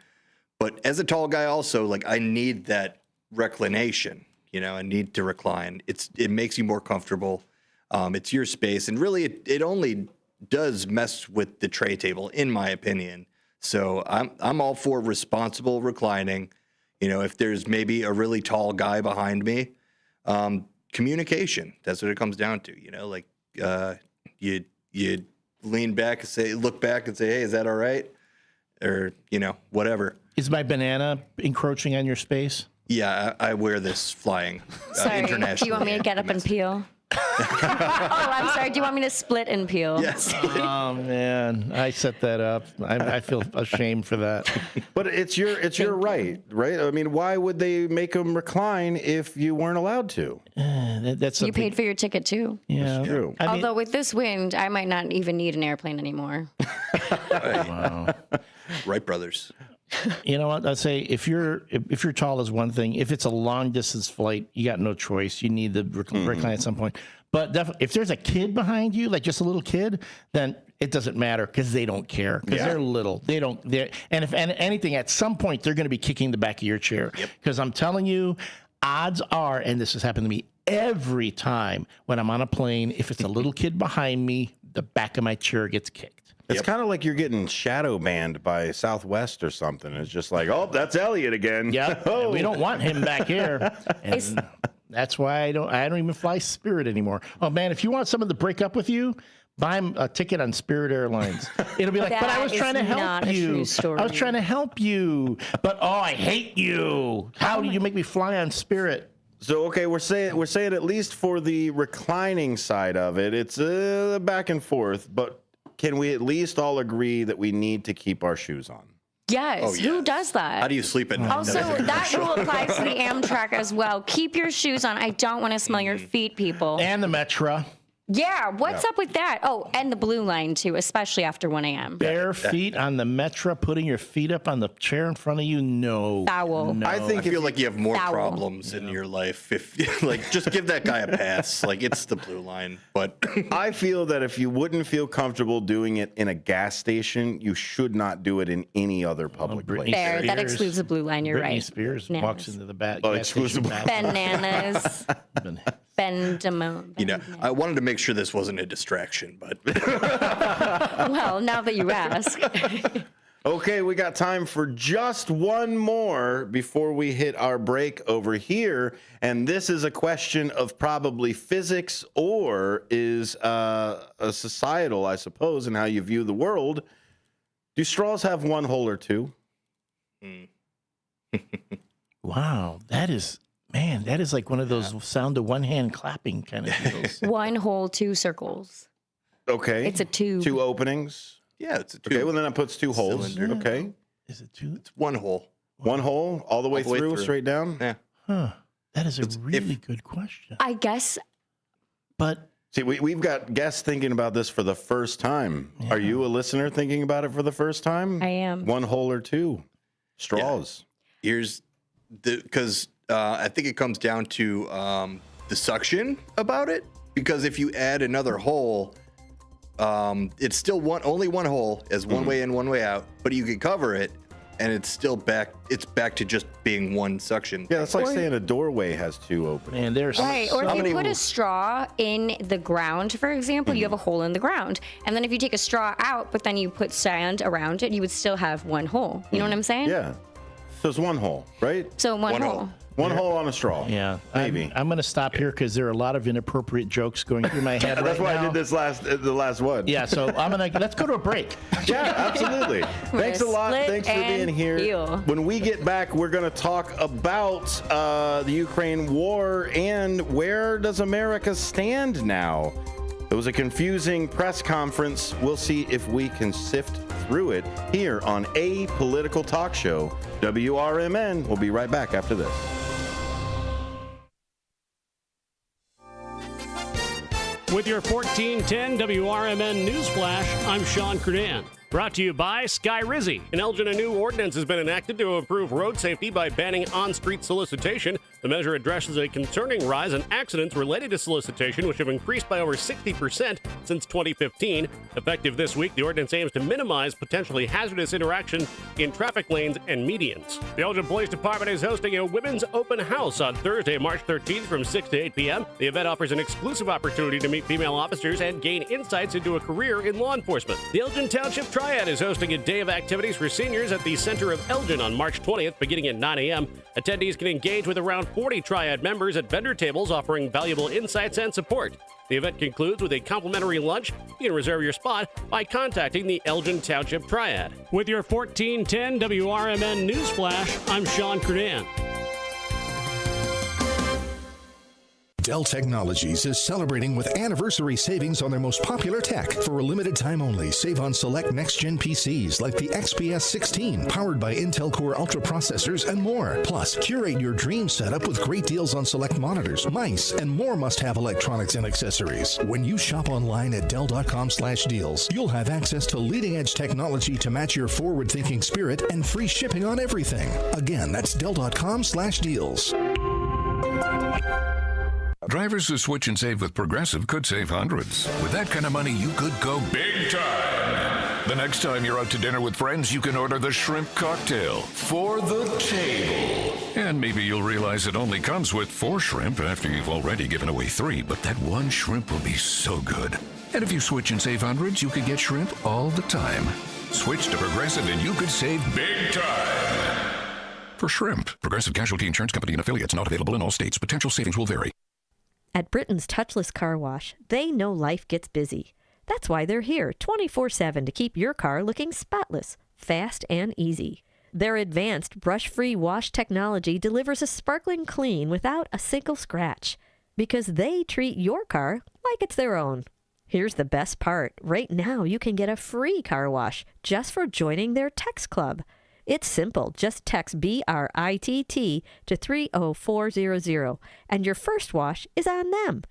But as a tall guy also, like, I need that reclination. I need to recline. It makes you more comfortable. It's your space, and really, it only does mess with the tray table, in my opinion. So I'm all for responsible reclining. If there's maybe a really tall guy behind me, communication. That's what it comes down to. Like you lean back and look back and say, hey, is that all right? Or whatever. Is my banana encroaching on your space? Yeah, I wear this flying Sorry, internationally. do you want me to get up and peel? Oh, I'm sorry. Do you want me to split and peel? Yes. Oh man, I set that up. I feel ashamed for that. But it's your right? I mean, why would they make them recline if you weren't allowed to? That's You paid for your ticket too. Yeah, That's true. Although with this wind, I might not even need an airplane anymore. Wow. Wright brothers. You know what? I'd say if you're tall is one thing. If it's a long distance flight, you got no choice. You need the recline at some point. But if there's a kid behind you, like just a little kid, then it doesn't matter because they don't care because they're little. And if anything, at some point they're going to be kicking the back of your chair. Because I'm telling you, odds are, and this has happened to me every time when I'm on a plane, if it's a little kid behind me, the back of my chair gets kicked. It's kind of like you're getting shadow banned by Southwest or something. It's just like, oh, that's Elliot again. Yeah, oh. we don't want him back here. And that's why I don't even fly Spirit anymore. Oh man, if you want someone to break up with you, buy him a ticket on Spirit Airlines. It'll be like, but I was trying to help you. I was trying to help you, but I hate you. How do you make me fly on Spirit? So okay, we're saying at least for the reclining side of it, it's back and forth. But can we at least all agree that we need to keep our shoes on? Yes. Who does that? How do you sleep at night? Also, that rule applies to the Amtrak as well. Keep your shoes on. I don't want to smell your feet, people. And the Metra. Yeah, what's up with that? Oh, and the Blue Line, too, especially after 1 a.m. Bare feet on the Metra, putting your feet up on the chair in front of you, no. Foul. No. I feel like you have more problems in your life if, like, just give that guy a pass. Like, it's the Blue Line. But I feel that if you wouldn't feel comfortable doing it in a gas station, you should not do it in any other public place. Fair. That excludes the Blue Line. You're Britney right. Spears Bananas. walks into the gas station. Bananas. You know, I wanted to make sure this wasn't a distraction, but well, now that you ask. Okay, we got time for just one more before we hit our break over here, and this is a question of probably physics or is a societal, I suppose, in how you view the world. Do straws have one hole or two? Wow, that is like one of those sound of one hand clapping kind of deals. 1 hole, 2 circles. Okay. It's a tube. 2 openings? Yeah, it's a tube. Okay, well then that puts 2 holes. Cylinder. Okay. Is it 2? It's 1 hole. 1 hole all the way through, straight down? Yeah. Huh. That is a really good question. I guess. But see, we've got guests thinking about this for the first time. Yeah. Are you a listener thinking about it for the first time? I am. 1 hole or 2 straws. Yeah. Here's because I think it comes down to the suction about it. Because if you add another hole, it's still only 1 hole, as one way in, one way out. But you can cover it, and it's still back. It's back to just being 1 suction. Yeah, it's like saying a doorway has 2 openings. And there's right. Or if you put a straw in the ground, for example, you have a hole in the ground. And then if you take a straw out, but then you put sand around it, you would still have 1 hole. You know what I'm saying? Yeah. So it's 1 hole, right? So 1 hole. 1 hole on a straw. Yeah, maybe. I'm going to stop here because there are a lot of inappropriate jokes going through my head. That's why now. I did this the last one. Yeah, so let's go to a break. Yeah, absolutely. Thanks a lot. Thanks for being here. Heal. When we get back, we're going to talk about the Ukraine war and where does America stand now. It was a confusing press conference. We'll see if we can sift through it here on A Political Talk Show. WRMN. We'll be right back after this. With your 1410 WRMN Newsflash, I'm Sean Kernan. Brought to you by Sky Rizzy. In Elgin, a new ordinance has been enacted to improve road safety by banning on-street solicitation. The measure addresses a concerning rise in accidents related to solicitation, which have increased by over 60% since 2015. Effective this week, the ordinance aims to minimize potentially hazardous interaction in traffic lanes and medians. The Elgin Police Department is hosting a women's open house on Thursday, March 13th from 6 to 8 p.m. The event offers an exclusive opportunity to meet female officers and gain insights into a career in law enforcement. The Elgin Township Triad is hosting a day of activities for seniors at the center of Elgin on March 20th, beginning at 9 a.m. Attendees can engage with around 40 Triad members at vendor tables offering valuable insights and support. The event concludes with a complimentary lunch. You can reserve your spot by contacting the Elgin Township Triad. With your 1410 WRMN Newsflash, I'm Sean Kernan. Dell Technologies is celebrating with anniversary savings on their most popular tech. For a limited time only, save on select next-gen PCs like the XPS 16, powered by Intel Core Ultra processors and more. Plus, curate your dream setup with great deals on select monitors, mice, and more must-have electronics and accessories. When you shop online at Dell.com/deals, you'll have access to leading-edge technology to match your forward-thinking spirit and free shipping on everything. Again, that's Dell.com/deals. Drivers who switch and save with Progressive could save hundreds. With that kind of money, you could go big time. The next time you're out to dinner with friends, you can order the shrimp cocktail for the table. And maybe you'll realize it only comes with 4 shrimp after you've already given away 3, but that one shrimp will be so good. And if you switch and save hundreds, you could get shrimp all the time. Switch to Progressive and you could save big time. For shrimp, Progressive Casualty Insurance Company and affiliates, not available in all states. Potential savings will vary. At Britain's Touchless Car Wash, they know life gets busy. That's why they're here 24/7 to keep your car looking spotless, fast, and easy. Their advanced brush-free wash technology delivers a sparkling clean without a single scratch, because they treat your car like it's their own. Here's the best part. Right now, you can get a free car wash just for joining their text club. It's simple. Just text BRITT to 30400, and your first wash is on them.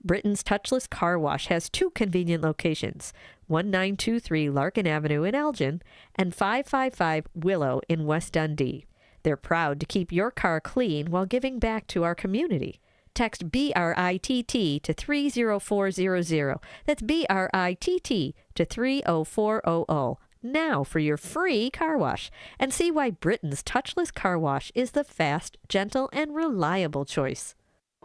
Britain's Touchless Car Wash has 2 convenient locations, 1923 Larkin Avenue in Elgin and 555 Willow in West Dundee. They're proud to keep your car clean while giving back to our community. Text BRITT to 30400. That's BRITT to 30400. Now for your free car wash, and see why Britain's Touchless Car Wash is the fast, gentle, and reliable choice.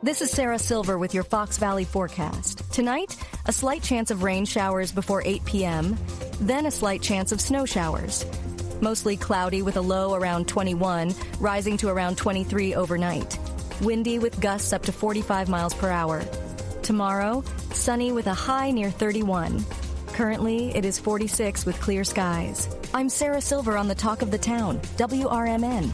This is Sarah Silver with your Fox Valley forecast. Tonight, a slight chance of rain showers before 8 p.m., then a slight chance of snow showers. Mostly cloudy with a low around 21, rising to around 23 overnight. Windy with gusts up to 45 miles per hour. Tomorrow, sunny with a high near 31. Currently, it is 46 with clear skies. I'm Sarah Silver on the Talk of the Town, WRMN.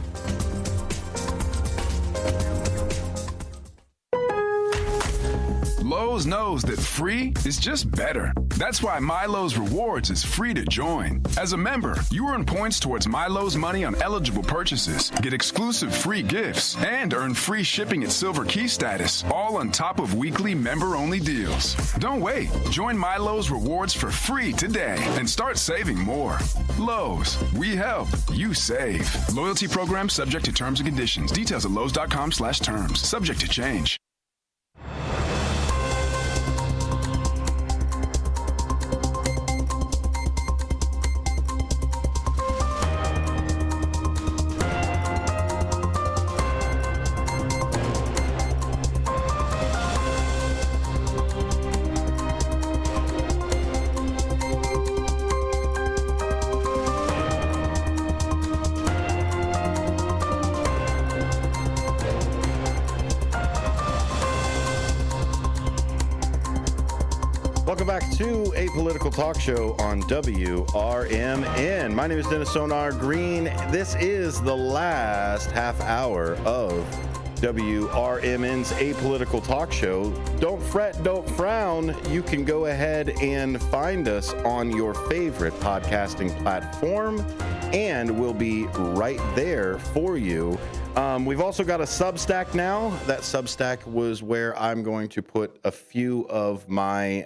Lowe's knows that free is just better. That's why MyLowe's Rewards is free to join. As a member, you earn points towards MyLowe's money on eligible purchases, get exclusive free gifts, and earn free shipping at Silver Key status, all on top of weekly member-only deals. Don't wait. Join MyLowe's Rewards for free today and start saving more. Lowe's, we help, you save. Loyalty program subject to terms and conditions. Details at lowes.com/terms. Subject to change. Welcome back to A Political Talk Show on WRMN. My name is Dennis Sonar Green. This is the last half hour of WRMN's A Political Talk Show. Don't fret, don't frown. You can go ahead and find us on your favorite podcasting platform, and we'll be right there for you. We've also got a Substack now. That Substack was where I'm going to put a few of my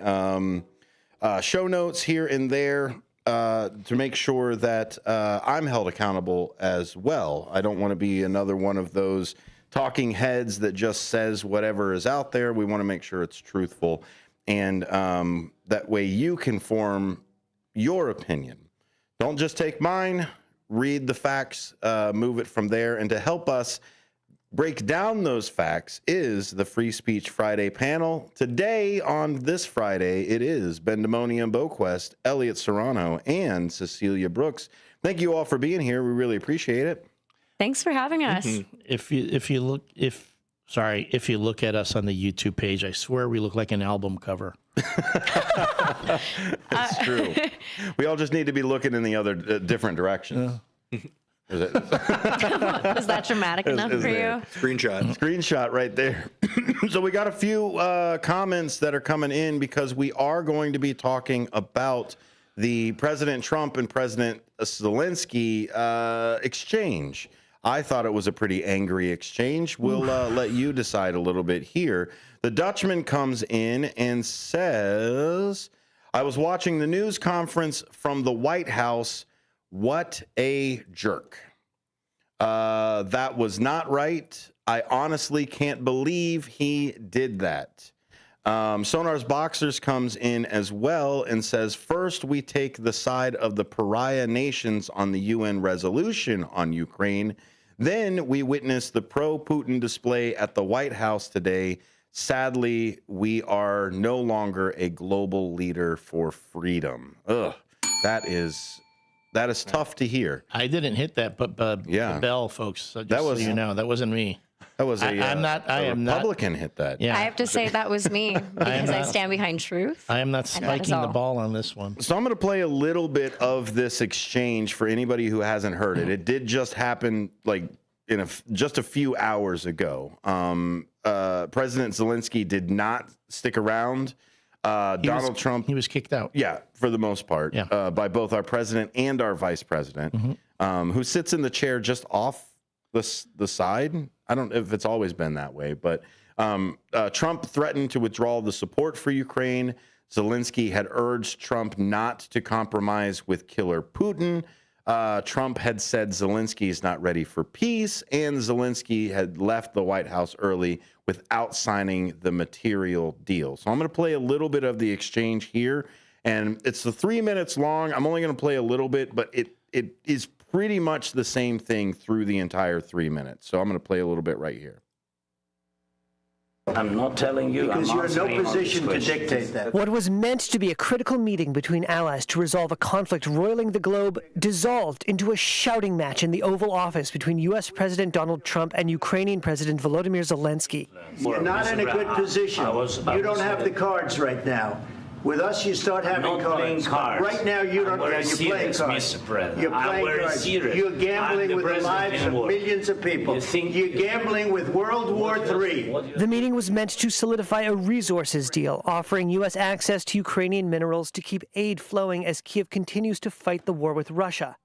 show notes here and there to make sure that I'm held accountable as well. I don't want to be another one of those talking heads that just says whatever is out there. We want to make sure it's truthful, and that way you can form your opinion. Don't just take mine. Read the facts, move it from there. And to help us break down those facts is the Free Speech Friday panel. Today, on this Friday, it is Bendemonium Boquest, Elliot Serrano, and Cecilia Brooks. Thank you all for being here. We really appreciate it. Thanks for having us. Mm-hmm. If you look at us on the YouTube page, I swear we look like an album cover. It's true. We all just need to be looking in the other different directions. Is that dramatic enough for you? Screenshot right there. So we got a few comments that are coming in because we are going to be talking about the President Trump and President Zelensky exchange. I thought it was a pretty angry exchange. We'll let you decide a little bit here. The Dutchman comes in and says, I was watching the news conference from the White House. What a jerk. That was not right. I honestly can't believe he did that. Sonar's Boxers comes in as well and says, first, we take the side of the pariah nations on the UN resolution on Ukraine. Then we witness the pro-Putin display at the White House today. Sadly, we are no longer a global leader for freedom. Ugh, that is tough to hear. I didn't hit that, but the bell, folks. So just so you know, that wasn't me. That was I am Republican hit that. Yeah. I have to say that was me because I stand behind truth. I am not spiking the ball on this one. So I'm going to play a little bit of this exchange for anybody who hasn't heard it. It did just happen like in just a few hours ago. President Zelensky did not stick around. Donald Trump. He was kicked out. Yeah, for the most part. Yeah. By both our president and our vice president, who sits in the chair just off the side. I don't know if it's always been that way, but Trump threatened to withdraw the support for Ukraine. Zelensky had urged Trump not to compromise with killer Putin. Trump had said Zelensky is not ready for peace, and Zelensky had left the White House early without signing the material deal. So I'm going to play a little bit of the exchange here, and it's 3 minutes long. I'm only going to play a little bit, but it is pretty much the same thing through the entire 3 minutes. So I'm going to play a little bit right here. I'm not telling you. Because you're in no position to dictate that. What was meant to be a critical meeting between allies to resolve a conflict roiling the globe dissolved into a shouting match in the Oval Office between U.S. President Donald Trump and Ukrainian President Volodymyr Zelensky. You're not in a good position. You don't have the cards right now. With us, you start having cards. Right now, you don't. You're playing cards. You're playing cards. You're gambling with the lives of millions of people. You're gambling with World War III. The meeting was meant to solidify a resources deal, offering U.S. access to Ukrainian minerals to keep aid flowing as Kyiv continues to fight the war with Russia.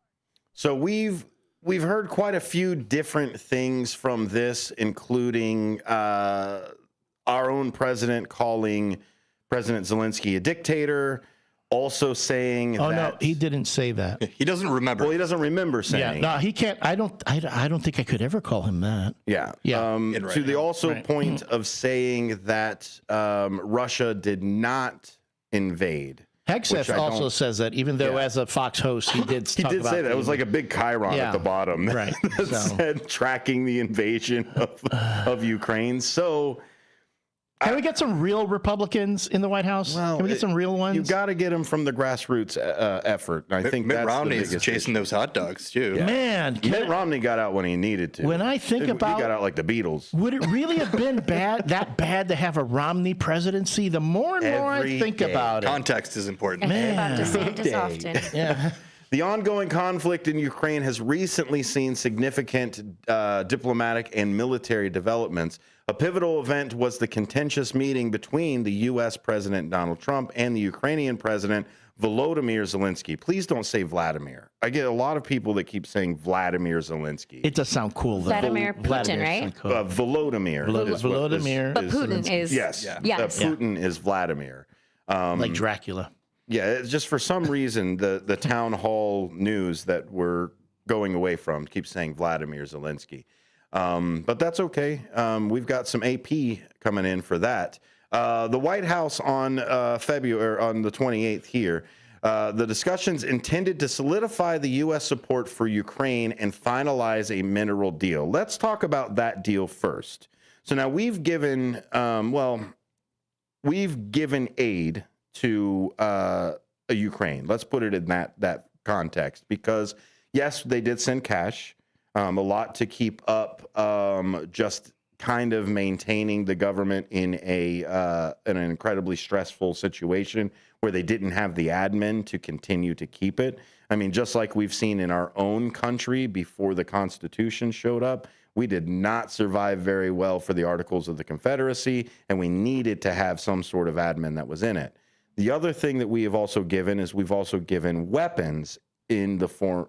So we've heard quite a few different things from this, including our own president calling President Zelensky a dictator, also saying that... Oh, no, he didn't say that. He doesn't remember. Well, he doesn't remember saying. Yeah, no, he can't. I don't think I could ever call him that. Yeah. To the point of saying that Russia did not invade. Hegseth also says that, even though as a Fox host, he did talk about say that. It was like a big chyron at the bottom that said tracking the invasion of Ukraine. So... Can we get some real Republicans in the White House? Well, can we get some real ones? You got to get them from the grassroots effort. I think Mitt that's Romney the is chasing those hot dogs too. Yeah. Man, Mitt Romney got out when he needed to. When I think about, he got out like the Beatles. Would it really have been that bad to have a Romney presidency? The more and more I think about it, context is important. Man, about DeSantis often. Yeah. The ongoing conflict in Ukraine has recently seen significant diplomatic and military developments. A pivotal event was the contentious meeting between the U.S. President Donald Trump and the Ukrainian President Volodymyr Zelensky. Please don't say Vladimir. I get a lot of people that keep saying Vladimir Zelensky. It does sound cool, though. Vladimir Putin, right? Cool. Volodymyr. Volodymyr. But Putin is... Yes. Putin is Vladimir. Like Dracula. Yeah, it's just for some reason, the town hall news that we're going away from keeps saying Vladimir Zelensky. But that's okay. We've got some AP coming in for that. The White House on the 28th here, the discussions intended to solidify the U.S. support for Ukraine and finalize a mineral deal. Let's talk about that deal first. So now we've given, aid to Ukraine. Let's put it in that context, because yes, they did send cash. A lot to keep up, just kind of maintaining the government in an incredibly stressful situation where they didn't have the admin to continue to keep it. I mean, just like we've seen in our own country before the Constitution showed up, we did not survive very well for the Articles of the Confederacy, and we needed to have some sort of admin that was in it. The other thing that we have also given is we've also given weapons in the form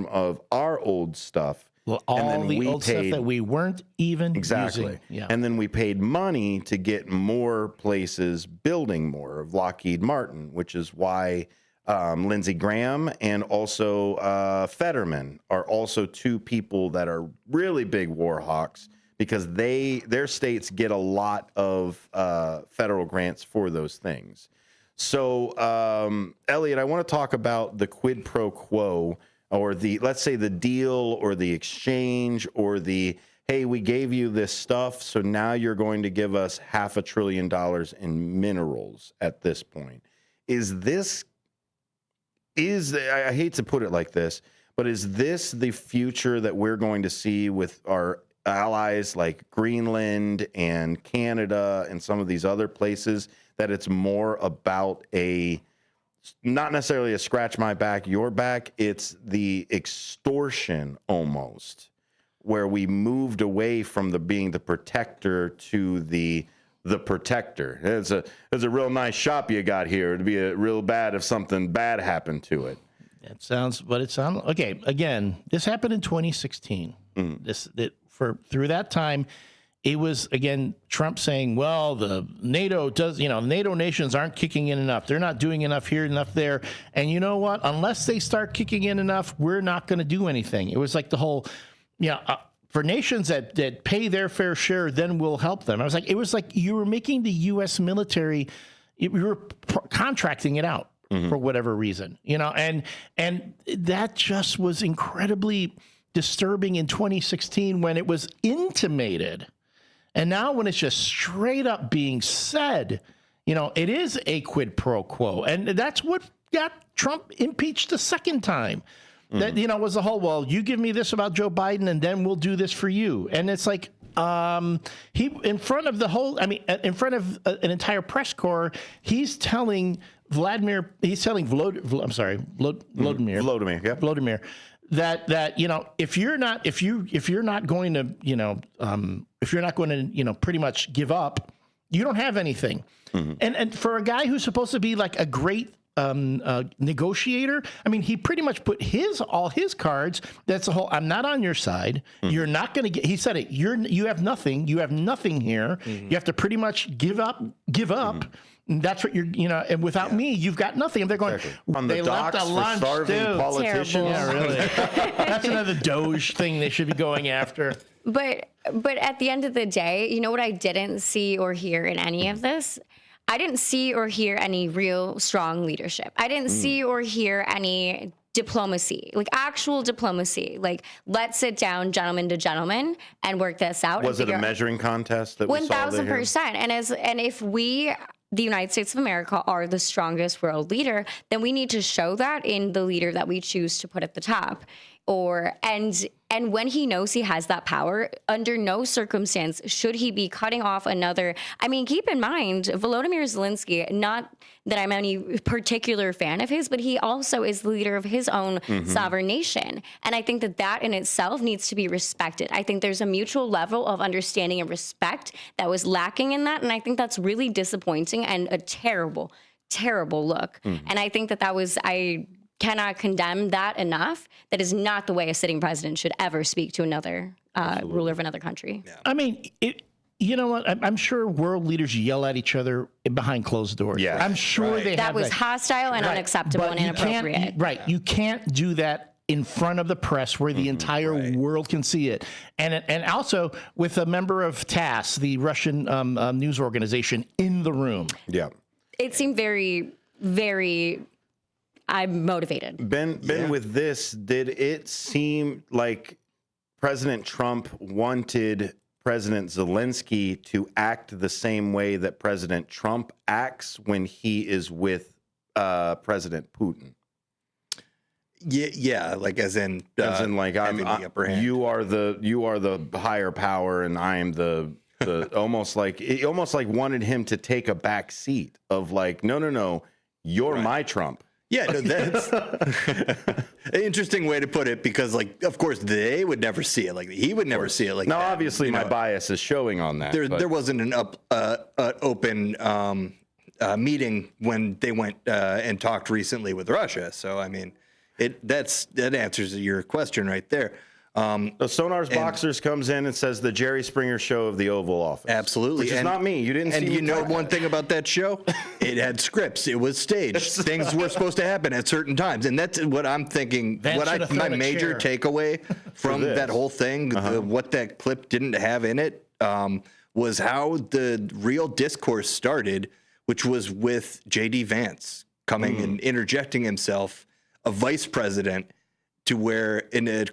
of our old stuff. Well, all the old stuff that we weren't even using. Yeah. And then we paid money to get more places building more of Lockheed Martin, which is why Lindsey Graham and also Fetterman are also two people that are really big war hawks, because their states get a lot of federal grants for those things. So, Elliot, I want to talk about the quid pro quo, or let's say the deal or the exchange or hey, we gave you this stuff, so now you're going to give us $500 billion in minerals at this point. I hate to put it like this, but is this the future that we're going to see with our allies like Greenland and Canada and some of these other places, that it's more about not necessarily a scratch my back, your back, it's the extortion almost, where we moved away from being the protector to the protector. It's a real nice shop you got here. It'd be real bad if something bad happened to it. Okay. Again, this happened in 2016. Through that time, it was, again, Trump saying, well, the NATO nations aren't kicking in enough. They're not doing enough here, enough there. And you know what? Unless they start kicking in enough, we're not going to do anything. It was like the whole, for nations that pay their fair share, then we'll help them. It was like you were making the U.S. military, you were contracting it out for whatever reason, and that just was incredibly disturbing in 2016 when it was intimated. And now when it's just straight up being said, it is a quid pro quo. And that's what got Trump impeached the second time. That, was the whole, well, you give me this about Joe Biden and then we'll do this for you. And it's like, he, in front of an entire press corps, he's telling Vladimir, that if you're not going to pretty much give up, you don't have anything. And for a guy who's supposed to be like a great negotiator, he pretty much put all his cards. That's the whole, I'm not on your side. You're not going to get, he said it, you have nothing here. You have to pretty much give up. And that's what and without me, you've got nothing. And they're going, on the docks for starving politicians. Yeah, really. That's another Doge thing they should be going after. But at the end of the day, you know what I didn't see or hear in any of this? I didn't see or hear any real strong leadership. I didn't see or hear any diplomacy, like actual diplomacy. Like, let's sit down, gentleman to gentleman, and work this out. Was it a measuring contest that we saw there? 1,000%. And if we, the United States of America, are the strongest world leader, then we need to show that in the leader that we choose to put at the top. And when he knows he has that power, under no circumstance should he be cutting off another. Keep in mind, Volodymyr Zelensky, not that I'm any particular fan of his, but he also is the leader of his own sovereign nation. And I think that in itself needs to be respected. I think there's a mutual level of understanding and respect that was lacking in that. And I think that's really disappointing and a terrible, terrible look. And I think I cannot condemn that enough. That is not the way a sitting president should ever speak to another ruler of another country. Yeah. You know what? I'm sure world leaders yell at each other behind closed doors. Yeah, I'm sure they have that was hostile and unacceptable and inappropriate. You can't do that in front of the press where the entire world can see it. And also with a member of TASS, the Russian news organization, in the room. Yeah. It seemed very, very... I'm motivated. Ben, with this, did it seem like President Trump wanted President Zelensky to act the same way that President Trump acts when he is with President Putin? Yeah, like as in like having the upper hand. You are the higher power, and I am the almost like wanted him to take a back seat of like, no, you're my Trump. Yeah, no, that's an interesting way to put it, because, like, of course, they would never see it. Like, he would never see it like that. Now, obviously, my bias is showing on that. There wasn't an open meeting when they went and talked recently with Russia. So, that answers your question right there. So Sonar's Boxers comes in and says the Jerry Springer show of the Oval Office. Absolutely. Which is not me. You didn't see And me you know type one that. thing about that show? It had scripts. It was staged. Things were supposed to happen at certain times. And that's what I'm thinking. My major takeaway from that whole thing, what that clip didn't have in it, was how the real discourse started, which was with J.D. Vance coming and interjecting himself, a vice president, to where in a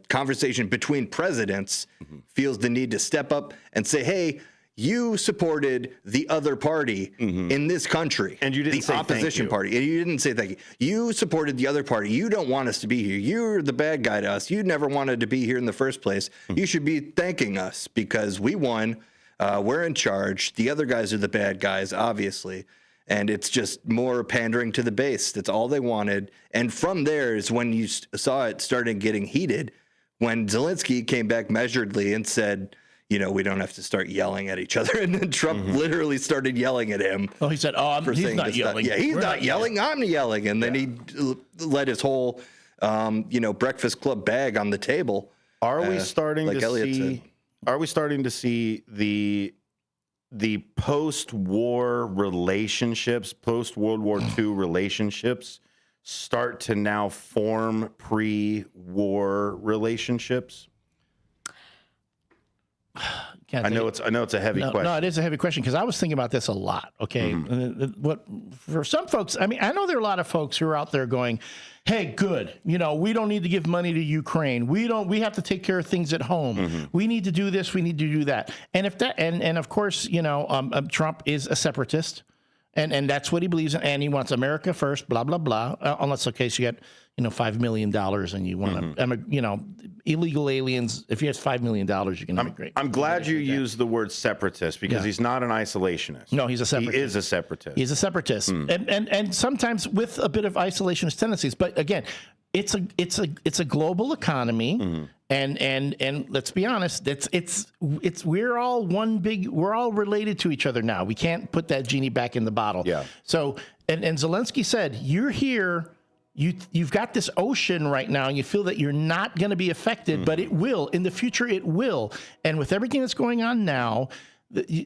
conversation between presidents feels the need to step up and say, hey, you supported the other party in this country. And you didn't say the opposition party. And you didn't say thank you. You supported the other party. You don't want us to be here. You're the bad guy to us. You never wanted to be here in the first place. You should be thanking us because we won. We're in charge. The other guys are the bad guys, obviously. And it's just more pandering to the base. That's all they wanted. And from there is when you saw it started getting heated, when Zelensky came back measuredly and said, you know, we don't have to start yelling at each other. And then Trump literally started yelling at him. Oh, he said, he's not yelling. Yeah, he's not yelling. I'm yelling. And then he let his whole, Breakfast Club bag on the table. Are we starting to see the post-war relationships, post-World War II relationships start to now form pre-war relationships? I know it's a heavy question. No, it is a heavy question because I was thinking about this a lot. Okay, what for some folks? I mean, I know there are a lot of folks who are out there going, "Hey, good. You know, we don't need to give money to Ukraine. We have to take care of things at home. We need to do this. We need to do that." And if that, and of course, Trump is a separatist, and that's what he believes in, and he wants America first. Blah blah blah. Unless, okay, so you got $5 million and you want to, illegal aliens. If you have $5 million, you can immigrate. I'm glad you used the word separatist because he's not an isolationist. No, he's a separatist. He is a separatist. He's a separatist, and sometimes with a bit of isolationist tendencies. But again, it's a global economy, and let's be honest, we're all we're all related to each other now. We can't put that genie back in the bottle. Yeah. So and Zelensky said, "You're here." You've got this ocean right now, and you feel that you're not going to be affected, but it will. In the future, it will. And with everything that's going on now,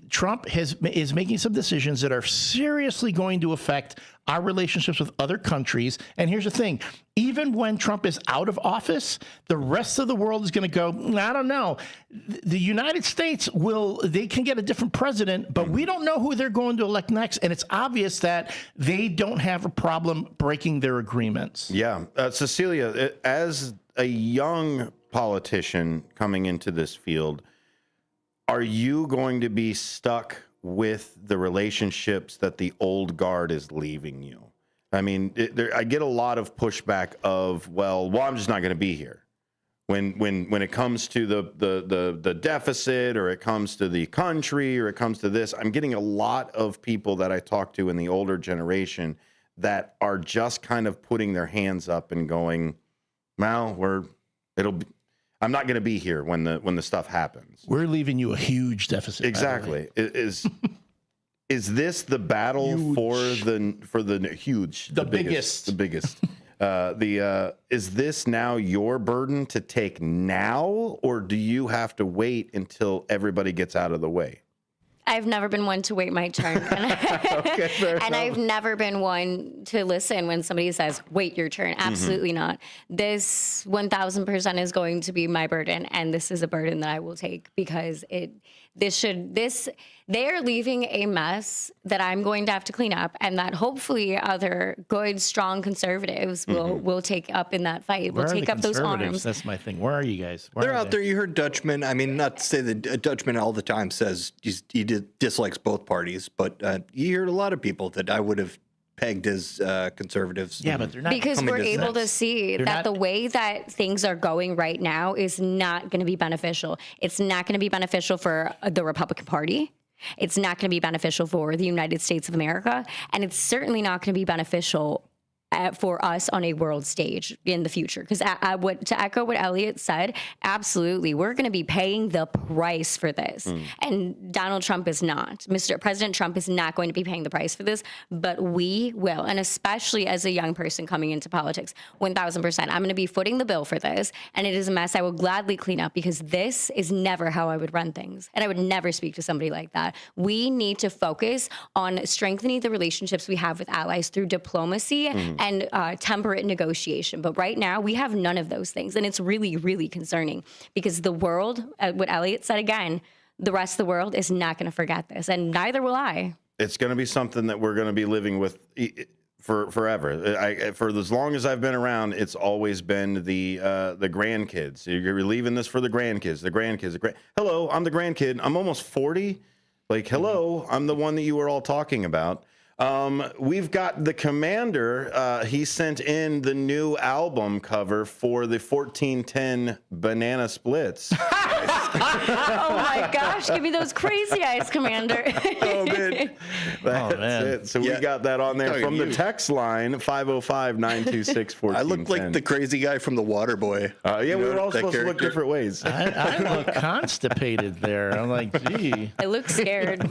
Trump is making some decisions that are seriously going to affect our relationships with other countries. And here's the thing. Even when Trump is out of office, the rest of the world is going to go, I don't know. The United States they can get a different president, but we don't know who they're going to elect next. And it's obvious that they don't have a problem breaking their agreements. Yeah. Cecilia, as a young politician coming into this field, are you going to be stuck with the relationships that the old guard is leaving you? I mean, I get a lot of pushback of, well, I'm just not going to be here. When it comes to the deficit, or it comes to the country, or it comes to this, I'm getting a lot of people that I talk to in the older generation that are just kind of putting their hands up and going, well, I'm not going to be here when the stuff happens. We're leaving you a huge deficit. Exactly. Is this the battle for the huge, the biggest? Is this now your burden to take now, or do you have to wait until everybody gets out of the way? I've never been one to wait my turn. And I've never been one to listen when somebody says, wait your turn. Absolutely not. This 1000% is going to be my burden. And this is a burden that I will take because they are leaving a mess that I'm going to have to clean up, and that hopefully other good, strong conservatives will take up in that fight. We'll take up those arms. That's my thing. Where are you guys? They're out there. You heard Dutchman. I mean, not to say that Dutchman all the time says he dislikes both parties, but you hear a lot of people that I would have pegged as conservatives. Yeah, but they're not. Because we're able to see that the way that things are going right now is not going to be beneficial. It's not going to be beneficial for the Republican Party. It's not going to be beneficial for the United States of America. And it's certainly not going to be beneficial for us on a world stage in the future. Because to echo what Elliot said, absolutely, we're going to be paying the price for this. And Donald Trump is not. President Trump is not going to be paying the price for this, but we will. And especially as a young person coming into politics, 1,000%. I'm going to be footing the bill for this. And it is a mess I will gladly clean up, because this is never how I would run things. And I would never speak to somebody like that. We need to focus on strengthening the relationships we have with allies through diplomacy and temperate negotiation. But right now, we have none of those things. And it's really, really concerning, because the world, what Elliot said again, the rest of the world is not going to forget this. And neither will I. It's going to be something that we're going to be living with for forever. For as long as I've been around, it's always been the grandkids. You're leaving this for the grandkids. Hello, I'm the grandkid. I'm almost 40. Like, hello, I'm the one that you were all talking about. We've got the Commander. He sent in the new album cover for the 1410 Banana Splits. Oh my gosh, give me those crazy eyes, Commander. Oh, man. That's it. So we got that on there from the text line, 505-926-1410. I look like the crazy guy from The Waterboy. Yeah, we were all supposed to look different ways. I look constipated there. I'm like, gee. I look scared.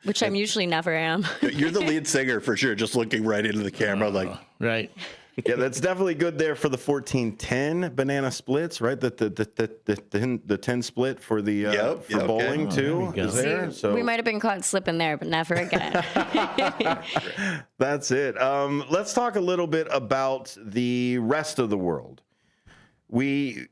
Which I'm usually never am. You're the lead singer for sure, just looking right into the camera, like right. Yeah, that's definitely good there for the 1410 Banana Splits, right? The 10 split for the for bowling too is there. So we might have been caught slipping there, but never again. That's it. Let's talk a little bit about the rest of the world. I mean,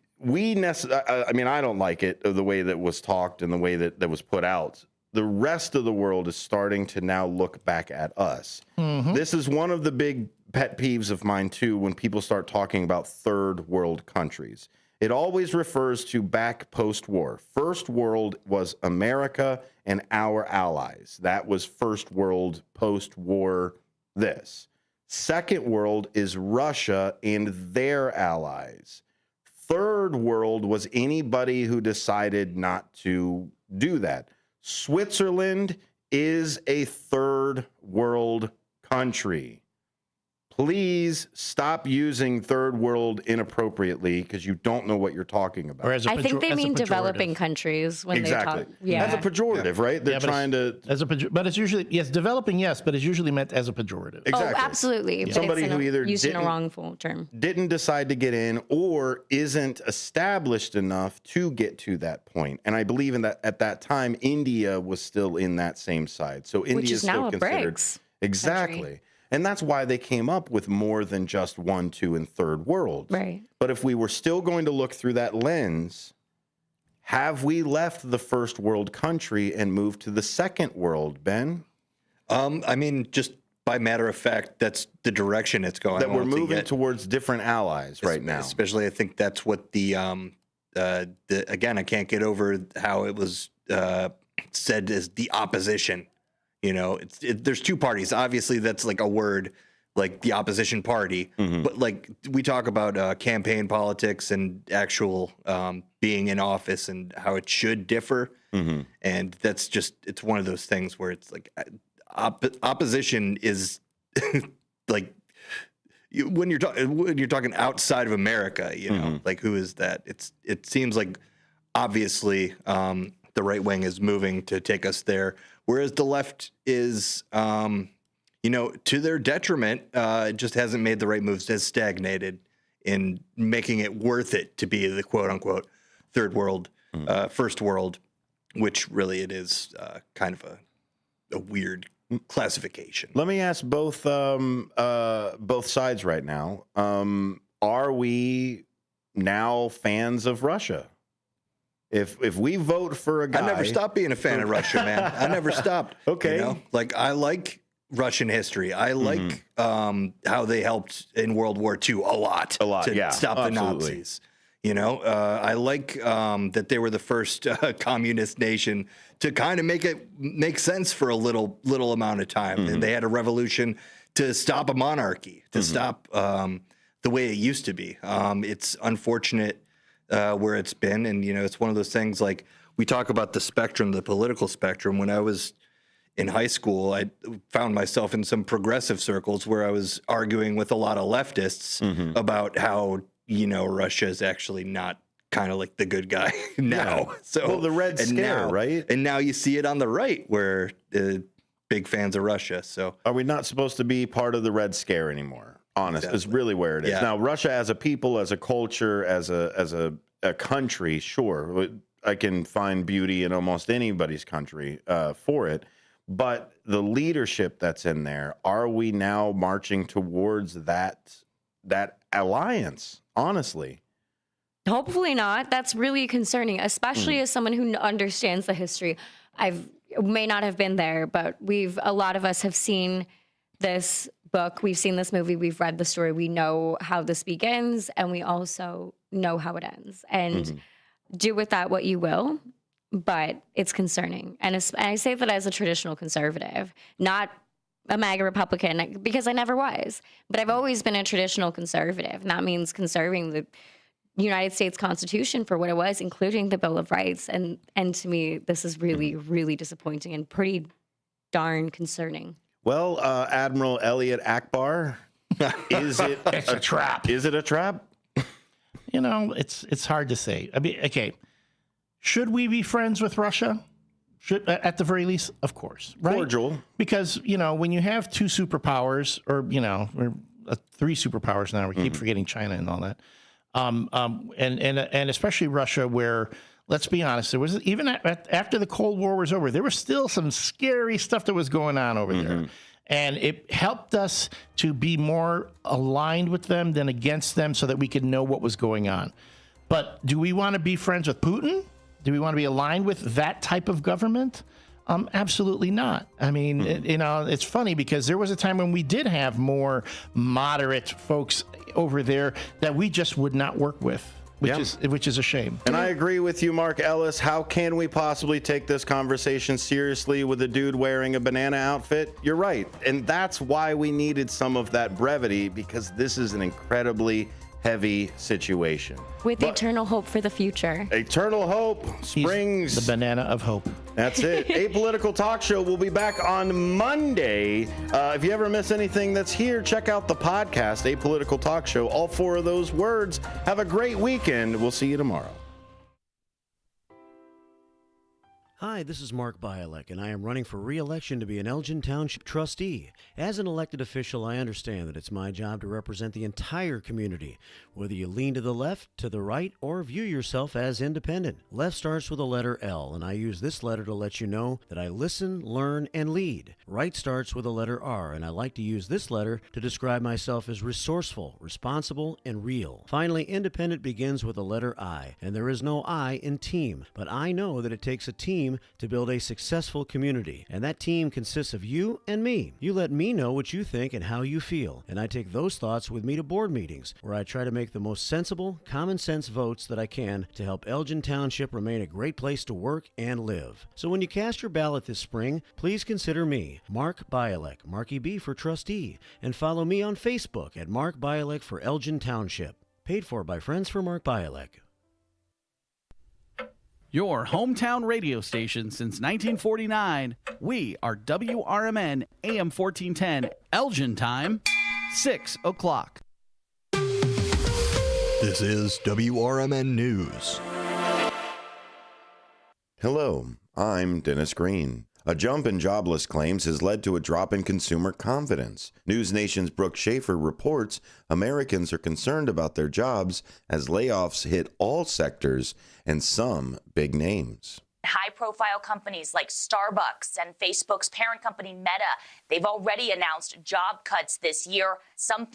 I don't like it the way that was talked and the way that was put out. The rest of the world is starting to now look back at us. This is one of the big pet peeves of mine, too, when people start talking about third world countries. It always refers to back post-war. First world was America and our allies. That was first world, post-war this. Second world is Russia and their allies. Third world was anybody who decided not to do that. Switzerland is a third world country. Please stop using third world inappropriately, because you don't know what you're talking about. I think they mean developing countries when they talk. Yeah. As a pejorative, right? They're trying to. But it's usually, yes, developing, yes, but it's usually meant as a pejorative. Exactly. Oh, absolutely. But somebody who either used in a wrongful term didn't decide to get in or isn't established enough to get to that point. And I believe in that at that time, India was still in that same side. So India is now still a considered. BRICS Exactly. country. And that's why they came up with more than just 1, 2, and third world. Right. But if we were still going to look through that lens, have we left the first world country and moved to the second world, Ben? I mean, just by matter of fact, that's the direction it's going. That we're moving towards different allies right now. Especially, I think that's what again, I can't get over how it was said as the opposition. You know, there's two parties. Obviously, that's like a word, like the opposition party. But like we talk about campaign politics and actual being in office and how it should differ. And that's just, it's one of those things where it's like opposition is like when you're talking outside of America, you know, like who is that? It seems like obviously the right wing is moving to take us there. Whereas the left is, you know, to their detriment, it just hasn't made the right moves, has stagnated in making it worth it to be the quote unquote third world, first world, which really it is kind of a weird classification. Let me ask both sides right now. Are we now fans of Russia? If we vote for a guy, I never stopped being a fan of Russia, man. I never stopped. Okay, you know? Like I like Russian history. I like how they helped in World War II a lot to stop the Nazis. You know, I like that they were the first communist nation to kind of make sense for a little amount of time. And they had a revolution to stop a monarchy, to stop the way it used to be. It's unfortunate where it's been. And, you know, it's one of those things like we talk about the spectrum, the political spectrum. When I was in high school, I found myself in some progressive circles where I was arguing with a lot of leftists about how, Russia is actually not kind of like the good guy now. Yeah. So well, the Red Scare, right? And now you see it on the right where big fans of Russia. So are we not supposed to be part of the Red Scare anymore? Honest, is really where it is. Yeah. Now, Russia as a people, as a culture, as a country, sure, I can find beauty in almost anybody's country for it. But the leadership that's in there, are we now marching towards that alliance? Honestly. Hopefully not. That's really concerning, especially as someone who understands the history. May not have been there, but a lot of us have seen this book. We've seen this movie. We've read the story. We know how this begins, and we also know how it ends. And do with that what you will, but it's concerning. And I say that as a traditional conservative, not a MAGA Republican, because I never was. But I've always been a traditional conservative, and that means conserving the United States Constitution for what it was, including the Bill of Rights. And to me, this is really, really disappointing and pretty darn concerning. Well, Admiral Elliot Akbar, is it a trap? Is it a trap? It's hard to say. I mean, okay, should we be friends with Russia? Should, at the very least, of course, right? Cordial. Because, when you have two superpowers, or, we're three superpowers now, we keep forgetting China and all that. And especially Russia, where, let's be honest, there was, even after the Cold War was over, there was still some scary stuff that was going on over there. And it helped us to be more aligned with them than against them so that we could know what was going on. But do we want to be friends with Putin? Do we want to be aligned with that type of government? Absolutely not. I mean, it's funny because there was a time when we did have more moderate folks over there that we just would not work with, which is a shame. And I agree with you, Mark Ellis. How can we possibly take this conversation seriously with a dude wearing a banana outfit? You're right. And that's why we needed some of that brevity, because this is an incredibly heavy situation. With eternal hope for the future. Eternal hope springs. The banana of hope. That's it. Apolitical Talk Show will be back on Monday. If you ever miss anything that's here, check out the podcast, Apolitical Talk Show. All four of those words. Have a great weekend. We'll see you tomorrow. Hi, this is Mark Bialek, and I am running for re-election to be an Elgin Township trustee. As an elected official, I understand that it's my job to represent the entire community, whether you lean to the left, to the right, or view yourself as independent. Left starts with the letter L, and I use this letter to let you know that I listen, learn, and lead. Right starts with the letter R, and I like to use this letter to describe myself as resourceful, responsible, and real. Finally, independent begins with the letter I, and there is no I in team, but I know that it takes a team to build a successful community, and that team consists of you and me. You let me know what you think and how you feel, and I take those thoughts with me to board meetings, where I try to make the most sensible, common sense votes that I can to help Elgin Township remain a great place to work and live. So when you cast your ballot this spring, please consider me, Mark Bialek, Marky B for trustee, and follow me on Facebook at Mark Bialek for Elgin Township. Paid for by Friends for Mark Bialek. Your hometown radio station since 1949. We are WRMN AM 1410, Elgin time, 6 o'clock. This is WRMN News. Hello, I'm Dennis Green. A jump in jobless claims has led to a drop in consumer confidence. News Nation's Brooke Schaefer reports Americans are concerned about their jobs as layoffs hit all sectors and some big names. High-profile companies like Starbucks and Facebook's parent company Meta, they've already announced job cuts this year, something